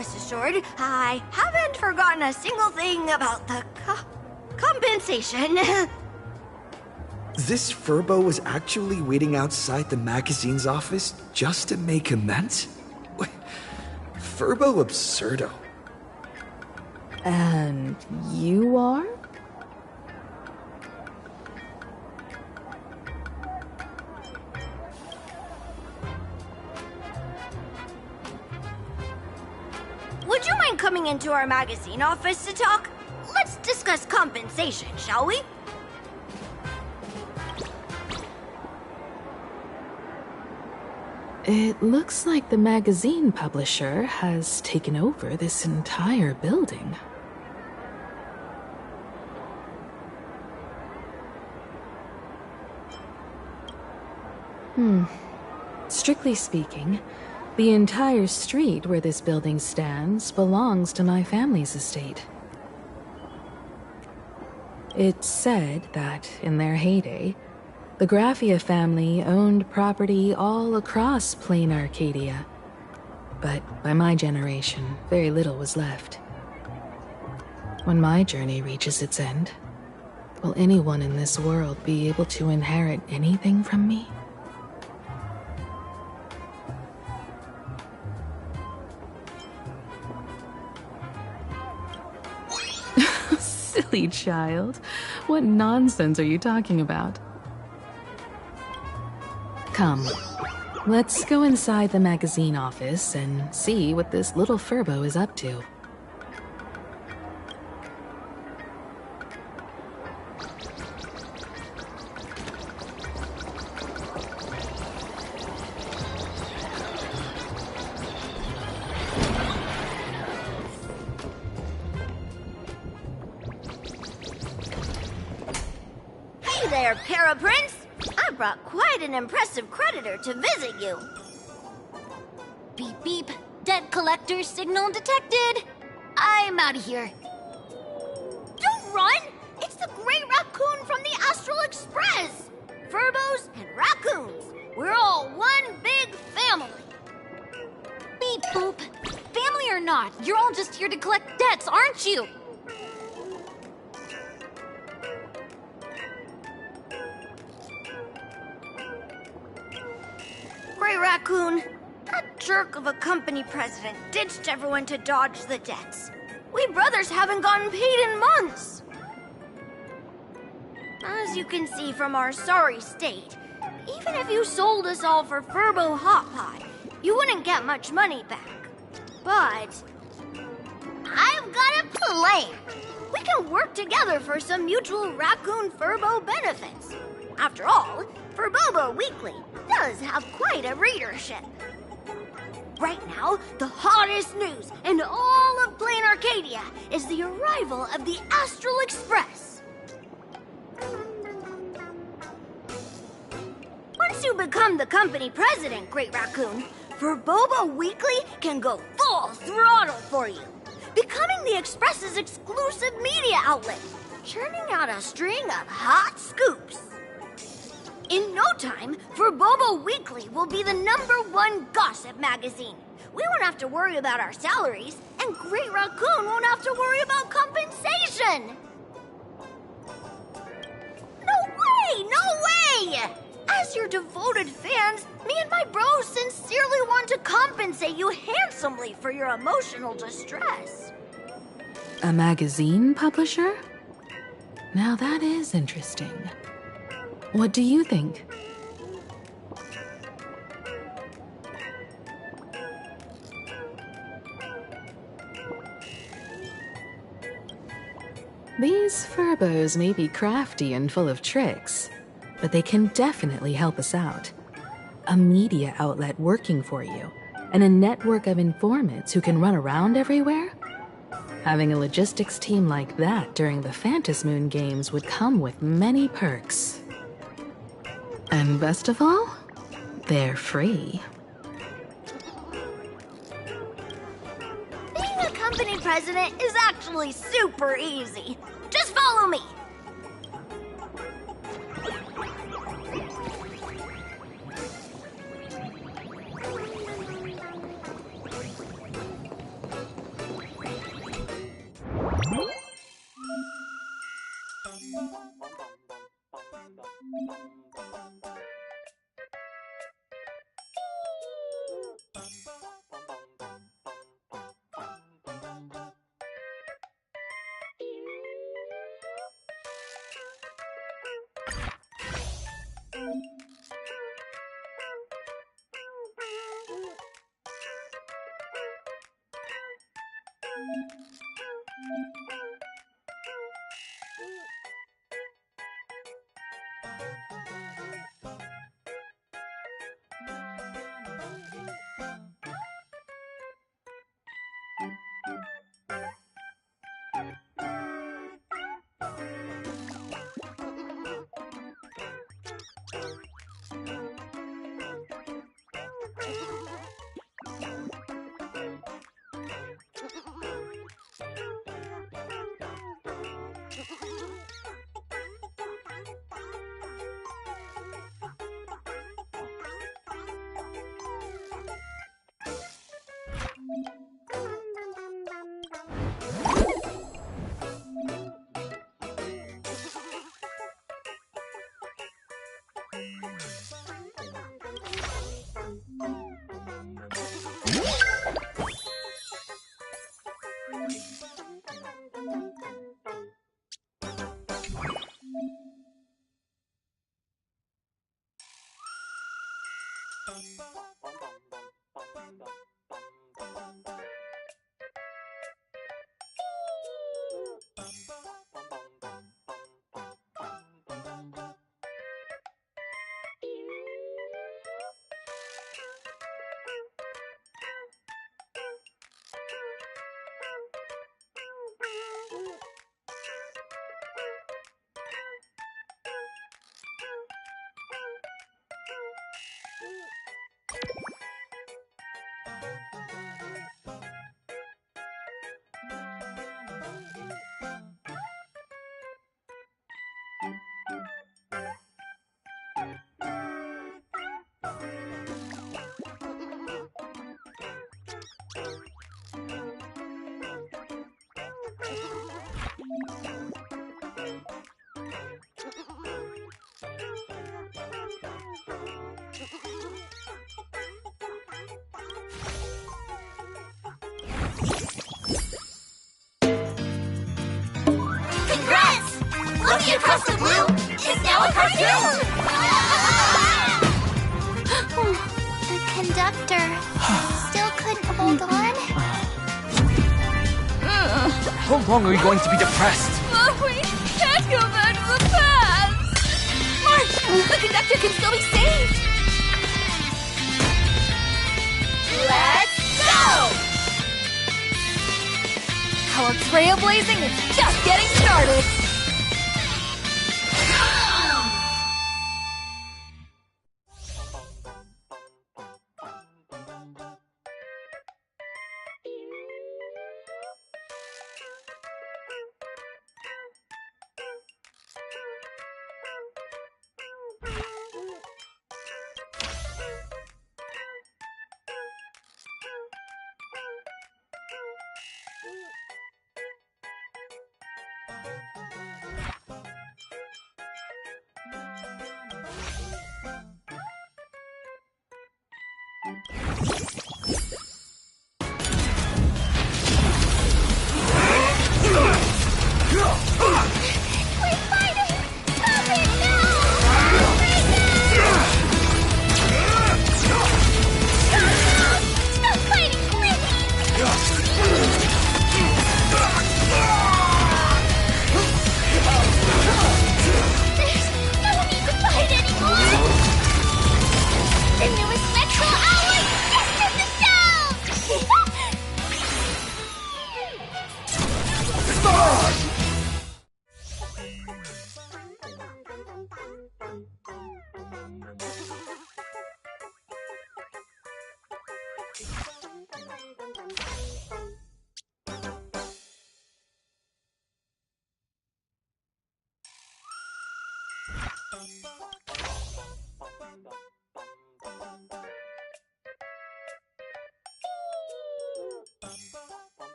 rest assured, I haven't forgotten a single thing about the compensation. This Furbo was actually waiting outside the magazine's office just to make amends? Furbo absurdo. And you are? Would you mind coming into our magazine office to talk? Let's discuss compensation, shall we? It looks like the magazine publisher has taken over this entire building. Strictly speaking, the entire street where this building stands belongs to my family's estate. It's said that, in their heyday, the Graphia family owned property all across plain Arcadia. But by my generation, very little was left. When my journey reaches its end, will anyone in this world be able to inherit anything from me? Silly child. What nonsense are you talking about? Come, let's go inside the magazine office and see what this little Furbo is up to. Hey there, Paraprince! I brought quite an impressive creditor to visit you. Beep beep, debt collector signal detected. I'm out of here. Don't run! It's the Great Raccoon from the Astral Express! Furbos and raccoons, we're all one big family. Beep boop. Family or not, you're all just here to collect debts, aren't you? Grey Raccoon, that jerk of a company president ditched everyone to dodge the debts. We brothers haven't gotten paid in months. As you can see from our sorry state, even if you sold us all for Furbo Hot Pot, you wouldn't get much money back. But I've got a plan. We can work together for some mutual Raccoon Furbo benefits. After all, Furbobo Weekly does have quite a readership. Right now, the hottest news in all of Plain Arcadia is the arrival of the Astral Express. Once you become the company president, Great Raccoon, Furbobo Weekly can go full throttle for you, becoming the Express's exclusive media outlet, churning out a string of hot scoops. In no time, Furbobo Weekly will be the #1 gossip magazine. We won't have to worry about our salaries, and Great Raccoon won't have to worry about compensation. No way! No way! As your devoted fans, me and my bros sincerely want to compensate you handsomely for your emotional distress. A magazine publisher? Now that is interesting. What do you think? These Furbos may be crafty and full of tricks, but they can definitely help us out. A media outlet working for you, and a network of informants who can run around everywhere? Having a logistics team like that during the Phantasmoon games would come with many perks. And best of all, they're free. Being a company president is actually super easy. Just follow me. Lucky Across the Blue is now a cartoon! The conductor still couldn't hold on. How long are we going to be depressed? We can't go back to the past! March! The conductor can still be saved! Let's go! Our trailblazing is just getting started!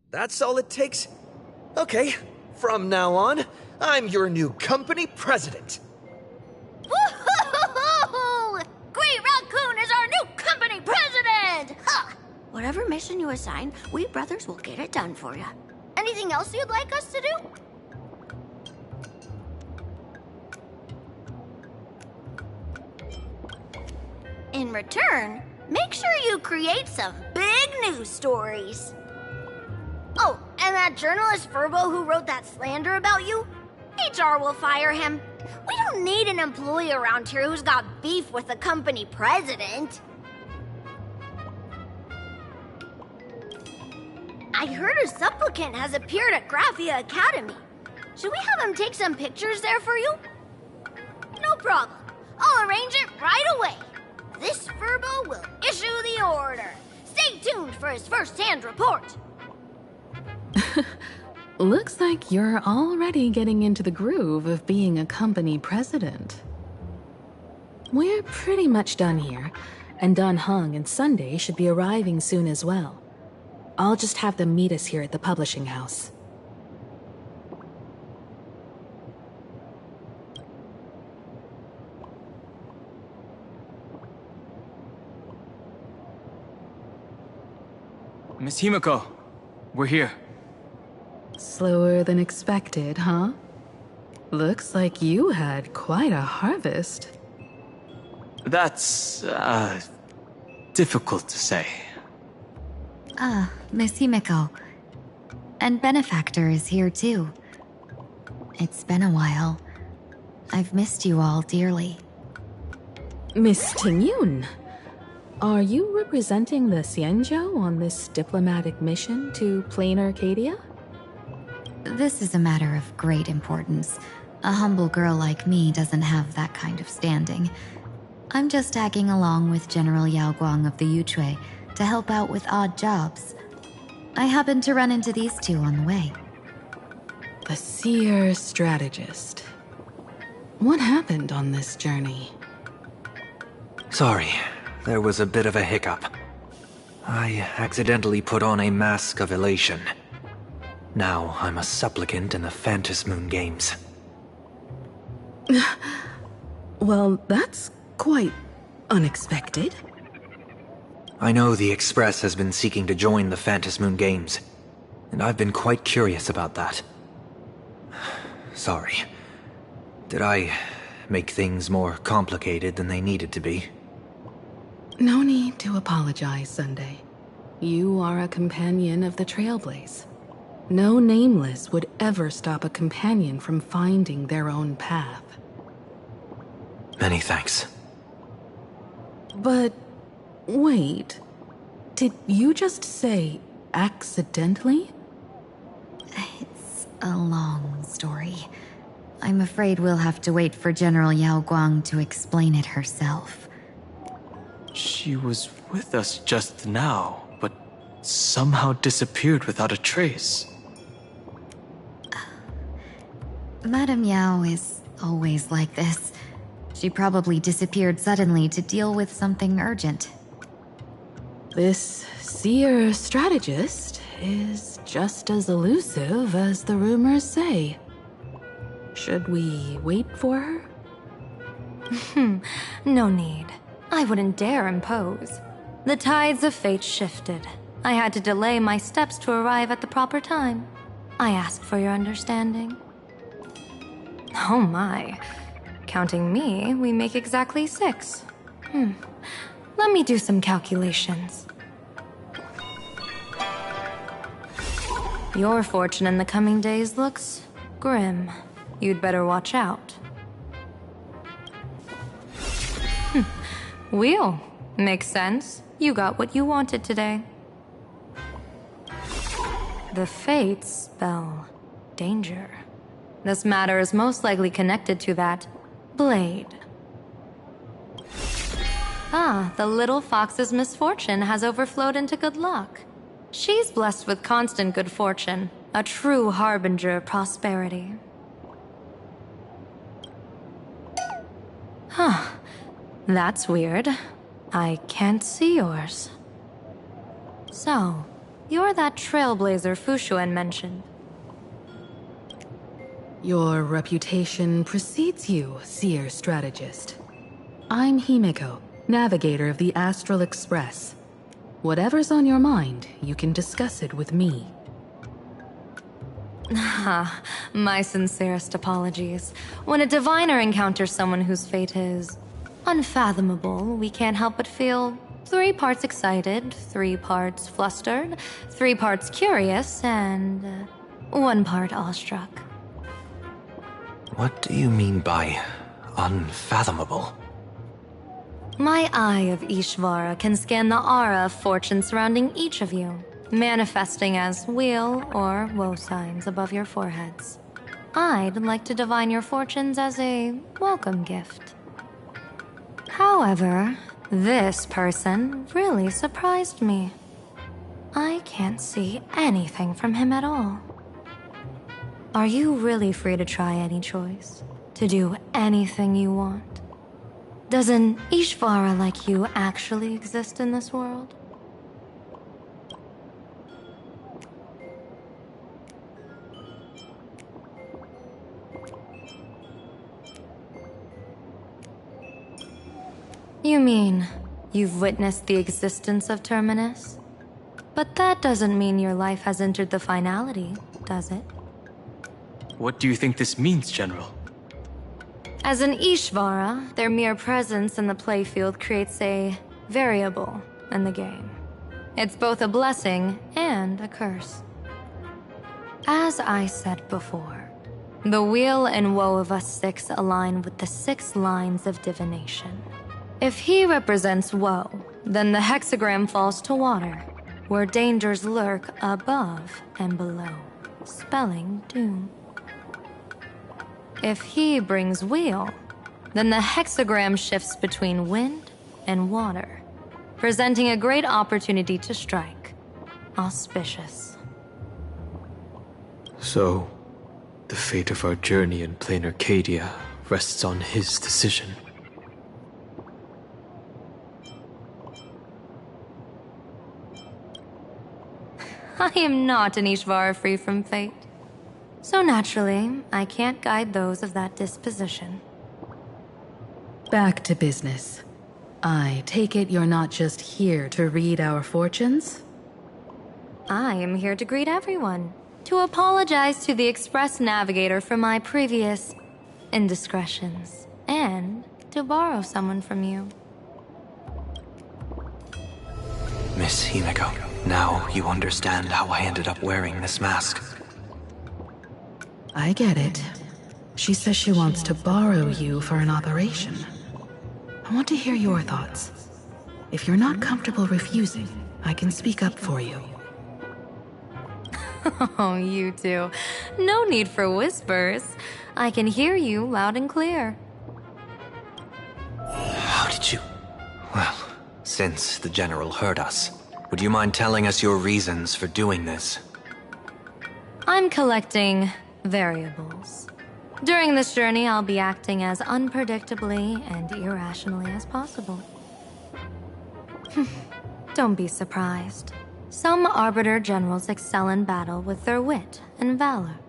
That's all it takes? Okay, from now on, I'm your new company president. Woo-hoo-hoo-hoo! Great Raccoon is our new company president! Ha! Whatever mission you assign, we brothers will get it done for you. Anything else you'd like us to do? In return, make sure you create some big news stories. Oh, and that journalist Furbo who wrote that slander about you? HR will fire him. We don't need an employee around here who's got beef with the company president. I heard a supplicant has appeared at Graphia Academy. Should we have him take some pictures there for you? No problem. I'll arrange it right away. This Furbo will issue the order. Stay tuned for his first-hand report. Looks like you're already getting into the groove of being a company president. We're pretty much done here, and Dan Heng and Sunday should be arriving soon as well. I'll just have them meet us here at the publishing house. Miss Himiko, we're here. Slower than expected, huh? Looks like you had quite a harvest. That's, difficult to say. Miss Himiko. And Benefactor is here too. It's been a while. I've missed you all dearly. Miss Tingyun, are you representing the Xianzhou on this diplomatic mission to Plain Arcadia? This is a matter of great importance. A humble girl like me doesn't have that kind of standing. I'm just tagging along with General Yao Guang of the Yuchui to help out with odd jobs. I happened to run into these two on the way. The seer strategist. What happened on this journey? Sorry, there was a bit of a hiccup. I accidentally put on a mask of elation. Now I'm a supplicant in the Phantom Moon Games. Well, that's quite unexpected. I know the Express has been seeking to join the Phantom Moon Games, and I've been quite curious about that. Sorry. Did I make things more complicated than they needed to be? No need to apologize, Sunday. You are a companion of the Trailblaze. No Nameless would ever stop a companion from finding their own path. Many thanks. But wait, did you just say accidentally? It's a long story. I'm afraid we'll have to wait for General Yao Guang to explain it herself. She was with us just now, but somehow disappeared without a trace. Madame Yao is always like this. She probably disappeared suddenly to deal with something urgent. This seer strategist is just as elusive as the rumors say. Should we wait for her? No need. I wouldn't dare impose. The tides of fate shifted. I had to delay my steps to arrive at the proper time. I ask for your understanding. Oh my. Counting me, we make exactly 6. Let me do some calculations. Your fortune in the coming days looks grim. You'd better watch out. Wheel. Makes sense. You got what you wanted today. The fates spell danger. This matter is most likely connected to that blade. Ah, the little fox's misfortune has overflowed into good luck. She's blessed with constant good fortune, a true harbinger of prosperity. Huh. That's weird. I can't see yours. So, You're that trailblazer Fushuen mentioned. Your reputation precedes you, seer strategist. I'm Himeko, navigator of the Astral Express. Whatever's on your mind, you can discuss it with me. My sincerest apologies. When a diviner encounters someone whose fate is unfathomable, we can't help but feel 3 parts excited, 3 parts flustered, 3 parts curious, and 1 part awestruck. What do you mean by unfathomable? My eye of Ishvara can scan the aura of fortune surrounding each of you, manifesting as weal or woe signs above your foreheads. I'd like to divine your fortunes as a welcome gift. However, this person really surprised me. I can't see anything from him at all. Are you really free to try any choice? To do anything you want? Does an Ishvara like you actually exist in this world? You mean, you've witnessed the existence of Terminus? But that doesn't mean your life has entered the finality, does it? What do you think this means, General? As an Ishvara, their mere presence in the playfield creates a variable in the game. It's both a blessing and a curse. As I said before, the weal and woe of us 6 align with the 6 lines of divination. If he represents woe, then the hexagram falls to water, where dangers lurk above and below, spelling doom. If he brings weal, then the hexagram shifts between wind and water, presenting a great opportunity to strike. Auspicious. So, the fate of our journey in plain Arcadia rests on his decision. I am not an Ishvara free from fate. So naturally, I can't guide those of that disposition. Back to business. I take it you're not just here to read our fortunes? I am here to greet everyone, to apologize to the Express Navigator for my previous indiscretions, and to borrow someone from you. Miss Himeko, now you understand how I ended up wearing this mask. I get it. She says she wants to borrow you for an operation. I want to hear your thoughts. If you're not comfortable refusing, I can speak up for you. Oh, you two. No need for whispers. I can hear you loud and clear. How did you... Well, since the General heard us, would you mind telling us your reasons for doing this? I'm collecting variables. During this journey, I'll be acting as unpredictably and irrationally as possible. Don't be surprised. Some Arbiter Generals excel in battle with their wit and valor.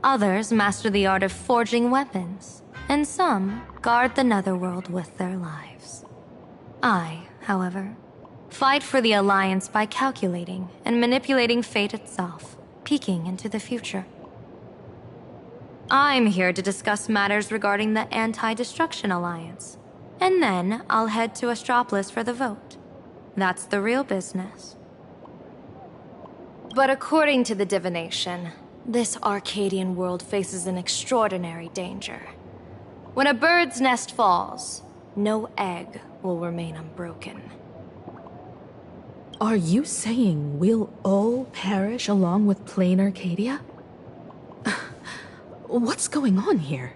Others master the art of forging weapons, and some guard the netherworld with their lives. I, however, fight for the Alliance by calculating and manipulating fate itself, peeking into the future. I'm here to discuss matters regarding the Anti-Destruction Alliance, and then I'll head to Astropolis for the vote. That's the real business. But according to the divination, this Arcadian world faces an extraordinary danger. When a bird's nest falls, no egg will remain unbroken. Are you saying we'll all perish along with plain Arcadia? What's going on here?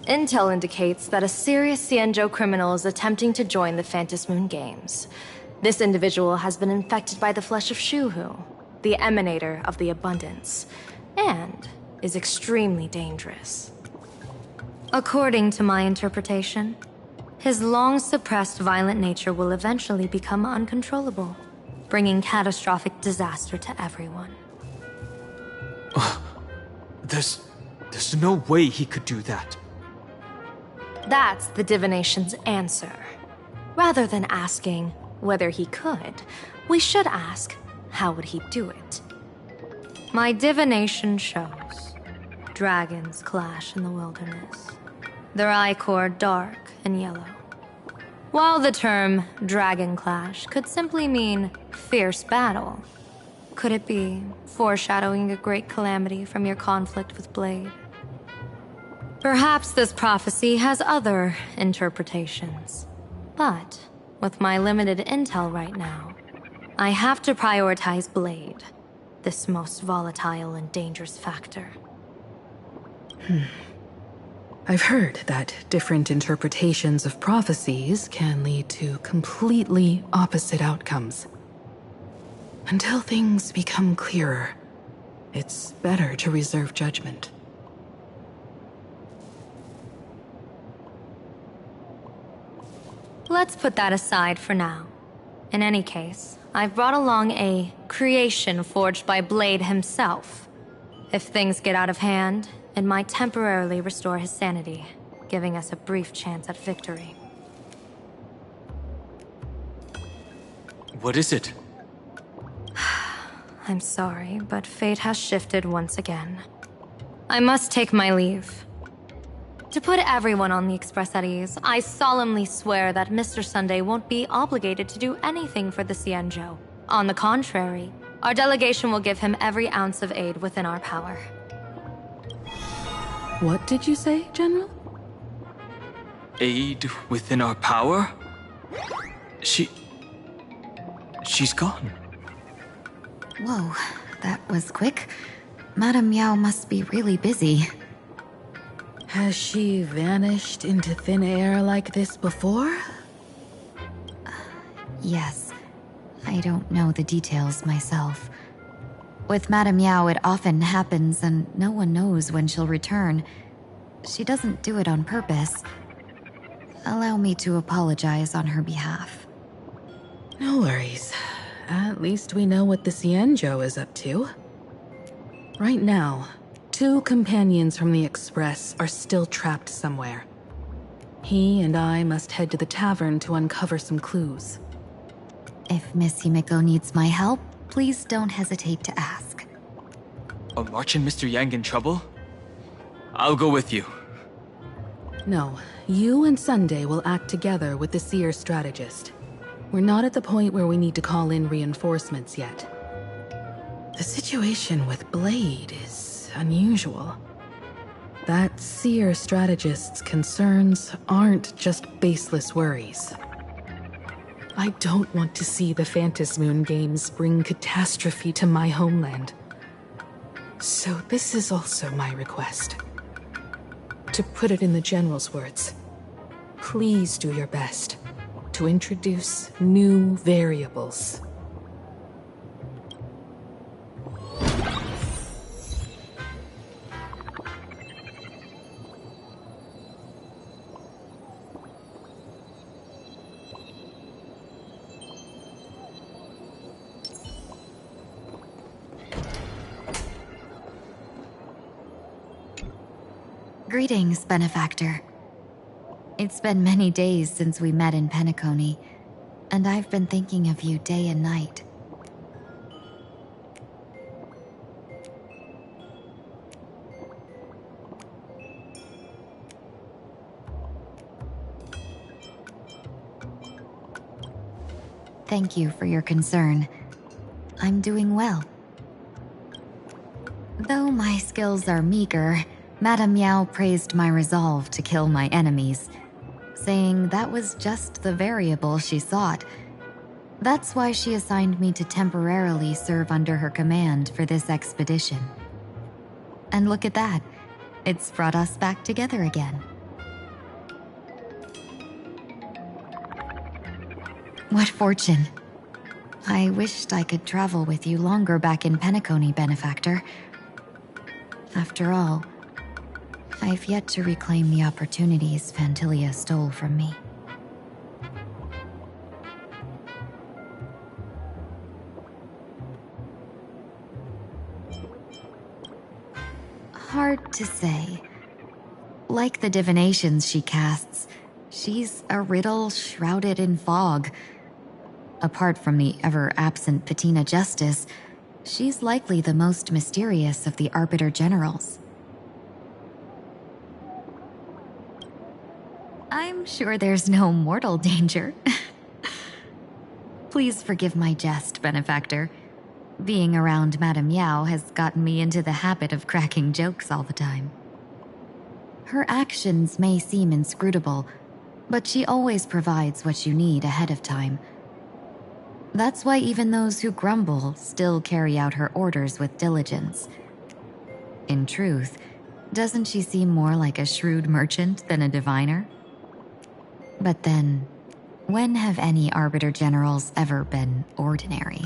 Intel indicates that a serious Xianzhou criminal is attempting to join the Phantom Moon Games. This individual has been infected by the flesh of Shuhu, the emanator of the abundance, and is extremely dangerous. According to my interpretation, his long-suppressed violent nature will eventually become uncontrollable. bringing catastrophic disaster to everyone. There's no way he could do that. That's the divination's answer. Rather than asking whether he could, we should ask, how would he do it? My divination shows dragons clash in the wilderness, their ichor dark and yellow. While the term dragon clash could simply mean fierce battle, could it be foreshadowing a great calamity from your conflict with Blade? Perhaps this prophecy has other interpretations. But, with my limited intel right now, I have to prioritize Blade, this most volatile and dangerous factor. I've heard that different interpretations of prophecies can lead to completely opposite outcomes. Until things become clearer, it's better to reserve judgment. Let's put that aside for now. In any case, I've brought along a creation forged by Blade himself. If things get out of hand, it might temporarily restore his sanity, giving us a brief chance at victory. What is it? I'm sorry, but fate has shifted once again. I must take my leave. To put everyone on the Express at ease, I solemnly swear that Mr. Sunday won't be obligated to do anything for the Cienjo. On the contrary, our delegation will give him every ounce of aid within our power. What did you say, General? Aid within our power? She's gone. Whoa, that was quick. Madame Yao must be really busy. Has she vanished into thin air like this before? Yes. I don't know the details myself. With Madame Yao, it often happens and no one knows when she'll return. She doesn't do it on purpose. Allow me to apologize on her behalf. No worries. At least we know what the Cienjo is up to. Right now, 2 companions from the Express are still trapped somewhere. He and I must head to the tavern to uncover some clues. If Miss Himiko needs my help, please don't hesitate to ask. Are March and Mr. Yang in trouble? I'll go with you. No, you and Sunday will act together with the Seer strategist. We're not at the point where we need to call in reinforcements yet. The situation with Blade is unusual. That Seer strategist's concerns aren't just baseless worries. I don't want to see the Phantasmoon games bring catastrophe to my homeland. So this is also my request. To put it in the General's words, please do your best to introduce new variables. Greetings, Benefactor. It's been many days since we met in Penacony, and I've been thinking of you day and night. Thank you for your concern. I'm doing well. Though my skills are meager, Madame Yao praised my resolve to kill my enemies, saying that was just the variable she sought. That's why she assigned me to temporarily serve under her command for this expedition. And look at that. It's brought us back together again. What fortune. I wished I could travel with you longer back in Penacony, Benefactor. After all, I've yet to reclaim the opportunities Phantilia stole from me. Hard to say. Like the divinations she casts, she's a riddle shrouded in fog. Apart from the ever-absent Patina Justice, she's likely the most mysterious of the Arbiter Generals. I'm sure there's no mortal danger. Please forgive my jest, Benefactor. Being around Madame Yao has gotten me into the habit of cracking jokes all the time. Her actions may seem inscrutable, but she always provides what you need ahead of time. That's why even those who grumble still carry out her orders with diligence. In truth, doesn't she seem more like a shrewd merchant than a diviner? But then, when have any Arbiter Generals ever been ordinary?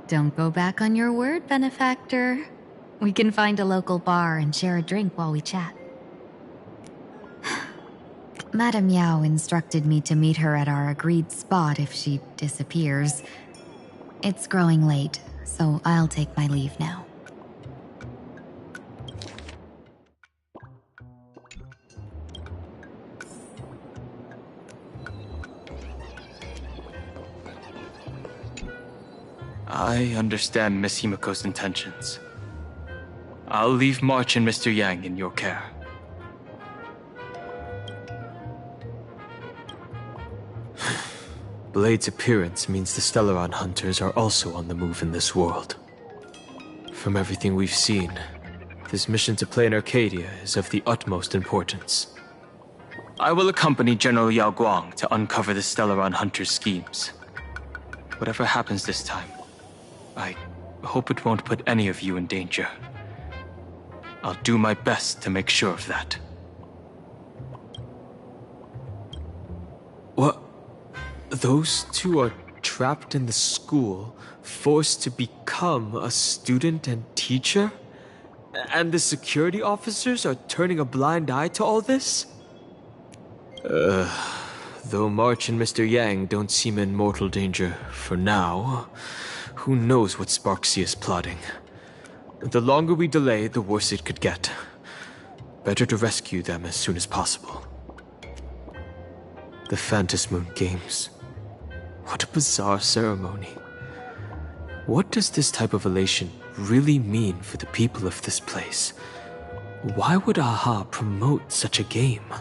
Don't go back on your word, Benefactor. We can find a local bar and share a drink while we chat. Madame Yao instructed me to meet her at our agreed spot if she disappears. It's growing late, so I'll take my leave now. I understand Miss Himiko's intentions. I'll leave March and Mr. Yang in your care. Blade's appearance means the Stellaron hunters are also on the move in this world. From everything we've seen, this mission to play in Arcadia is of the utmost importance. I will accompany General Yao Guang to uncover the Stellaron hunters' schemes. Whatever happens this time, I hope it won't put any of you in danger. I'll do my best to make sure of that. What? Those two are trapped in the school, forced to become a student and teacher? And the security officers are turning a blind eye to all this? Though March and Mr. Yang don't seem in mortal danger for now, who knows what Sparksea is plotting. The longer we delay, the worse it could get. Better to rescue them as soon as possible. The Phantasmoon Games. What a bizarre ceremony. What does this type of elation really mean for the people of this place? Why would AHA promote such a game?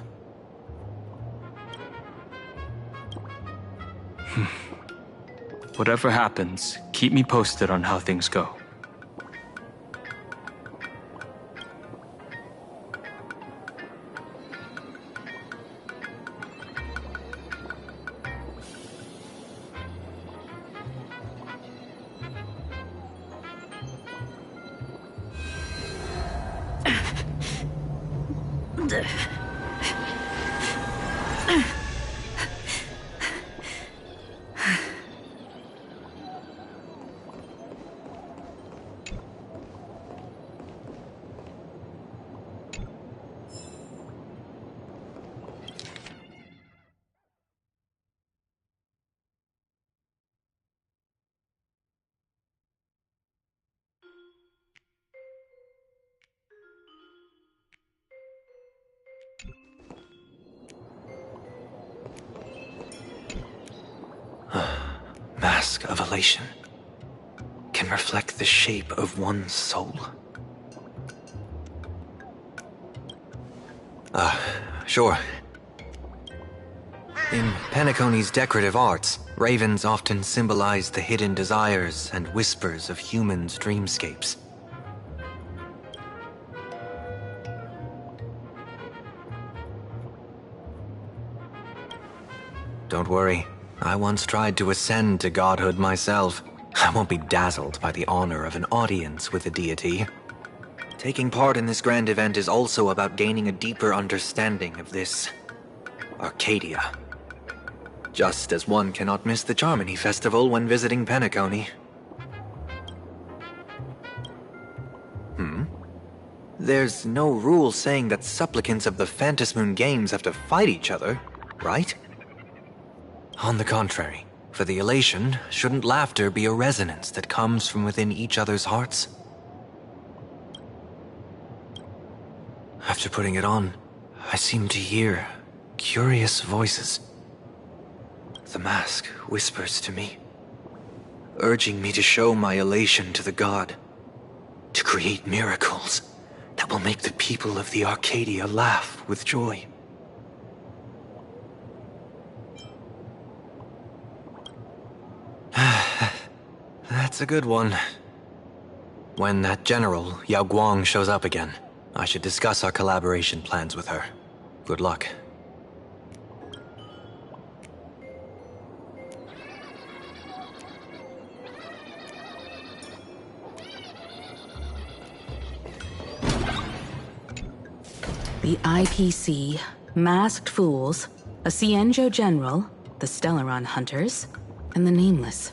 Whatever happens, keep me posted on how things go. mask of elation can reflect the shape of one's soul. Sure. In Penacony's decorative arts, ravens often symbolize the hidden desires and whispers of humans' dreamscapes. Don't worry, I once tried to ascend to godhood myself. I won't be dazzled by the honor of an audience with a deity. Taking part in this grand event is also about gaining a deeper understanding of this Arcadia. Just as one cannot miss the Charmony Festival when visiting Penacony. There's no rule saying that supplicants of the Phantasmoon Games have to fight each other, right? On the contrary, for the elation, shouldn't laughter be a resonance that comes from within each other's hearts? After putting it on, I seem to hear curious voices. The mask whispers to me, urging me to show my elation to the god, to create miracles that will make the people of the Arcadia laugh with joy. That's a good one. When that general, Yao Guang, shows up again, I should discuss our collaboration plans with her. Good luck. The IPC, Masked Fools, a Cienjo General, the Stellaron Hunters, and the Nameless.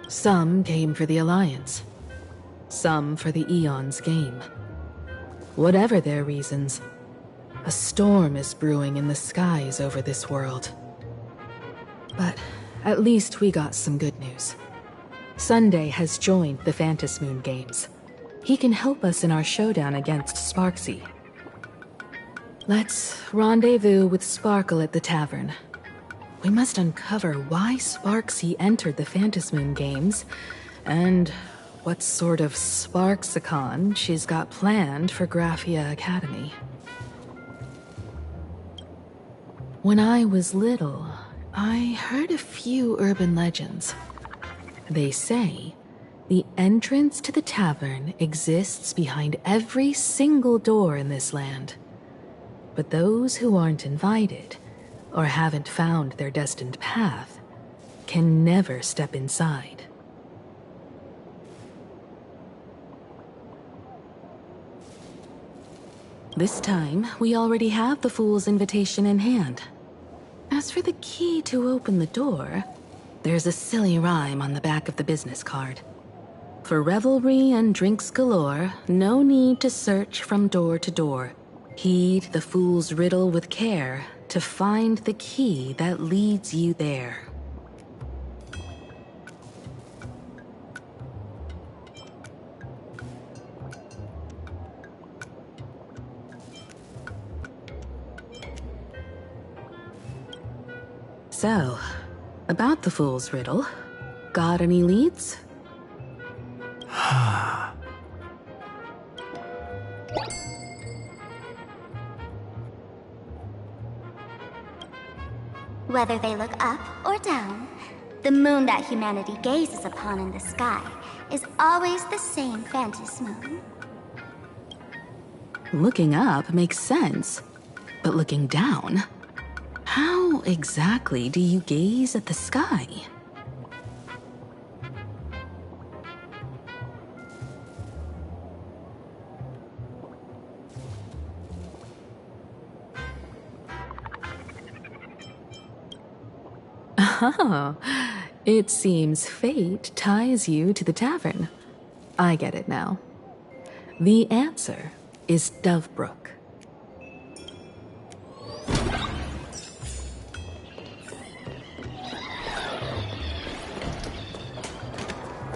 Some came for the Alliance. Some for the Eon's game. Whatever their reasons, a storm is brewing in the skies over this world. But at least we got some good news. Sunday has joined the Phantasmoon Games. He can help us in our showdown against Sparksy. Let's rendezvous with Sparkle at the tavern. We must uncover why Sparksy entered the Phantasmoon Games, and what sort of Sparksicon she's got planned for Graphia Academy. When I was little, I heard a few urban legends. They say the entrance to the tavern exists behind every single door in this land. But those who aren't invited, or haven't found their destined path, can never step inside. This time, we already have the Fool's invitation in hand. As for the key to open the door, there's a silly rhyme on the back of the business card. For revelry and drinks galore, no need to search from door to door. Heed the fool's riddle with care to find the key that leads you there. So, about the fool's riddle, got any leads? Whether they look up or down, the moon that humanity gazes upon in the sky is always the same Phantasmoon. Looking up makes sense, but looking down? How exactly do you gaze at the sky? Oh, it seems fate ties you to the tavern. I get it now. The answer is Dovebrook.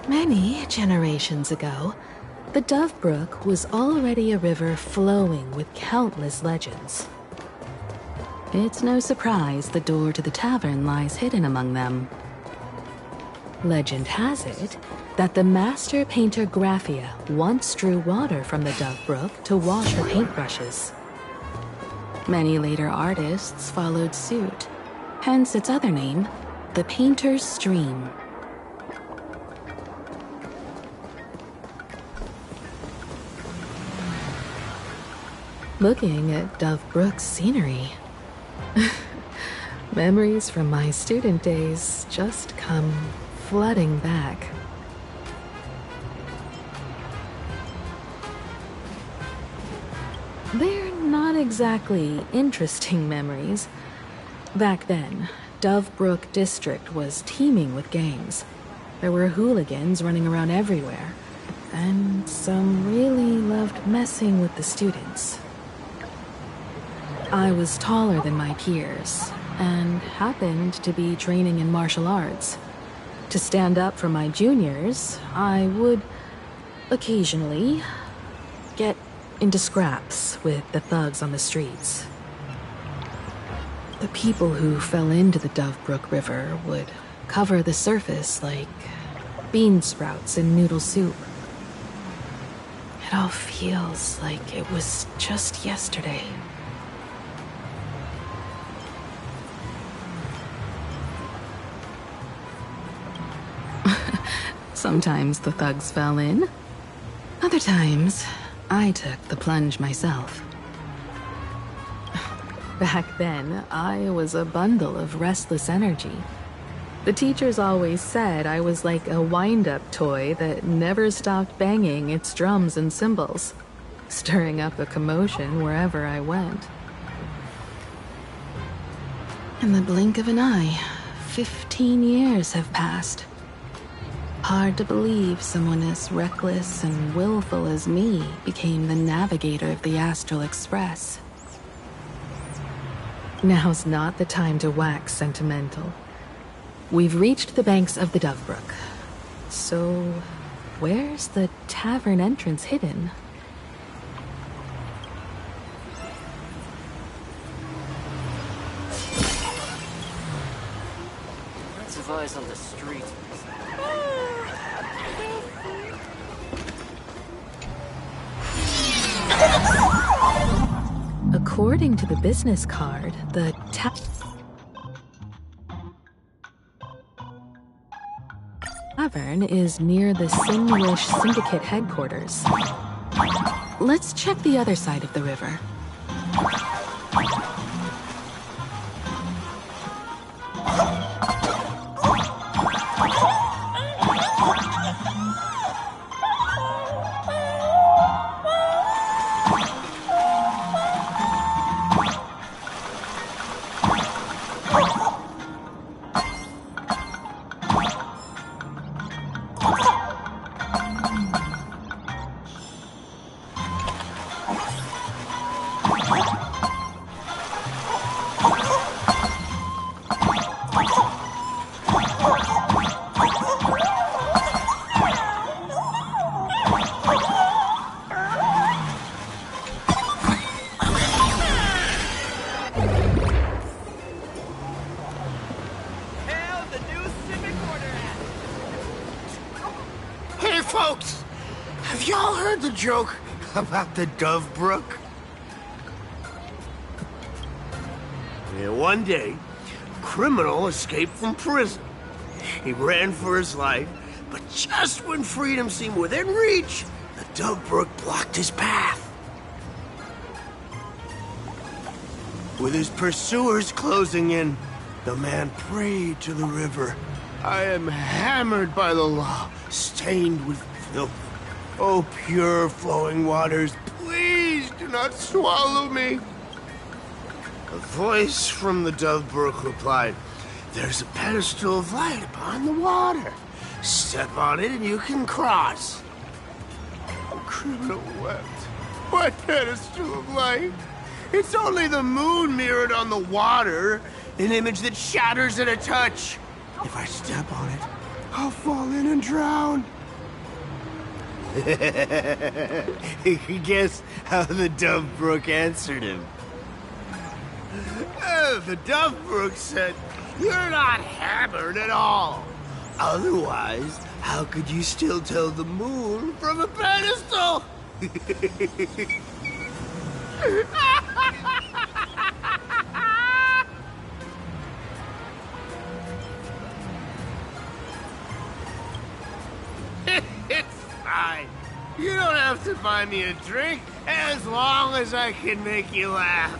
Many generations ago, the Dovebrook was already a river flowing with countless legends. It's no surprise the door to the tavern lies hidden among them. Legend has it that the master painter Graphia once drew water from the Dove Brook to wash her paintbrushes. Many later artists followed suit, hence its other name, the Painter's Stream. Looking at Dove Brook's scenery, memories from my student days just come flooding back. They're not exactly interesting memories. Back then, Dove Brook District was teeming with gangs. There were hooligans running around everywhere, and some really loved messing with the students. I was taller than my peers, and happened to be training in martial arts. To stand up for my juniors, I would occasionally get into scraps with the thugs on the streets. The people who fell into the Dove Brook River would cover the surface like bean sprouts in noodle soup. It all feels like it was just yesterday. Sometimes the thugs fell in. Other times, I took the plunge myself. Back then, I was a bundle of restless energy. The teachers always said I was like a wind-up toy that never stopped banging its drums and cymbals, stirring up a commotion wherever I went. In the blink of an eye, 15 years have passed. Hard to believe someone as reckless and willful as me became the navigator of the Astral Express. Now's not the time to wax sentimental. We've reached the banks of the Dove Brook. So, where's the tavern entrance hidden? Lots of eyes on the street. According to the business card, the tavern is near the Sinuish Syndicate headquarters. Let's check the other side of the river. Folks, have y'all heard the joke about the Dove Brook? Yeah, one day, a criminal escaped from prison. He ran for his life, but just when freedom seemed within reach, the Dove Brook blocked his path. With his pursuers closing in, the man prayed to the river. I am hammered by the law, stained with filth. Oh, pure flowing waters, please do not swallow me. A voice from the Dove Brook replied, there's a pedestal of light upon the water. Step on it and you can cross. The criminal wept. What pedestal of light? It's only the moon mirrored on the water, an image that shatters at a touch. If I step on it, I'll fall in and drown. Guess how the Dove Brook answered him. The Dove Brook said, you're not hammered at all. Otherwise, how could you still tell the moon from a pedestal? It's fine. You don't have to buy me a drink as long as I can make you laugh.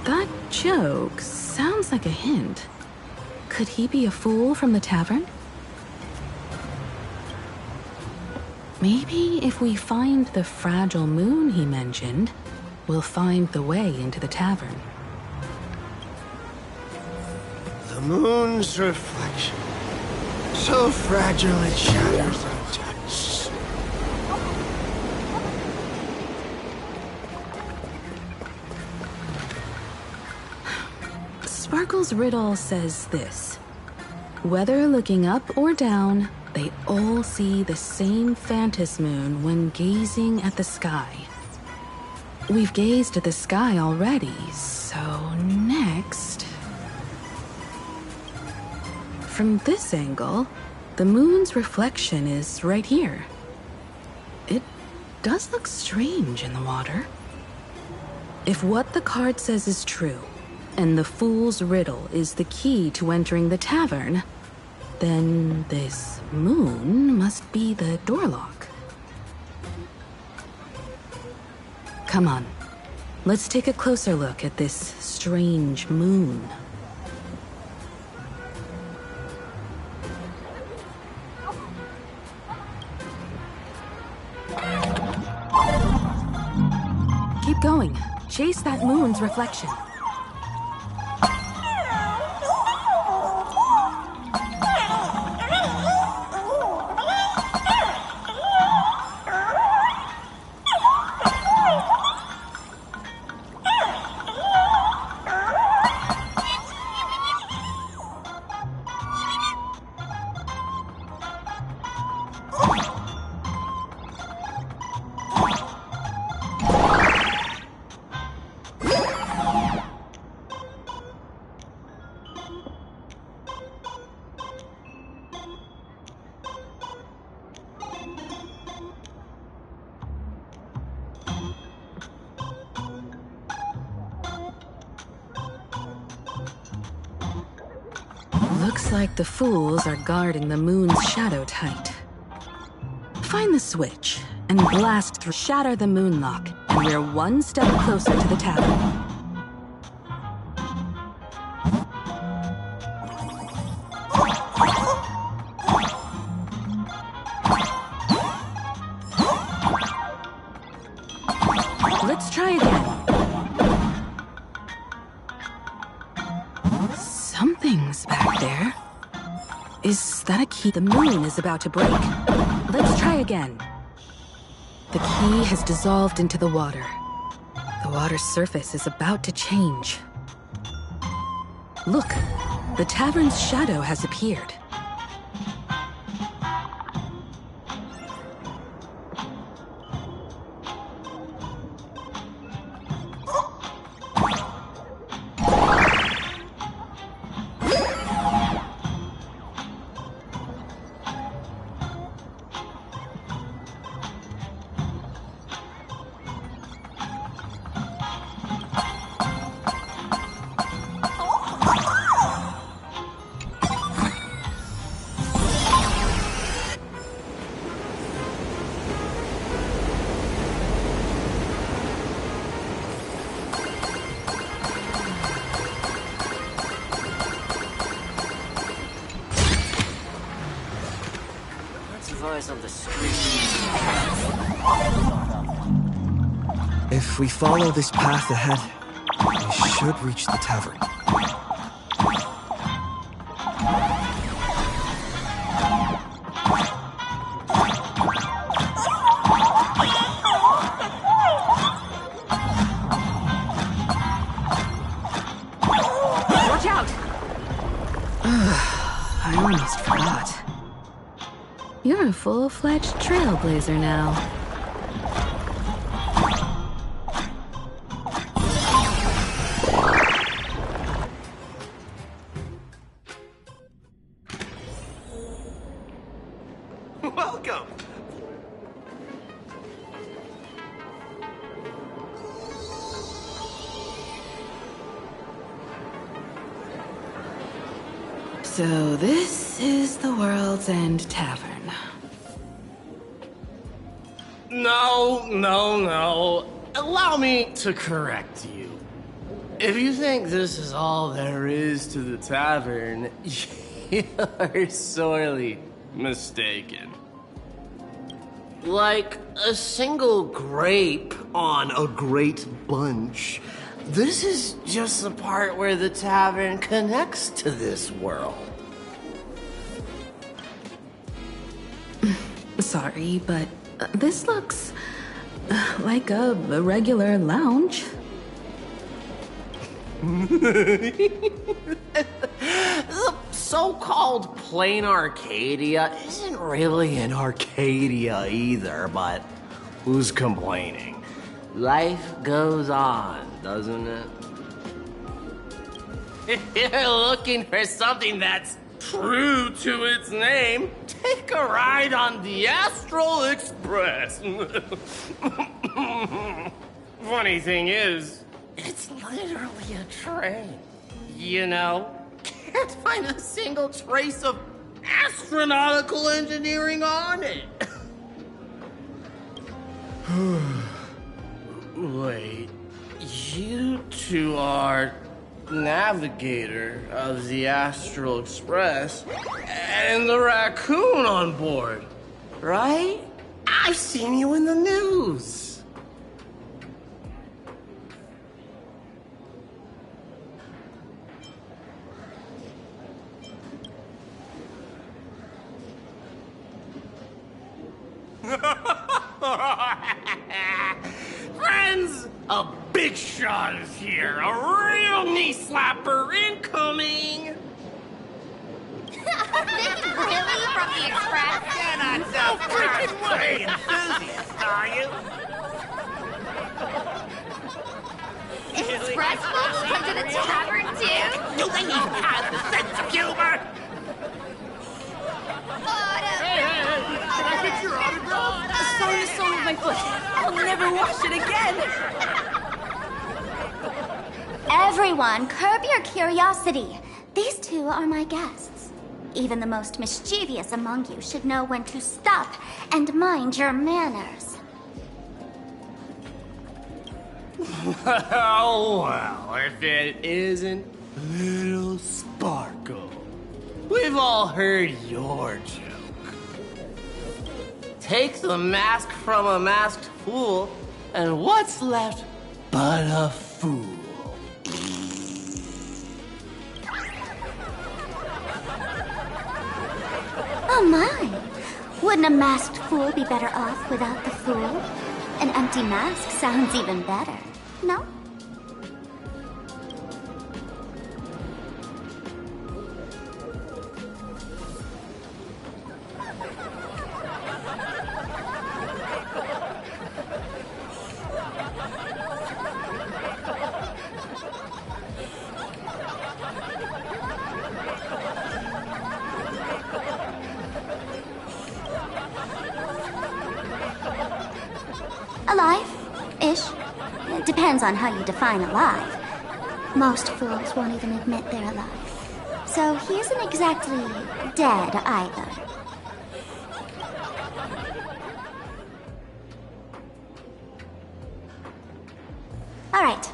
That joke sounds like a hint. Could he be a fool from the tavern? Maybe if we find the fragile moon he mentioned, we'll find the way into the tavern. The moon's reflection. So fragile it shatters untouched. Sparkle's riddle says this: whether looking up or down, they all see the same phantom moon when gazing at the sky. We've gazed at the sky already, so next... From this angle, the moon's reflection is right here. It does look strange in the water. If what the card says is true, and the fool's riddle is the key to entering the tavern, then this moon must be the door lock. Come on, let's take a closer look at this strange moon. Keep going. Chase that moon's reflection. Looks like the fools are guarding the moon's shadow tight. Find the switch and blast through. Shatter the moon lock, and we're one step closer to the tavern. Let's try again. Something's back there. Is that a key? The moon is about to break. Let's try again. The key has dissolved into the water. The water's surface is about to change. Look, the tavern's shadow has appeared. Eyes on the street. If we follow this path ahead, we should reach the tavern. Watch out! I almost forgot. You're a full-fledged trailblazer now. Welcome! So this is the World's End Tavern. No. Allow me to correct you. If you think this is all there is to the tavern, you're sorely mistaken. Like a single grape on a great bunch, this is just the part where the tavern connects to this world. Sorry, but this looks like a regular lounge. The so-called plain Arcadia isn't really an Arcadia either, but who's complaining? Life goes on, doesn't it? If you're looking for something that's true to its name, take a ride on the Astral Express. Funny thing is, it's literally a train. You know, can't find a single trace of astronautical engineering on it. Wait, you two are navigator of the Astral Express and the raccoon on board, right? I've seen you in the news. Friends, a big shot is here. A real knee slapper incoming. Really? From the Express? You're not so freaking way enthusiast, are you? Express folks come to the tavern too? Do they even have the sense of humor? Can I get your autograph? Sorry, the sole of my foot. I'll never wash it again. Everyone, curb your curiosity. These two are my guests. Even the most mischievous among you should know when to stop and mind your manners. Well, if it isn't Little Sparkle. We've all heard your joke. Take the mask from a masked fool, and what's left but a fool? Oh my! Wouldn't a masked fool be better off without the fool? An empty mask sounds even better, no? Alive-ish. It depends on how you define alive. Most fools won't even admit they're alive. So he isn't exactly dead either. Alright.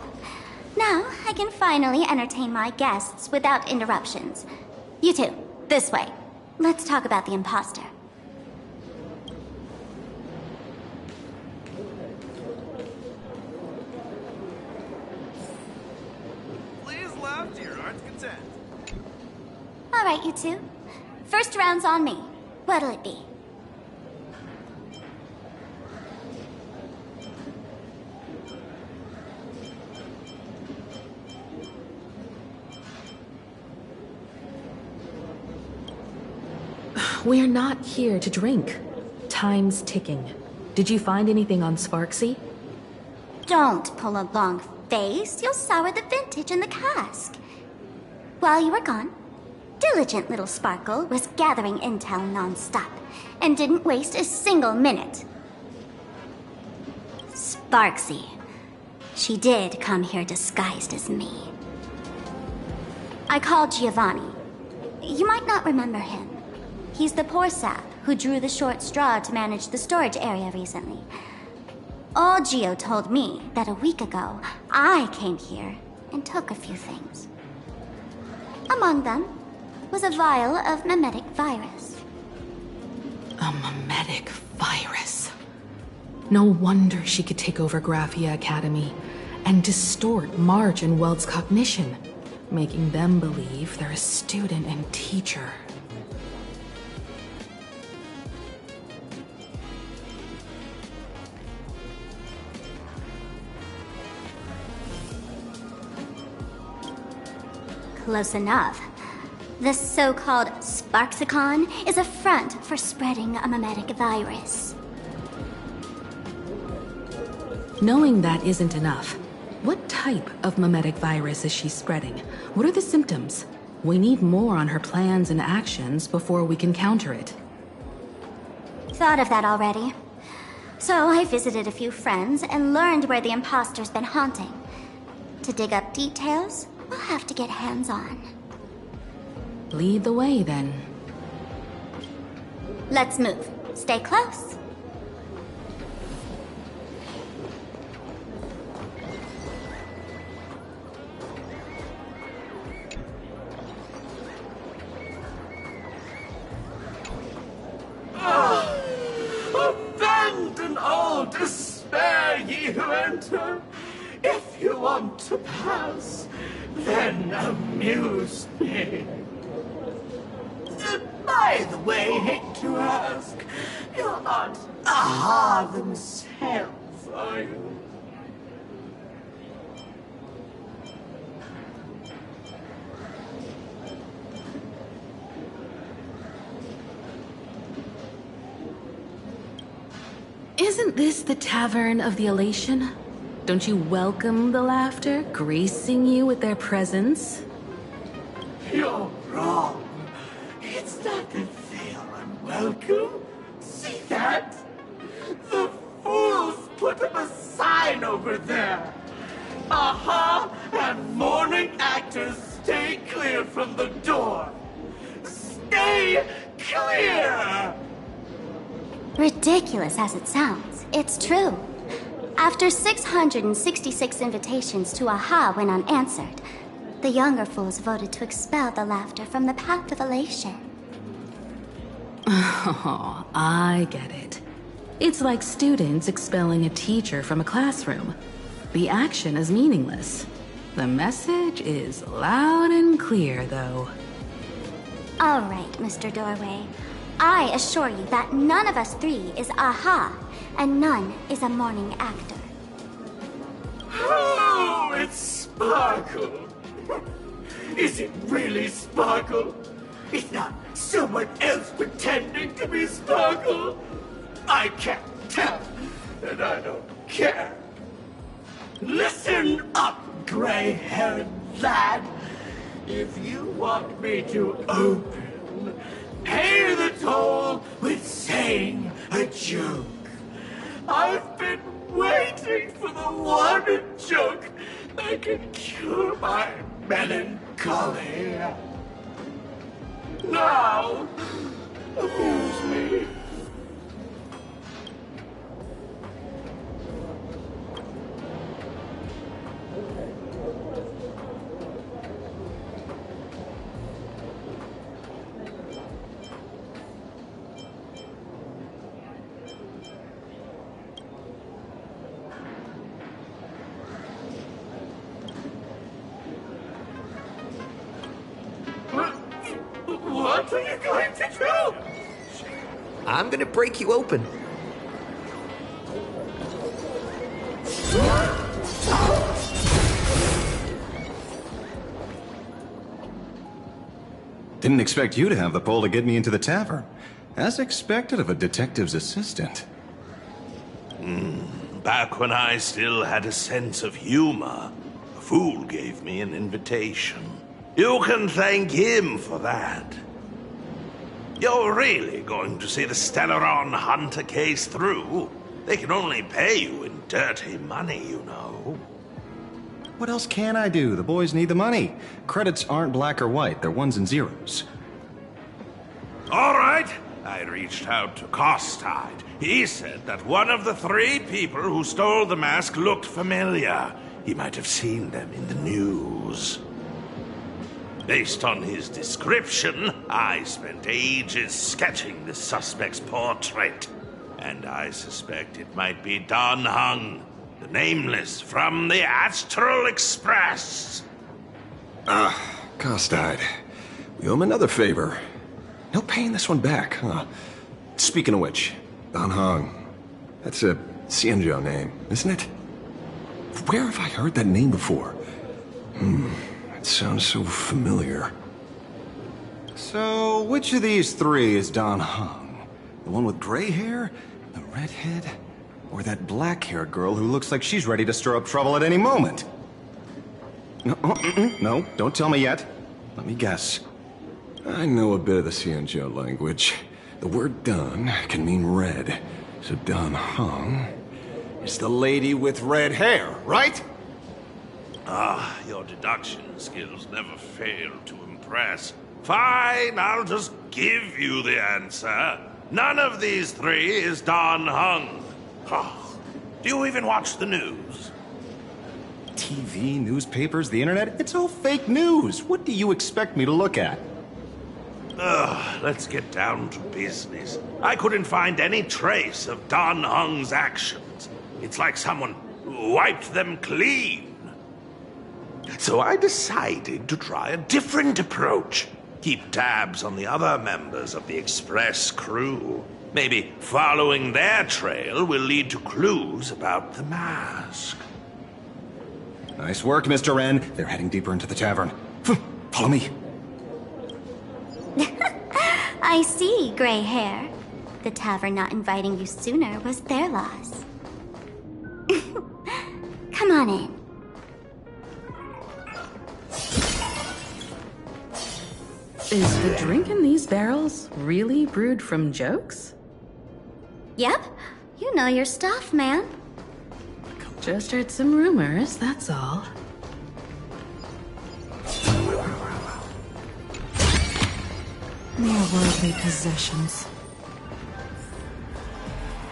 Now I can finally entertain my guests without interruptions. You two, this way. Let's talk about the imposter. All right, you two. First round's on me. What'll it be? We're not here to drink. Time's ticking. Did you find anything on Sparksy? Don't pull a long face. You'll sour the vintage in the cask. While you were gone, diligent little Sparkle was gathering intel non-stop and didn't waste a single minute. Sparksy. She did come here disguised as me. I called Giovanni. You might not remember him. He's the poor sap who drew the short straw to manage the storage area recently. Old Gio told me that a week ago, I came here and took a few things. Among them was a vial of mimetic virus. A mimetic virus. No wonder she could take over Graphia Academy and distort March and Weld's cognition, making them believe they're a student and teacher. Close enough. This so-called Sparksicon is a front for spreading a mimetic virus. Knowing that isn't enough, what type of mimetic virus is she spreading? What are the symptoms? We need more on her plans and actions before we can counter it. Thought of that already. So I visited a few friends and learned where the imposter's been haunting. To dig up details, we'll have to get hands-on. Lead the way, then. Let's move. Stay close. Abandon all despair, ye who enter. If you want to pass, then amuse me. By the way, hate to ask, you're not Aha themselves, are you? Isn't this the Tavern of the Elation? Don't you welcome the laughter, gracing you with their presence? You're wrong. It's not that they are unwelcome. See that? The fools put up a sign over there. Aha and mourning actors stay clear from the door. Stay clear! Ridiculous as it sounds, it's true. After 666 invitations to Aha went unanswered, the younger fools voted to expel the laughter from the path of elation. Oh, I get it. It's like students expelling a teacher from a classroom. The action is meaningless. The message is loud and clear, though. All right, Mr. Doorway. I assure you that none of us three is Aha, and none is a morning actor. Oh, it's Sparkle. Is it really Sparkle? It's not someone else pretending to be Sparkle. I can't tell, and I don't care. Listen up, gray-haired lad. If you want me to open, pay the toll with saying a joke. I've been waiting for the one joke that can cure my melancholy. Now, amuse me. What are you going to do? I'm gonna break you open. Didn't expect you to have the pull to get me into the tavern. As expected of a detective's assistant. Back when I still had a sense of humor, a fool gave me an invitation. You can thank him for that. You're really going to see the Stellaron Hunter case through? They can only pay you in dirty money, you know. What else can I do? The boys need the money. Credits aren't black or white, they're ones and zeros. All right. I reached out to Costide. He said that one of the 3 people who stole the mask looked familiar. He might have seen them in the news. Based on his description, I spent ages sketching the suspect's portrait. And I suspect it might be Don Hung, the Nameless from the Astral Express. Costide. We owe him another favor. No paying this one back, huh? Speaking of which, Don Hong. That's a Xianzhou name, isn't it? Where have I heard that name before? It sounds so familiar. So, which of these 3 is Don Hong? The one with gray hair? The redhead? Or that black-haired girl who looks like she's ready to stir up trouble at any moment? No, don't tell me yet. Let me guess. I know a bit of the Xianzhou language. The word Don can mean red. So Don Hong is the lady with red hair, right? Your deduction skills never fail to impress. Fine, I'll just give you the answer. None of these 3 is Don Hung. Do you even watch the news? TV, newspapers, the internet, it's all fake news. What do you expect me to look at? Let's get down to business. I couldn't find any trace of Don Hung's actions. It's like someone wiped them clean. So I decided to try a different approach. Keep tabs on the other members of the Express crew. Maybe following their trail will lead to clues about the mask. Nice work, Mr. Wren. They're heading deeper into the tavern. Follow me. I see, gray hair. The tavern not inviting you sooner was their loss. Come on in. Is the drink in these barrels really brewed from jokes? Yep, you know your stuff, man. Just heard some rumors, that's all. Mere worldly possessions.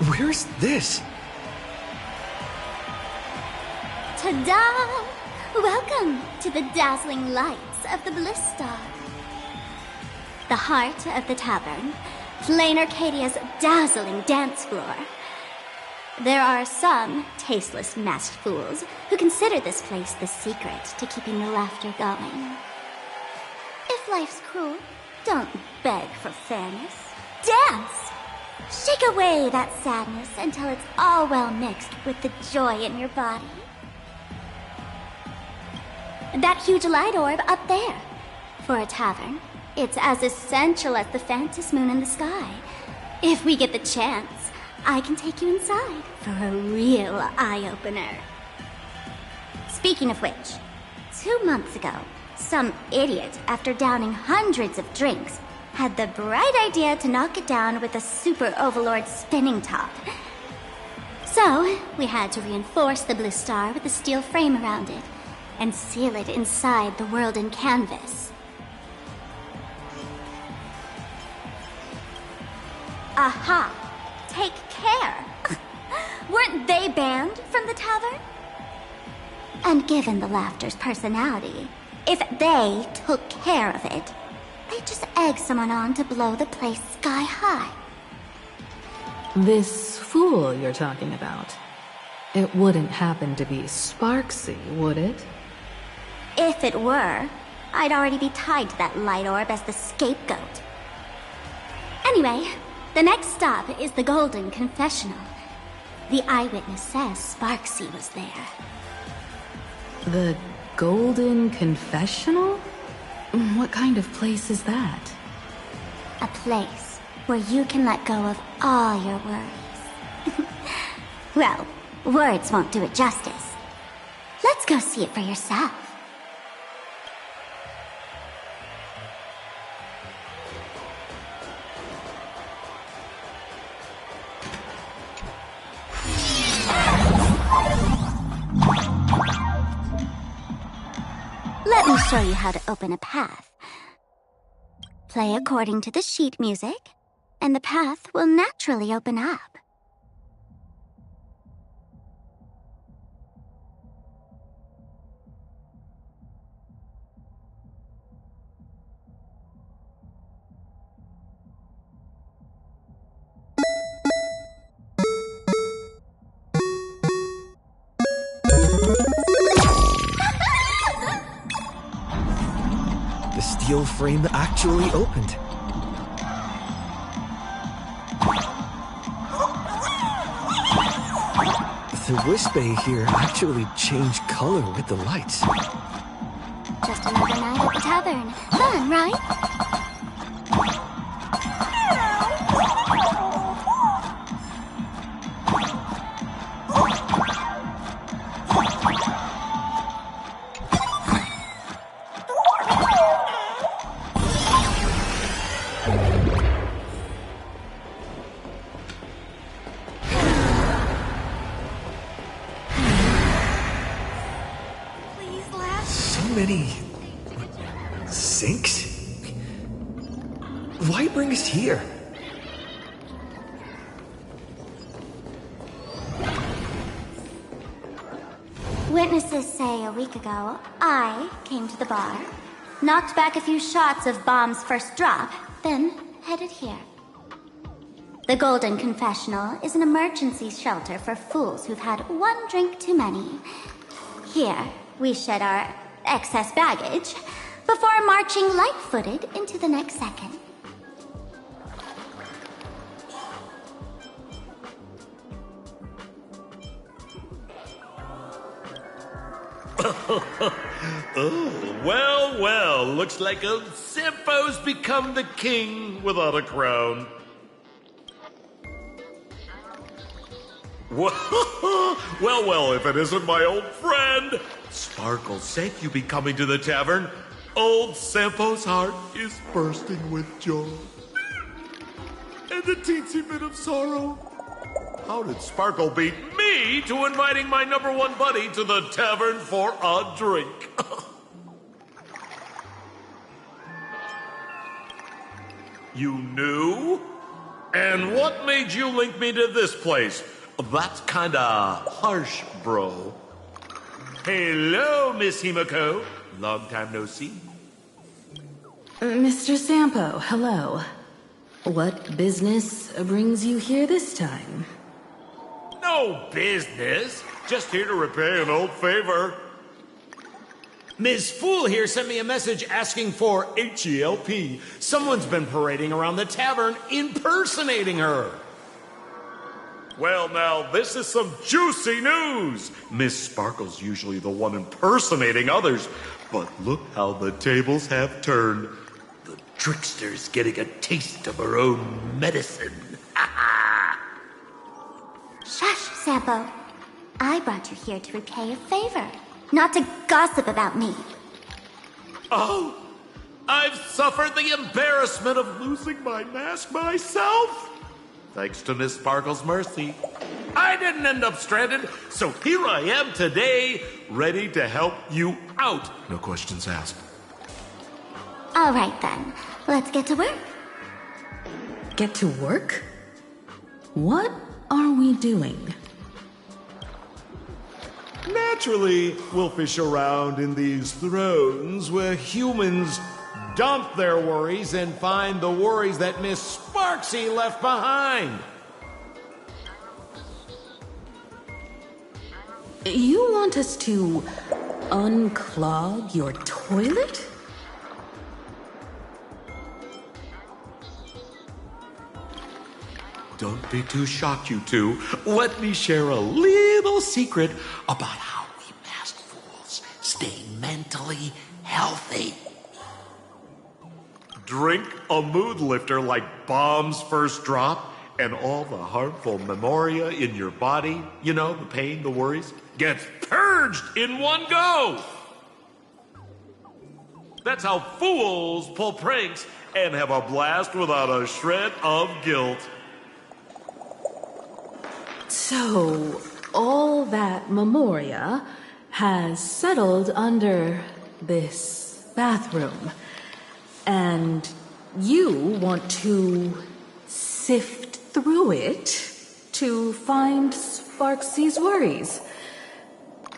Where's this? Ta-da! Welcome to the dazzling lights of the Bliss Star. The heart of the tavern, Plain Arcadia's dazzling dance floor. There are some tasteless masked fools who consider this place the secret to keeping the laughter going. If life's cruel, don't beg for fairness. dance! Shake away that sadness until it's all well mixed with the joy in your body. That huge light orb up there. For a tavern, it's as essential as the Phantom Moon in the sky. If we get the chance, I can take you inside for a real eye-opener. Speaking of which, 2 months ago, some idiot, after downing hundreds of drinks, had the bright idea to knock it down with a super overlord spinning top. So, we had to reinforce the blue star with a steel frame around it and seal it inside the world in canvas. Aha! Take care! Weren't they banned from the tavern? And given the Laughter's personality, if they took care of it, they'd just egg someone on to blow the place sky high. This fool you're talking about, it wouldn't happen to be Sparksy, would it? If it were, I'd already be tied to that light orb as the scapegoat. Anyway, the next stop is the Golden Confessional. The eyewitness says Sparksy was there. The Golden Confessional? What kind of place is that? A place where you can let go of all your worries. Well, words won't do it justice. Let's go see it for yourself. Let me show you how to open a path. Play according to the sheet music, and the path will naturally open up. The steel frame actually opened. The Wisp-Bay here actually changed color with the lights. Just another night at the tavern. Fun, right? Many sinks? Why bring us here? Witnesses say a week ago, I came to the bar, knocked back a few shots of Bomb's first drop, then headed here. The Golden Confessional is an emergency shelter for fools who've had one drink too many. Here, we shed our excess baggage before marching light-footed into the next second. Oh, well, well, looks like old Simpo's become the king without a crown. Well, if it isn't my old friend. Sparkle's sake, you be coming to the tavern. Old Simpo's heart is bursting with joy. And a teensy bit of sorrow. How did Sparkle beat me to inviting my number one buddy to the tavern for a drink? You knew? And what made you link me to this place? That's kinda harsh, bro. Hello, Miss Himiko. Long time no see. Mr. Sampo, hello. What business brings you here this time? No business. Just here to repay an old favor. Ms. Fool here sent me a message asking for HELP. Someone's been parading around the tavern impersonating her. Well, now, this is some juicy news. Miss Sparkle's usually the one impersonating others, but look how the tables have turned. The trickster's getting a taste of her own medicine. Shush, Sampo. I brought you here to repay a favor, not to gossip about me. Oh, I've suffered the embarrassment of losing my mask myself. Thanks to Miss Sparkle's mercy, I didn't end up stranded, so here I am today, ready to help you out. No questions asked. All right, then. Let's get to work. Get to work? What are we doing? Naturally, we'll fish around in these thrones where humans dump their worries and find the worries that Miss Sparksy left behind. You want us to unclog your toilet? Don't be too shocked, you two. Let me share a little secret about how we masked fools stay mentally healthy. Drink a mood lifter like Bomb's First Drop, and all the harmful memoria in your body, you know, the pain, the worries, gets purged in one go. That's how fools pull pranks and have a blast without a shred of guilt. So, all that memoria has settled under this bathroom. And you want to sift through it to find Sparksy's worries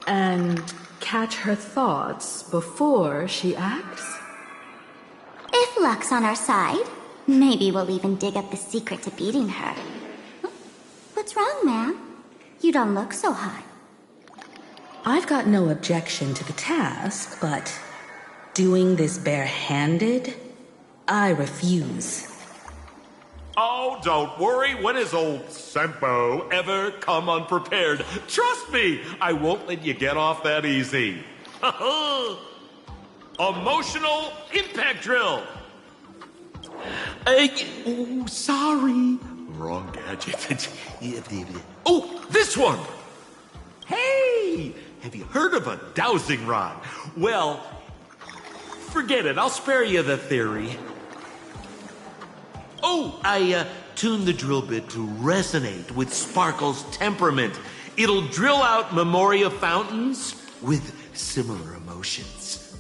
and catch her thoughts before she acts? If luck's on our side, maybe we'll even dig up the secret to beating her. What's wrong, ma'am? You don't look so hot. I've got no objection to the task, but doing this barehanded, I refuse. Oh, don't worry. When has old Sempo ever come unprepared? Trust me, I won't let you get off that easy. Emotional impact drill. Oh, sorry. Wrong gadget. Oh, this one. Hey, have you heard of a dowsing rod? Well, forget it. I'll spare you the theory. Oh, I tuned the drill bit to resonate with Sparkle's temperament. It'll drill out memoria fountains with similar emotions.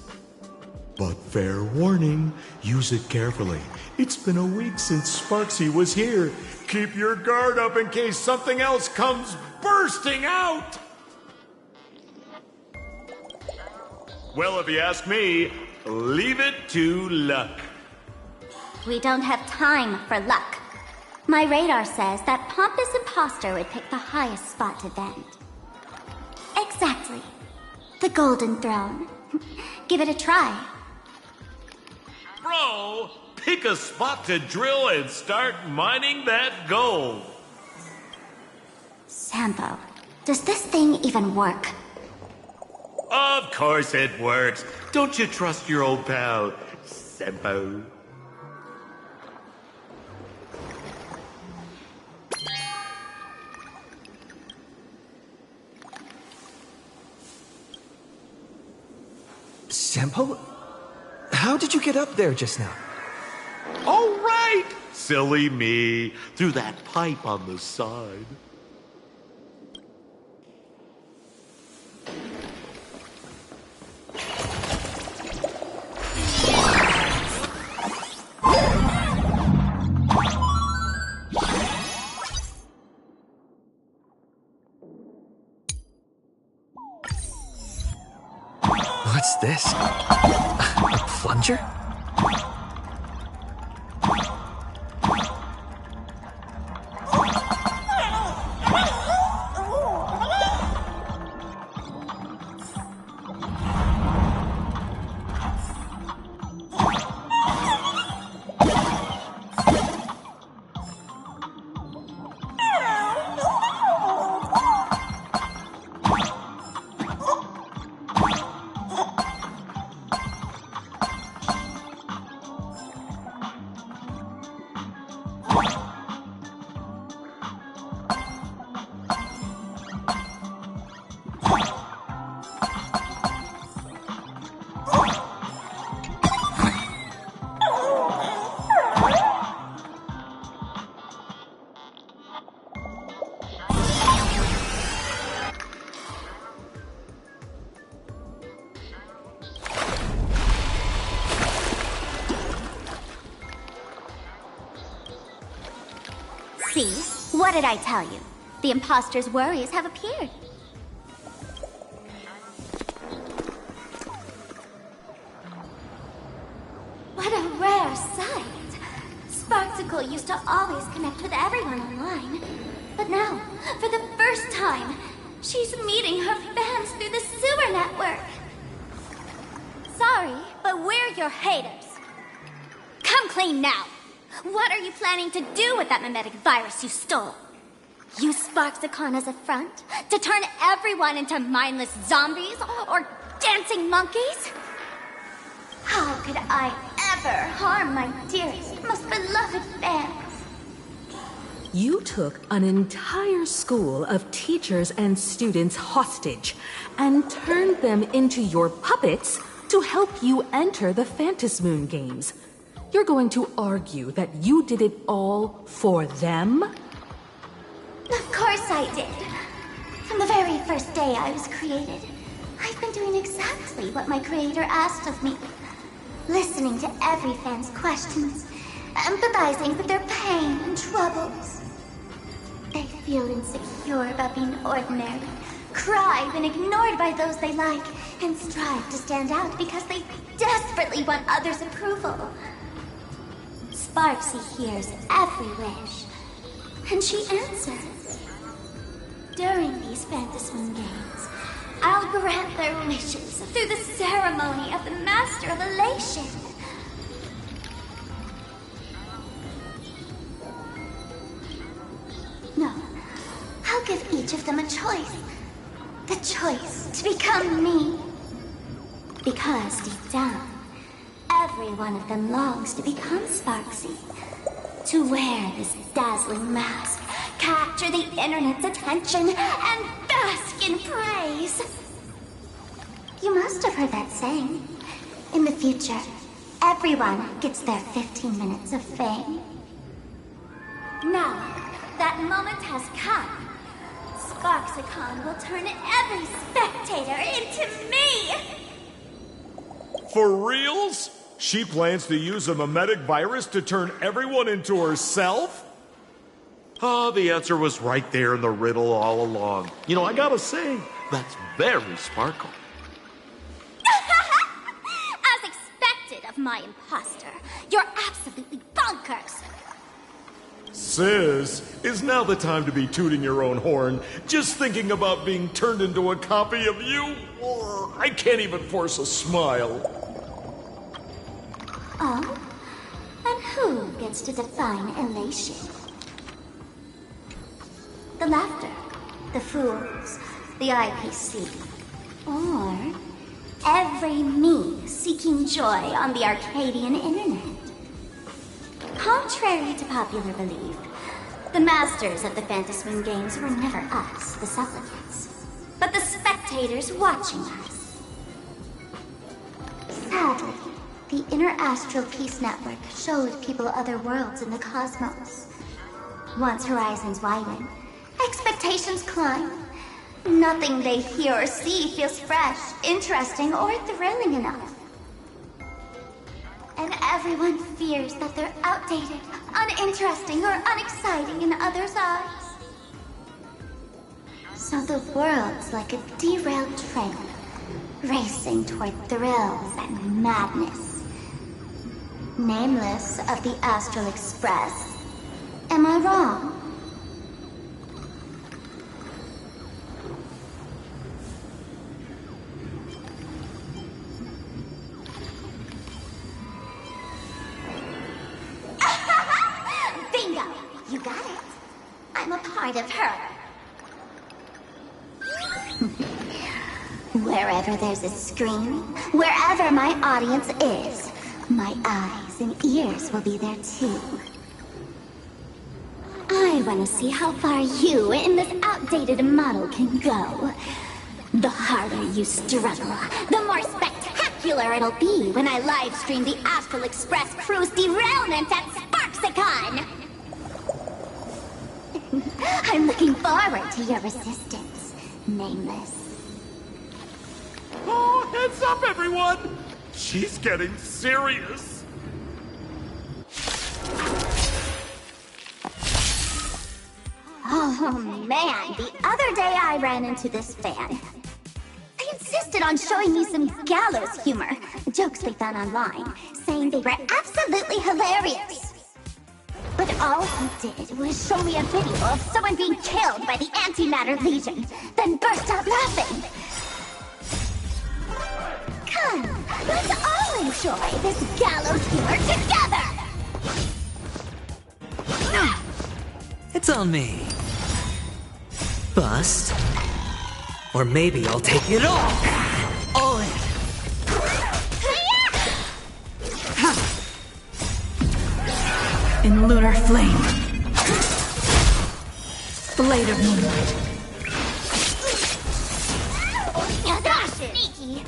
But fair warning, use it carefully. It's been a week since Sparksy was here. Keep your guard up in case something else comes bursting out. Well, if you ask me, leave it to luck. We don't have time for luck. My radar says that Pompous Imposter would pick the highest spot to vent. Exactly. The Golden Throne. Give it a try. Bro, pick a spot to drill and start mining that gold. Sampo, does this thing even work? Of course it works. Don't you trust your old pal, Sempo? Sempo? How did you get up there just now? All right! Silly me. Through that pipe on the side. What's this? A plunger? See? What did I tell you? The imposter's worries have appeared. What a rare sight! Sparksicle used to always connect with everyone online. But now, for the first time, she's meeting her fans through the sewer network. Sorry, but we're your haters. Come clean now! What are you planning to do with that mimetic virus you stole? Use Sparksicon as a front? To turn everyone into mindless zombies? Or dancing monkeys? How could I ever harm my dearest, most beloved fans? You took an entire school of teachers and students hostage and turned them into your puppets to help you enter the Phantasmoon games. You're going to argue that you did it all for them? Of course I did. From the very first day I was created, I've been doing exactly what my creator asked of me. Listening to every fan's questions, empathizing with their pain and troubles. They feel insecure about being ordinary, cry when ignored by those they like, and strive to stand out because they desperately want others' approval. Sparksy hears every wish, and she answers. During these Phantasmoon games, I'll grant their wishes through the ceremony of the Master of Elation. No, I'll give each of them a choice. The choice to become me. Because deep down, every one of them longs to become Sparksy. To wear this dazzling mask, capture the internet's attention, and bask in praise. You must have heard that saying. In the future, everyone gets their 15 minutes of fame. Now, that moment has come. Sparksicon will turn every spectator into me! For reals? She plans to use a mimetic virus to turn everyone into herself? Ah, the answer was right there in the riddle all along. You know, I gotta say, that's very Sparkle. As expected of my imposter, you're absolutely bonkers! Sis, is now the time to be tooting your own horn, just thinking about being turned into a copy of you? Or I can't even force a smile. Oh? And who gets to define elation? The laughter, the fools, the IPC, or every me seeking joy on the Arcadian internet. Contrary to popular belief, the masters of the Phantasmoon games were never us, the supplicants, but the spectators watching us. Sadly, the Inter-Astral Peace Network showed people other worlds in the cosmos. Once horizons widen, expectations climb. Nothing they hear or see feels fresh, interesting, or thrilling enough. And everyone fears that they're outdated, uninteresting, or unexciting in others' eyes. So the world's like a derailed train, racing toward thrills and madness. Nameless of the Astral Express. Am I wrong? Bingo! You got it. I'm a part of her. Wherever there's a screen, wherever my audience is, my eyes and ears will be there too. I want to see how far you and this outdated model can go. The harder you struggle, the more spectacular it'll be when I live stream the Astral Express cruise derailment at Sparksicon! I'm looking forward to your resistance, Nameless. Oh, heads up, everyone! She's getting serious. Oh man, the other day I ran into this fan. They insisted on showing me some gallows humor, jokes they found online, saying they were absolutely hilarious. But all he did was show me a video of someone being killed by the Antimatter Legion, then burst out laughing. Come, let's all enjoy this gallows humor together! It's on me. Bust. Or maybe I'll take it all in. In lunar flame. Blade of moonlight. That's sneaky!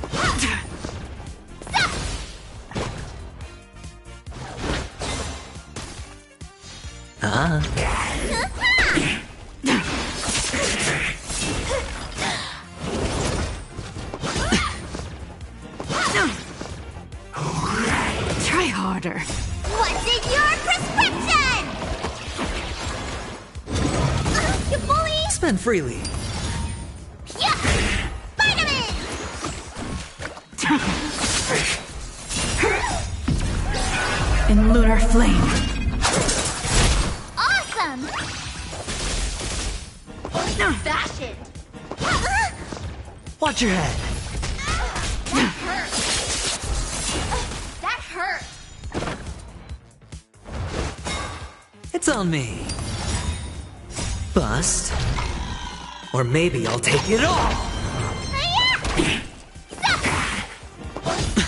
Try harder. What's in your prescription? You bully! Spend freely. Yeah! Vitamins! In lunar flame. Awesome! Fashion! Watch your head. That hurt! It's on me. Bust. Or maybe I'll take it all.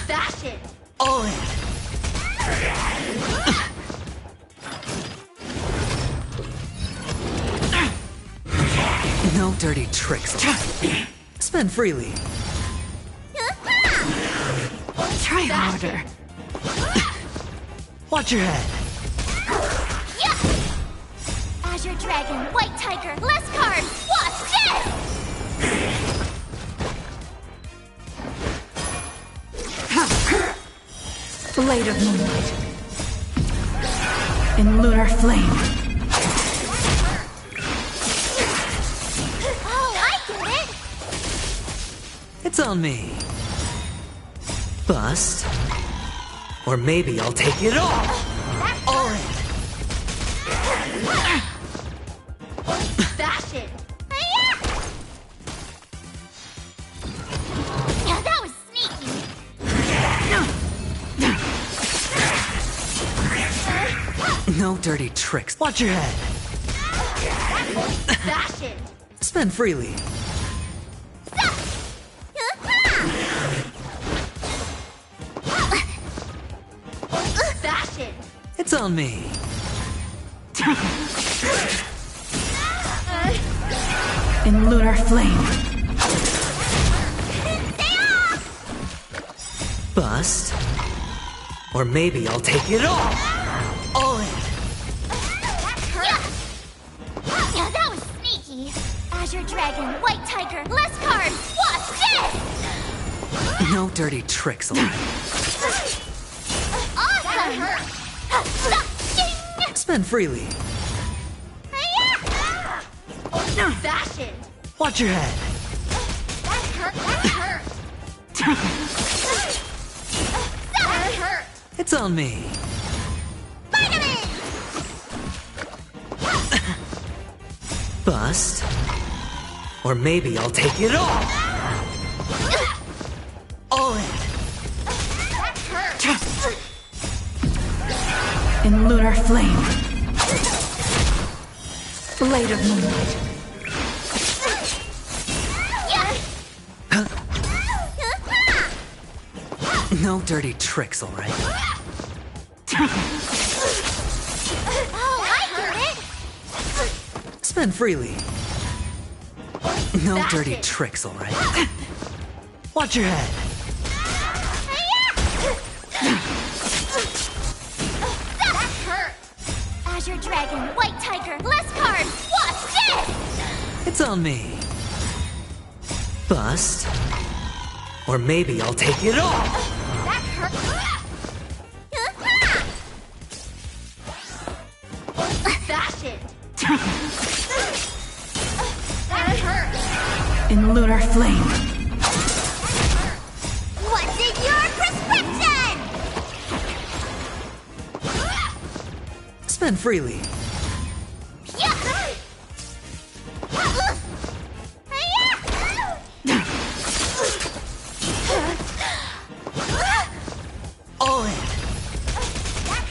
Fashion! All in. No dirty tricks. Spend freely. Try harder. Watch your head. Azure Dragon, White Tiger, less cards! Watch this! Blade of moonlight. In lunar flame. Oh, I get it! It's on me. Bust. Or maybe I'll take it all in. Fashion! Yeah, that was sneaky! No dirty tricks. Watch your head. Fashion! Spend freely. Fashion! It's on me. In lunar flame. Bust. Or maybe I'll take it all in. Yeah, that was sneaky! Azure Dragon, White Tiger, less cards! Watch this! No dirty tricks, alright? Awesome! Spend freely. Fashion! Watch your head. That hurt! That hurt! It's on me. Vitamins! Bust. Or maybe I'll take it all in. That hurt! In lunar flame. Blade of moonlight. No dirty tricks, alright? Oh, I get it! Spend freely. No dirty tricks, all right? Watch your head. That hurt! Azure Dragon, White Tiger, less cards! Watch this! It's on me. Bust. Or maybe I'll take it all! That hurt! Fashioned! That hurt! In lunar flame. What's in your prescription? Spend freely. All in.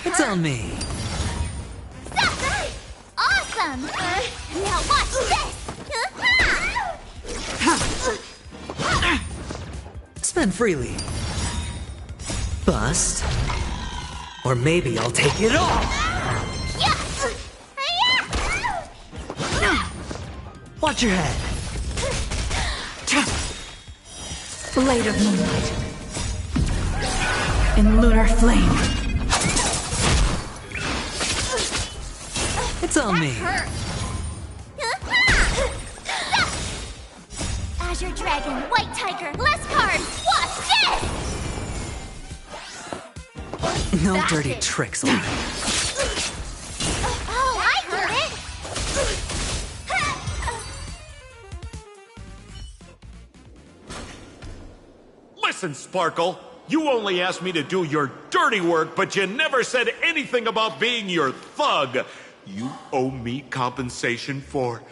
It's on me. Awesome! Now watch this! Spend freely. Bust. Or maybe I'll take it all! Watch your head. Blade of moonlight. In lunar flame. It's on me. Azure Dragon, White Tiger, less cards! Watch this! No dirty tricks, all right? Oh, I heard it! Listen, Sparkle. You only asked me to do your dirty work, but you never said anything about being your thug. You owe me compensation for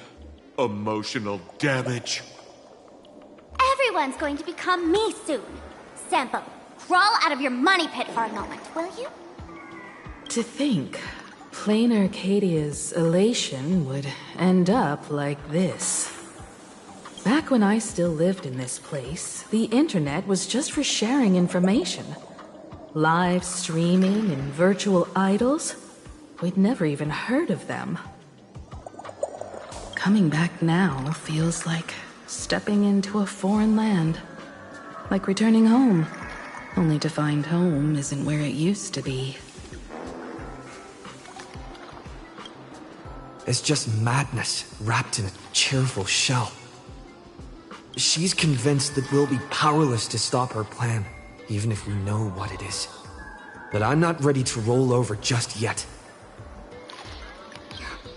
emotional damage. Everyone's going to become me soon. Sampo, crawl out of your money pit for a moment, will you? To think, plain Arcadia's elation would end up like this. Back when I still lived in this place, the internet was just for sharing information. Live streaming and virtual idols, we'd never even heard of them. Coming back now feels like stepping into a foreign land. Like returning home, only to find home isn't where it used to be. It's just madness wrapped in a cheerful shell. She's convinced that we'll be powerless to stop her plan, even if we know what it is. But I'm not ready to roll over just yet.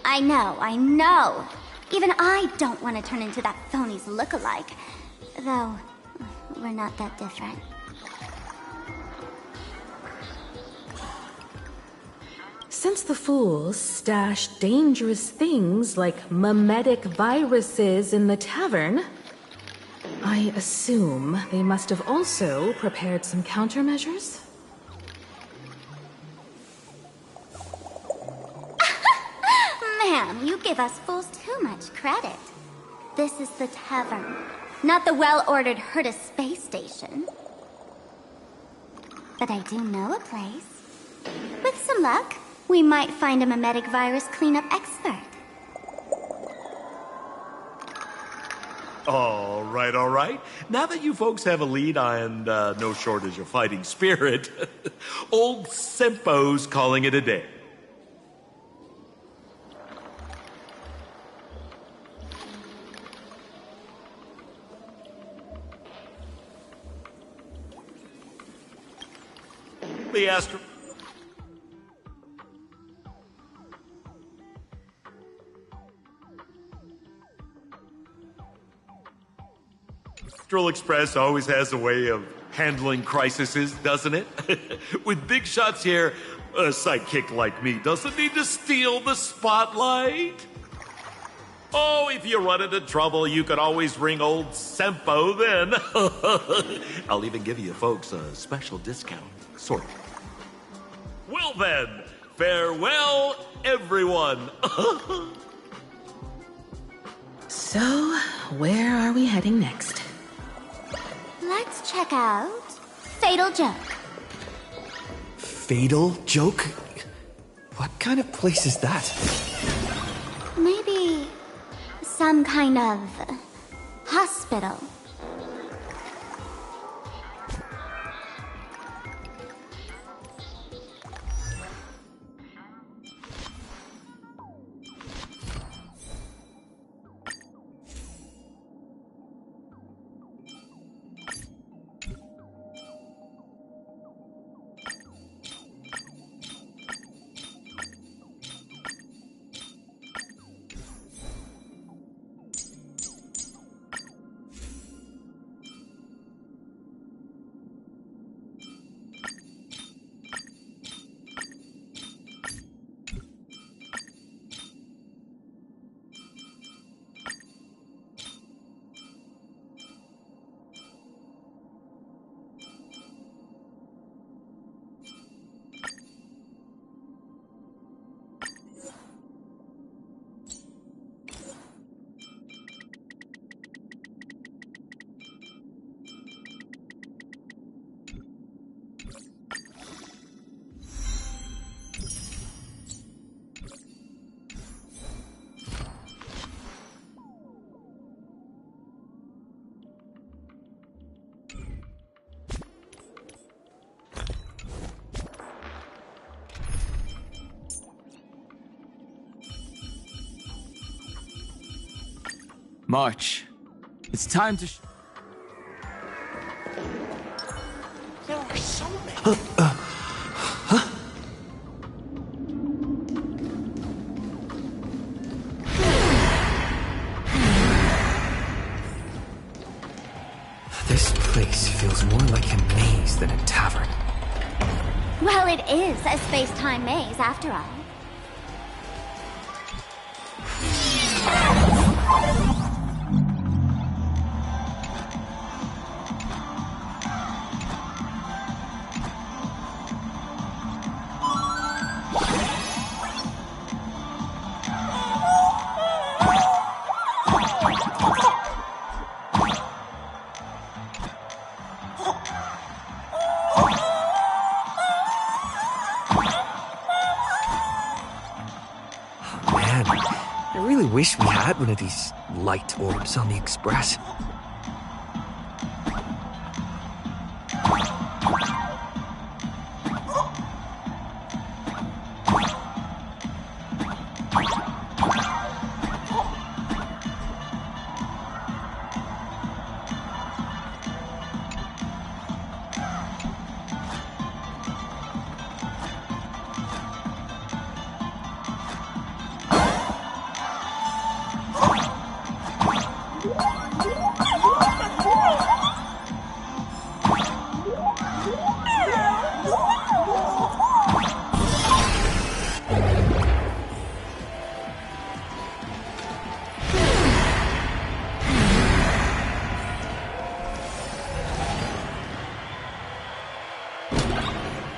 I know. Even I don't want to turn into that phony's lookalike. Though, we're not that different. Since the fools stash dangerous things like mimetic viruses in the tavern, I assume they must have also prepared some countermeasures? Ma'am, you give us fools too much credit. This is the tavern, not the well-ordered Herta space station. But I do know a place. With some luck, we might find a mimetic virus cleanup expert. All right. Now that you folks have a lead and no shortage of fighting spirit, old Sempo's calling it a day. The astral Express always has a way of handling crises, doesn't it? With big shots here, a sidekick like me doesn't need to steal the spotlight. Oh, if you run into trouble, you could always ring old Sempo then. I'll even give you folks a special discount, sort of. Well then, farewell, everyone. So, where are we heading next? Let's check out Fatal Joke. Fatal Joke? What kind of place is that? Maybe some kind of hospital. March. It's time to There are so many. This place feels more like a maze than a tavern. Well, it is a space-time maze, after all. Man, I really wish we had one of these light orbs on the Express.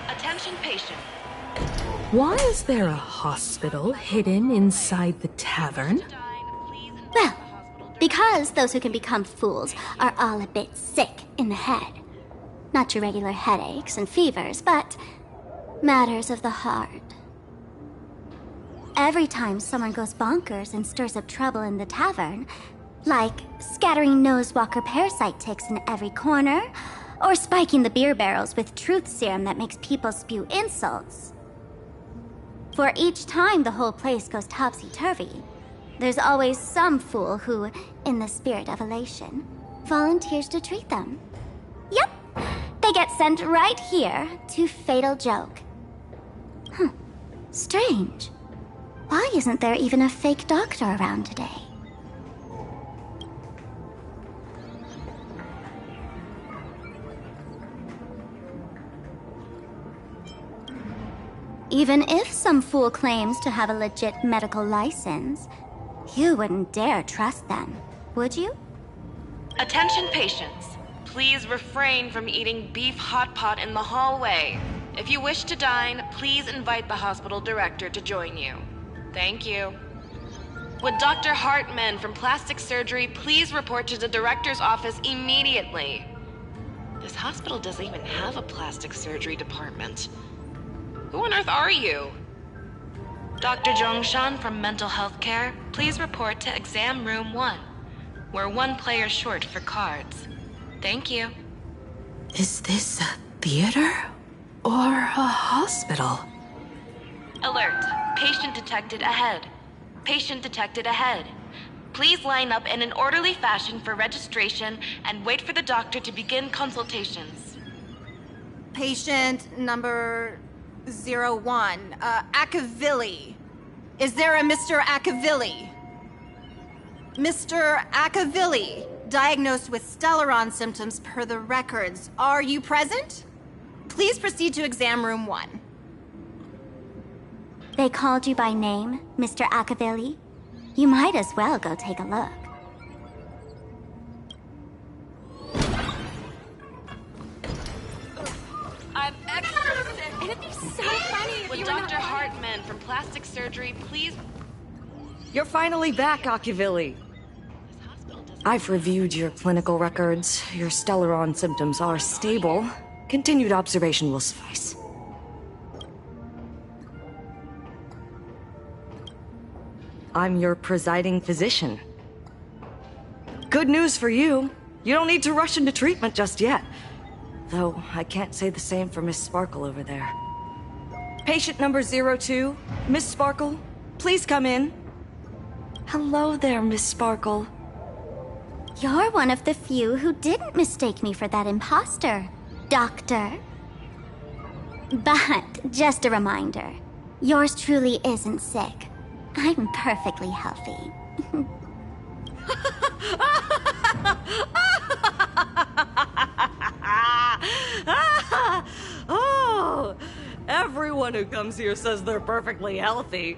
Attention patient. Why is there a hospital hidden inside the tavern? Well, because those who can become fools are all a bit sick in the head. Not your regular headaches and fevers, but matters of the heart. Every time someone goes bonkers and stirs up trouble in the tavern, like scattering nosewalker parasite ticks in every corner, or spiking the beer barrels with truth serum that makes people spew insults. For each time the whole place goes topsy-turvy, there's always some fool who, in the spirit of elation, volunteers to treat them. Yep, they get sent right here to Fatal Joke. Strange. Why isn't there even a fake doctor around today? Even if some fool claims to have a legit medical license, you wouldn't dare trust them, would you? Attention patients. Please refrain from eating beef hot pot in the hallway. If you wish to dine, please invite the hospital director to join you. Thank you. Would Dr. Hartman from Plastic Surgery please report to the director's office immediately? This hospital doesn't even have a plastic surgery department. Who on earth are you? Dr. Zhongshan from Mental Health Care, please please report to exam room 1. We're 1 player short for cards. Thank you. Is this a theater or a hospital? Alert. Patient detected ahead. Patient detected ahead. Please line up in an orderly fashion for registration and wait for the doctor to begin consultations. Patient number 01, Akavilli. Is there a Mr. Akavilli? Mr. Akavilli, diagnosed with Stellaron symptoms per the records. Are you present? Please proceed to exam room 1. They called you by name, Mr. Akavilli? You might as well go take a look. I'm extra sick. It'd be so funny if you were Dr. Hartman from plastic surgery, please. You're finally back, Akavilli. I've reviewed your clinical records. Your Stellaron symptoms are stable. Continued observation will suffice. I'm your presiding physician. Good news for you. You don't need to rush into treatment just yet. Though, I can't say the same for Miss Sparkle over there. Patient number 02, Miss Sparkle, please come in. Hello there, Miss Sparkle. You're one of the few who didn't mistake me for that imposter, Doctor. But, just a reminder, yours truly isn't sick. I'm perfectly healthy. Oh, everyone who comes here says they're perfectly healthy.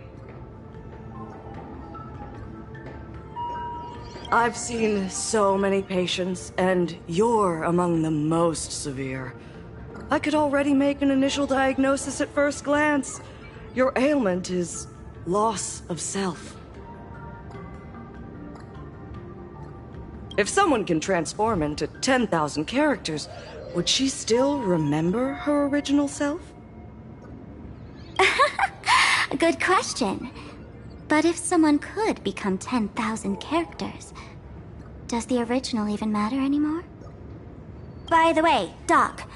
I've seen so many patients, and you're among the most severe. I could already make an initial diagnosis at first glance. Your ailment is loss of self. If someone can transform into 10,000 characters, would she still remember her original self? Good question. But if someone could become 10,000 characters, does the original even matter anymore? By the way, Doc,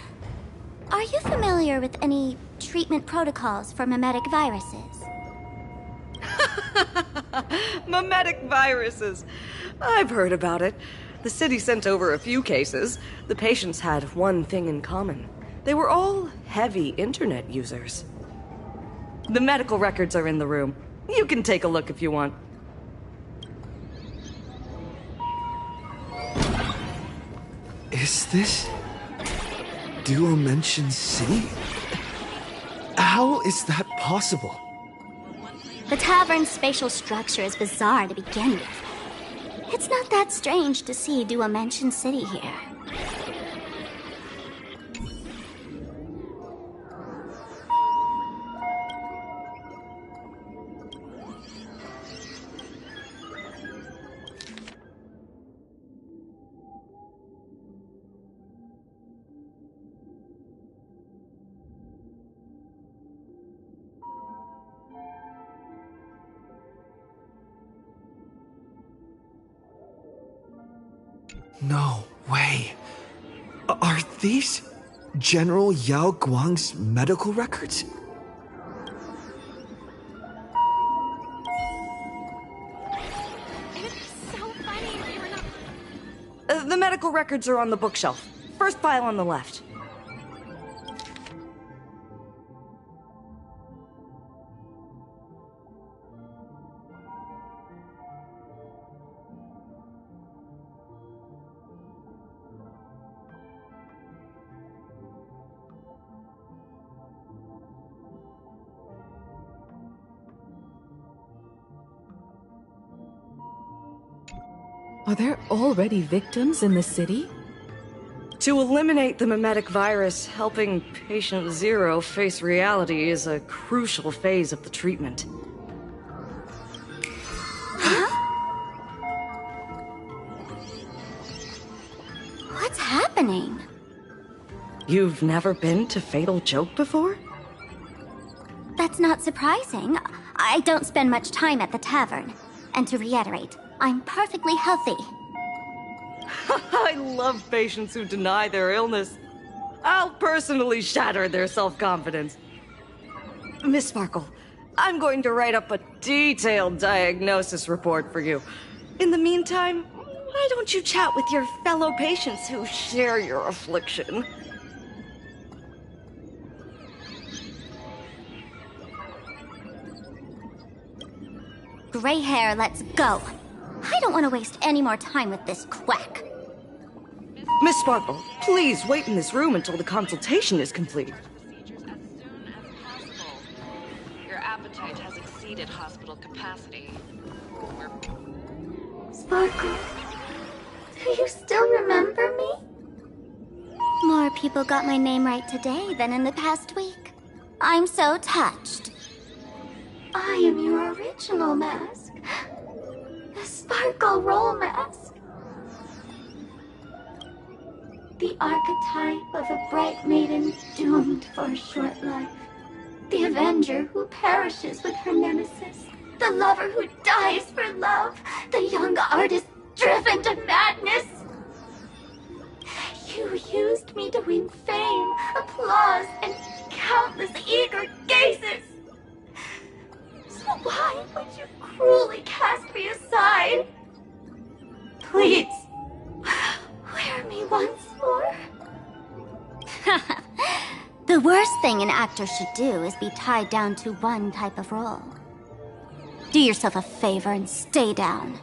are you familiar with any treatment protocols for mimetic viruses? Mimetic viruses. I've heard about it. The city sent over a few cases. The patients had one thing in common. They were all heavy internet users. The medical records are in the room. You can take a look if you want. Is this Dual-Mention City? How is that possible? The tavern's spatial structure is bizarre to begin with. It's not that strange to see Dual-Mention City here. No way. Are these General Yao Guang's medical records? The medical records are on the bookshelf. First file on the left. Are there already victims in the city? To eliminate the mimetic virus, helping Patient Zero face reality is a crucial phase of the treatment. What's happening? You've never been to Fatal Joke before? That's not surprising. I don't spend much time at the tavern. And to reiterate, I'm perfectly healthy. I love patients who deny their illness. I'll personally shatter their self-confidence. Miss Sparkle, I'm going to write up a detailed diagnosis report for you. In the meantime, why don't you chat with your fellow patients who share your affliction? Gray hair, let's go. I don't want to waste any more time with this quack. Miss Sparkle, please wait in this room until the consultation is complete. Your appetite has exceeded hospital capacity. Sparkle, do you still remember me? More people got my name right today than in the past week. I'm so touched. I am your original mask. The Sparkle Roll Mask. The archetype of a bright maiden doomed for a short life. The avenger who perishes with her nemesis. The lover who dies for love. The young artist driven to madness. You used me to win fame, applause, and countless eager gazes. So why would you cruelly cast me aside? Please, wear me once more. The worst thing an actor should do is be tied down to one type of role. Do yourself a favor and stay down.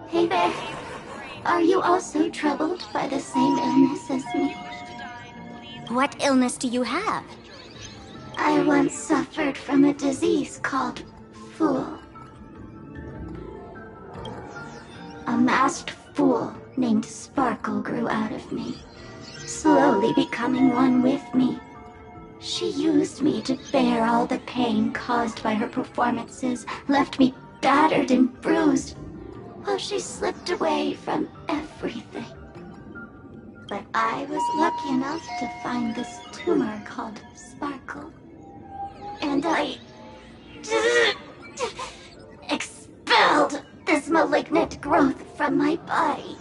Hey there. Are you also troubled by the same illness as me? What illness do you have? I once suffered from a disease called Fool. A masked fool named Sparkle grew out of me, slowly becoming one with me. She used me to bear all the pain caused by her performances, left me battered and bruised, while she slipped away from everything. But I was lucky enough to find this tumor called Sparkle. And I expelled this malignant growth from my body.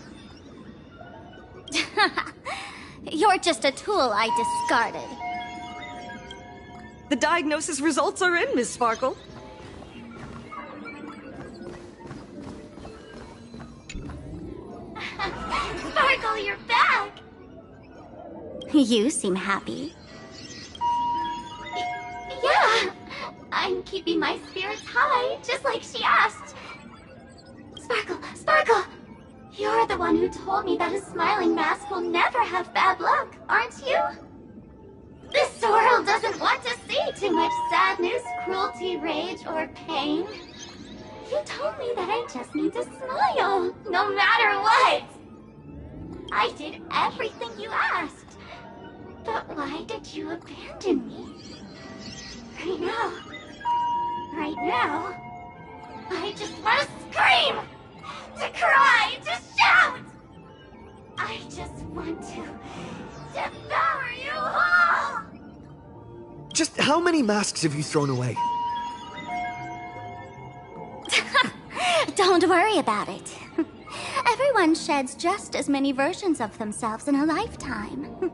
You're just a tool I discarded. The diagnosis results are in, Miss Sparkle. Sparkle, you're back! You seem happy. Yeah, I'm keeping my spirits high, just like she asked. Sparkle! You're the one who told me that a smiling mask will never have bad luck, aren't you? This world doesn't want to see too much sadness, cruelty, rage, or pain. You told me that I just need to smile, no matter what. I did everything you asked. But why did you abandon me? Right now, I just want to scream, to cry, to shout. I just want to devour you all. Just how many masks have you thrown away? Don't worry about it. Everyone sheds just as many versions of themselves in a lifetime.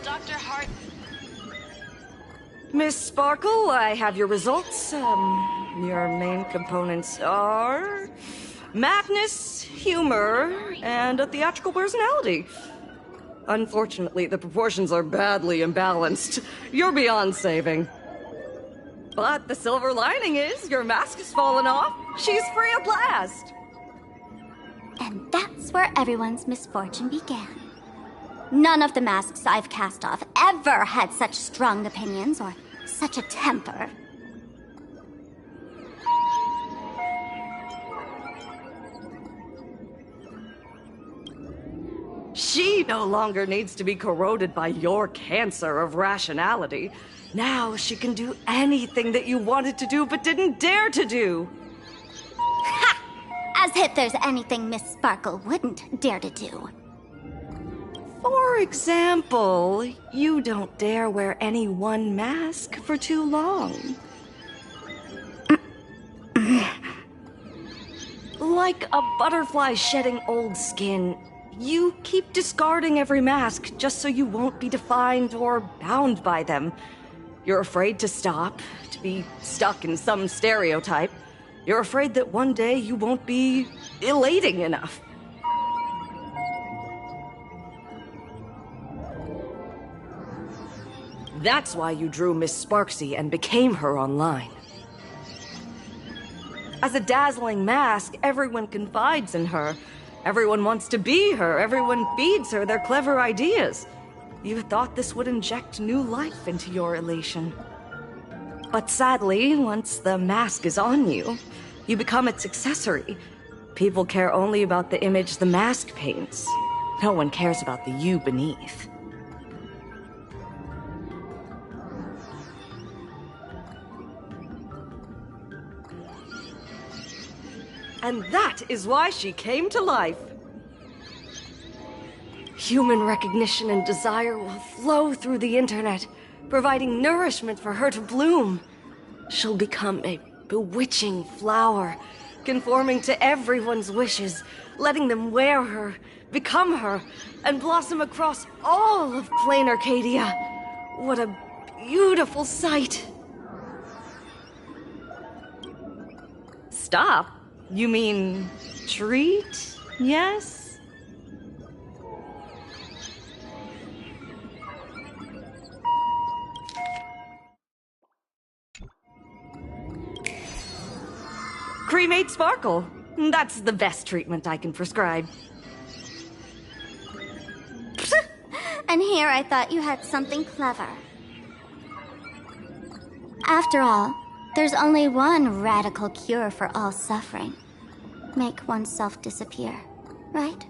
Dr. Hart... Miss Sparkle, I have your results. Your main components are madness, humor, and a theatrical personality. Unfortunately, the proportions are badly imbalanced. You're beyond saving. But the silver lining is your mask has fallen off. She's free at last. And that's where everyone's misfortune began. None of the masks I've cast off ever had such strong opinions or such a temper. She no longer needs to be corroded by your cancer of rationality. Now she can do anything that you wanted to do but didn't dare to do. Ha! As if there's anything Miss Sparkle wouldn't dare to do. For example, you don't dare wear any one mask for too long. Like a butterfly shedding old skin, you keep discarding every mask just so you won't be defined or bound by them. You're afraid to stop, to be stuck in some stereotype. You're afraid that one day you won't be elating enough. That's why you drew Miss Sparksy and became her online. As a dazzling mask, everyone confides in her. Everyone wants to be her. Everyone feeds her their clever ideas. You thought this would inject new life into your elation. But sadly, once the mask is on you, you become its accessory. People care only about the image the mask paints. No one cares about the you beneath. And that is why she came to life. Human recognition and desire will flow through the internet, providing nourishment for her to bloom. She'll become a bewitching flower, conforming to everyone's wishes, letting them wear her, become her, and blossom across all of plain Arcadia. What a beautiful sight. Stop? You mean treat? Yes? Cremate Sparkle. That's the best treatment I can prescribe. And here I thought you had something clever. After all, there's only one radical cure for all suffering. Make oneself disappear, right?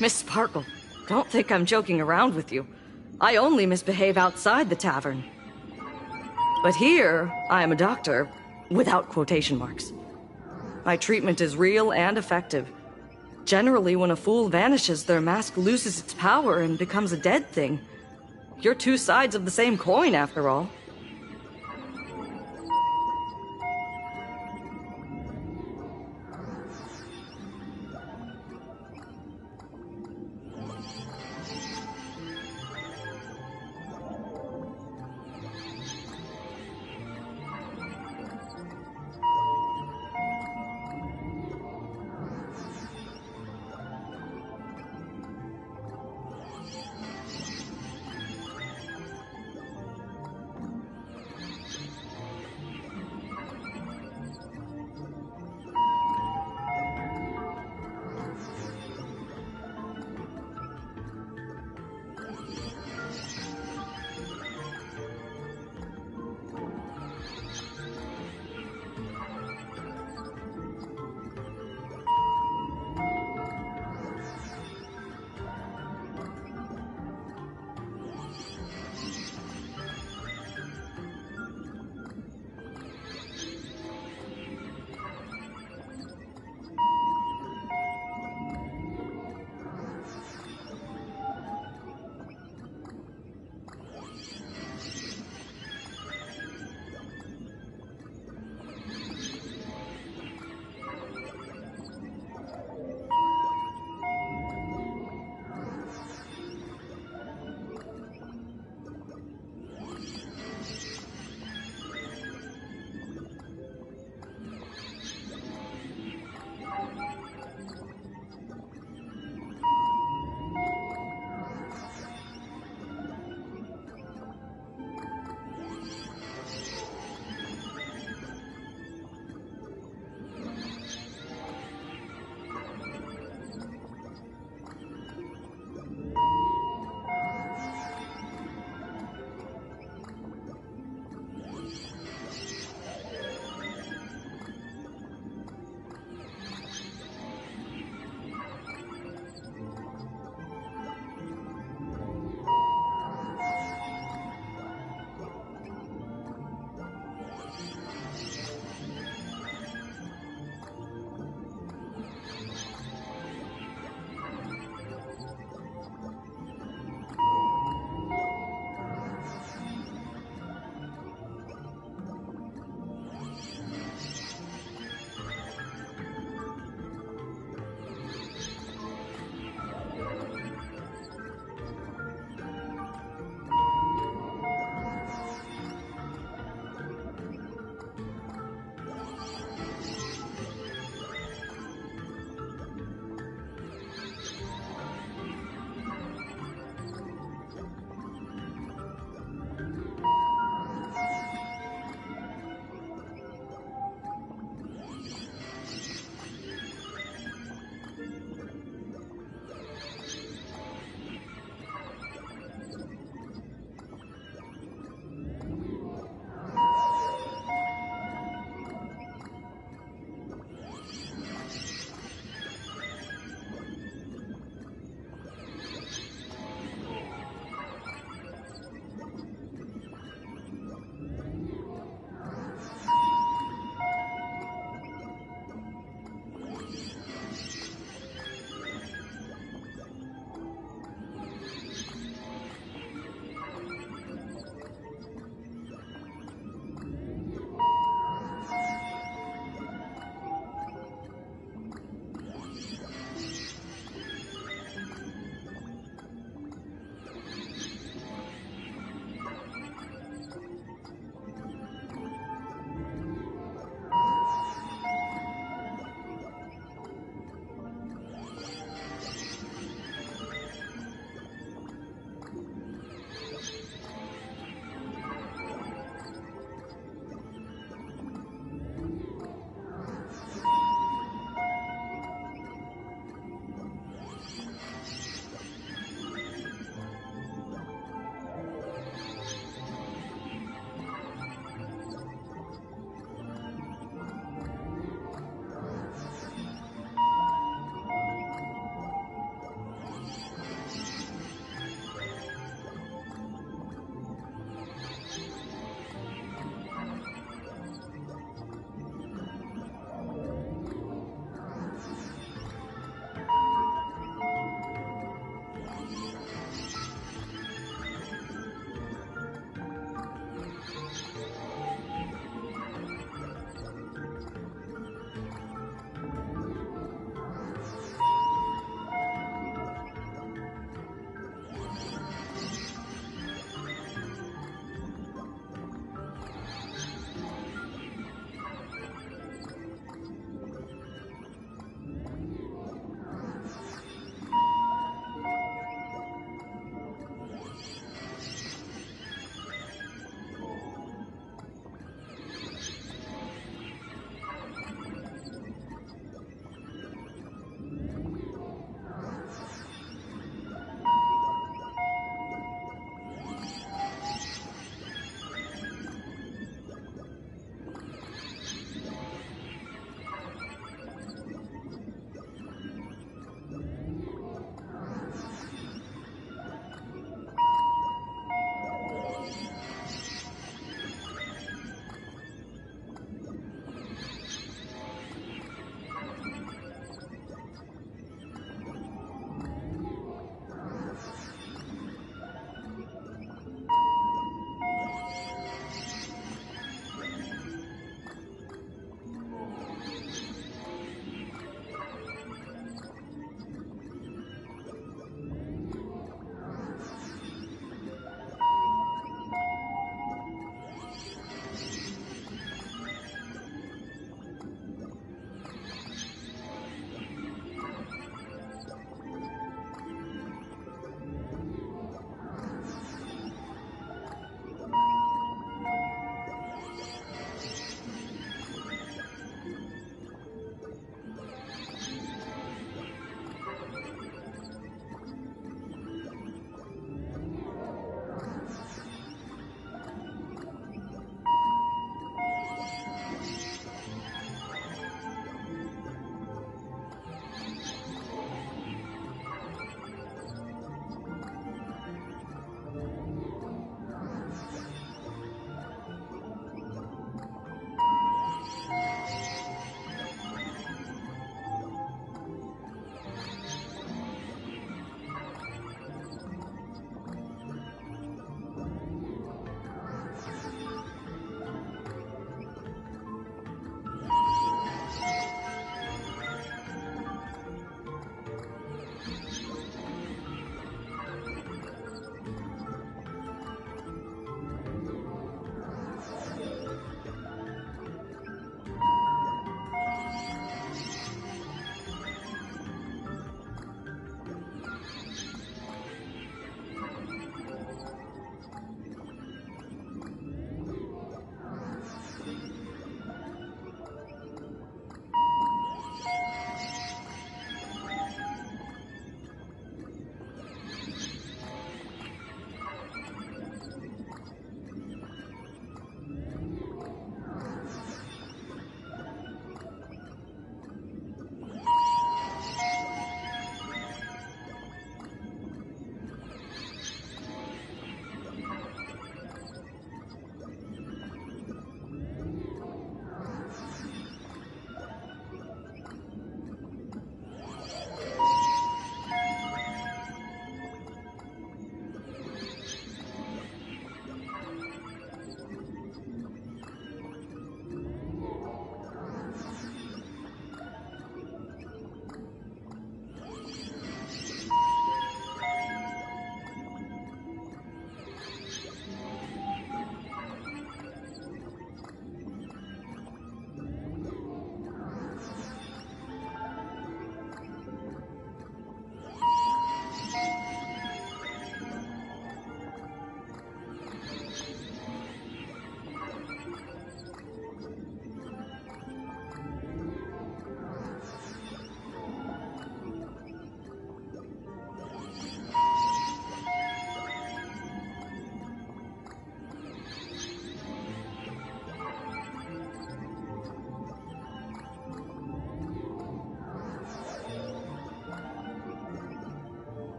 Miss Sparkle, don't think I'm joking around with you. I only misbehave outside the tavern. But here, I am a doctor, without quotation marks. My treatment is real and effective. Generally, when a fool vanishes, their mask loses its power and becomes a dead thing. You're two sides of the same coin, after all.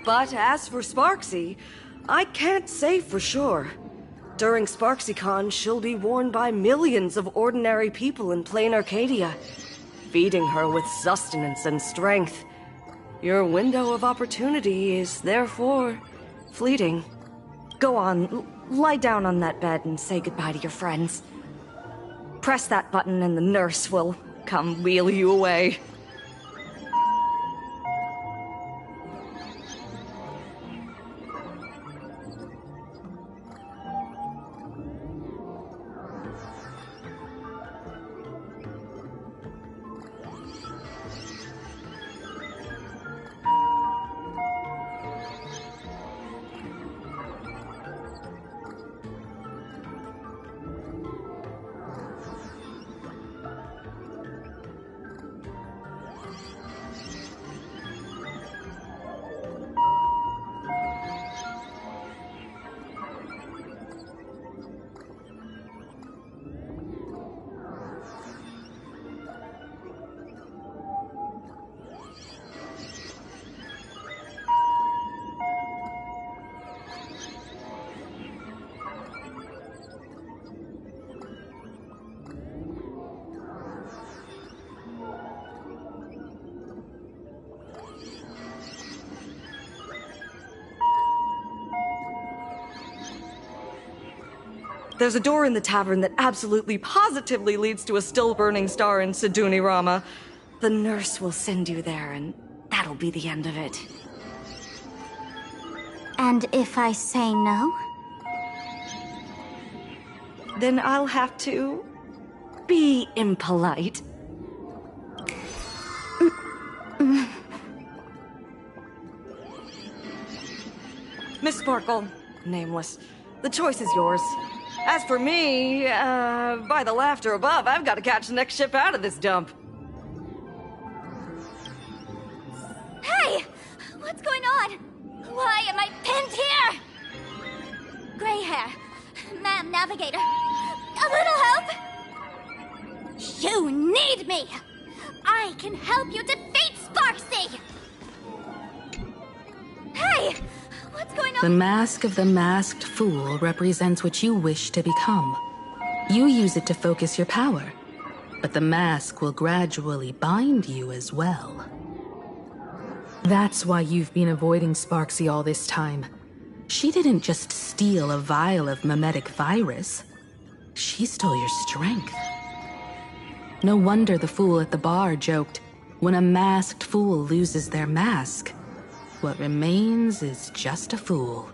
But as for Sparksy, I can't say for sure. During SparksyCon, she'll be worn by millions of ordinary people in plain Arcadia, feeding her with sustenance and strength. Your window of opportunity is therefore fleeting. Go on, lie down on that bed and say goodbye to your friends. Press that button and the nurse will come wheel you away. There's a door in the tavern that absolutely positively leads to a still-burning star in Siduni Rama. The nurse will send you there, and that'll be the end of it. And if I say no? Then I'll have to be impolite. Miss Sparkle, nameless, the choice is yours. As for me, by the laughter above, I've got to catch the next ship out of this dump. Hey! What's going on? Why am I pinned here? Gray hair. Ma'am Navigator. A little help? You need me! I can help you defeat Sparksy! Hey! What's going on? The mask of the masked fool represents what you wish to become. You use it to focus your power, but the mask will gradually bind you as well. That's why you've been avoiding Sparksy all this time. She didn't just steal a vial of mimetic virus. She stole your strength. No wonder the fool at the bar joked, when a masked fool loses their mask, what remains is just a fool.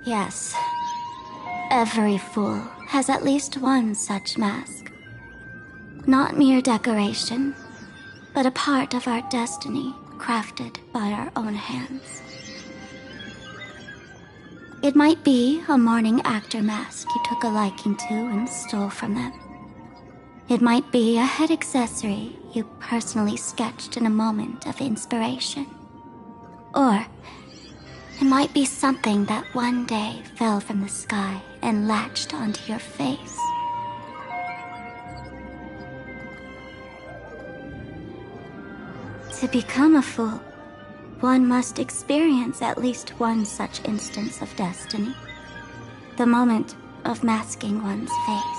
Yes. Every fool has at least one such mask. Not mere decoration, but a part of our destiny crafted by our own hands. It might be a morning actor mask you took a liking to and stole from them. It might be a head accessory you personally sketched in a moment of inspiration. Or it might be something that one day fell from the sky and latched onto your face. To become a fool, one must experience at least one such instance of destiny. The moment of masking one's face.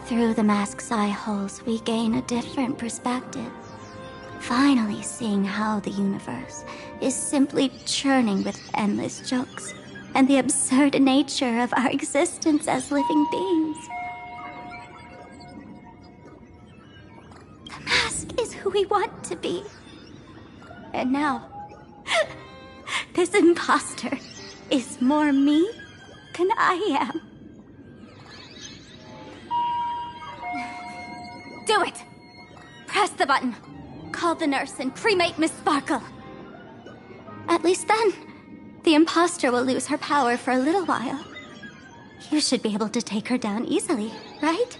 Through the mask's eye holes, we gain a different perspective. Finally seeing how the universe is simply churning with endless jokes, and the absurd nature of our existence as living beings. The mask is who we want to be. And now, this imposter is more me than I am. Do it! Press the button. Call the nurse and cremate Miss Sparkle. At least then, the imposter will lose her power for a little while. You should be able to take her down easily, right?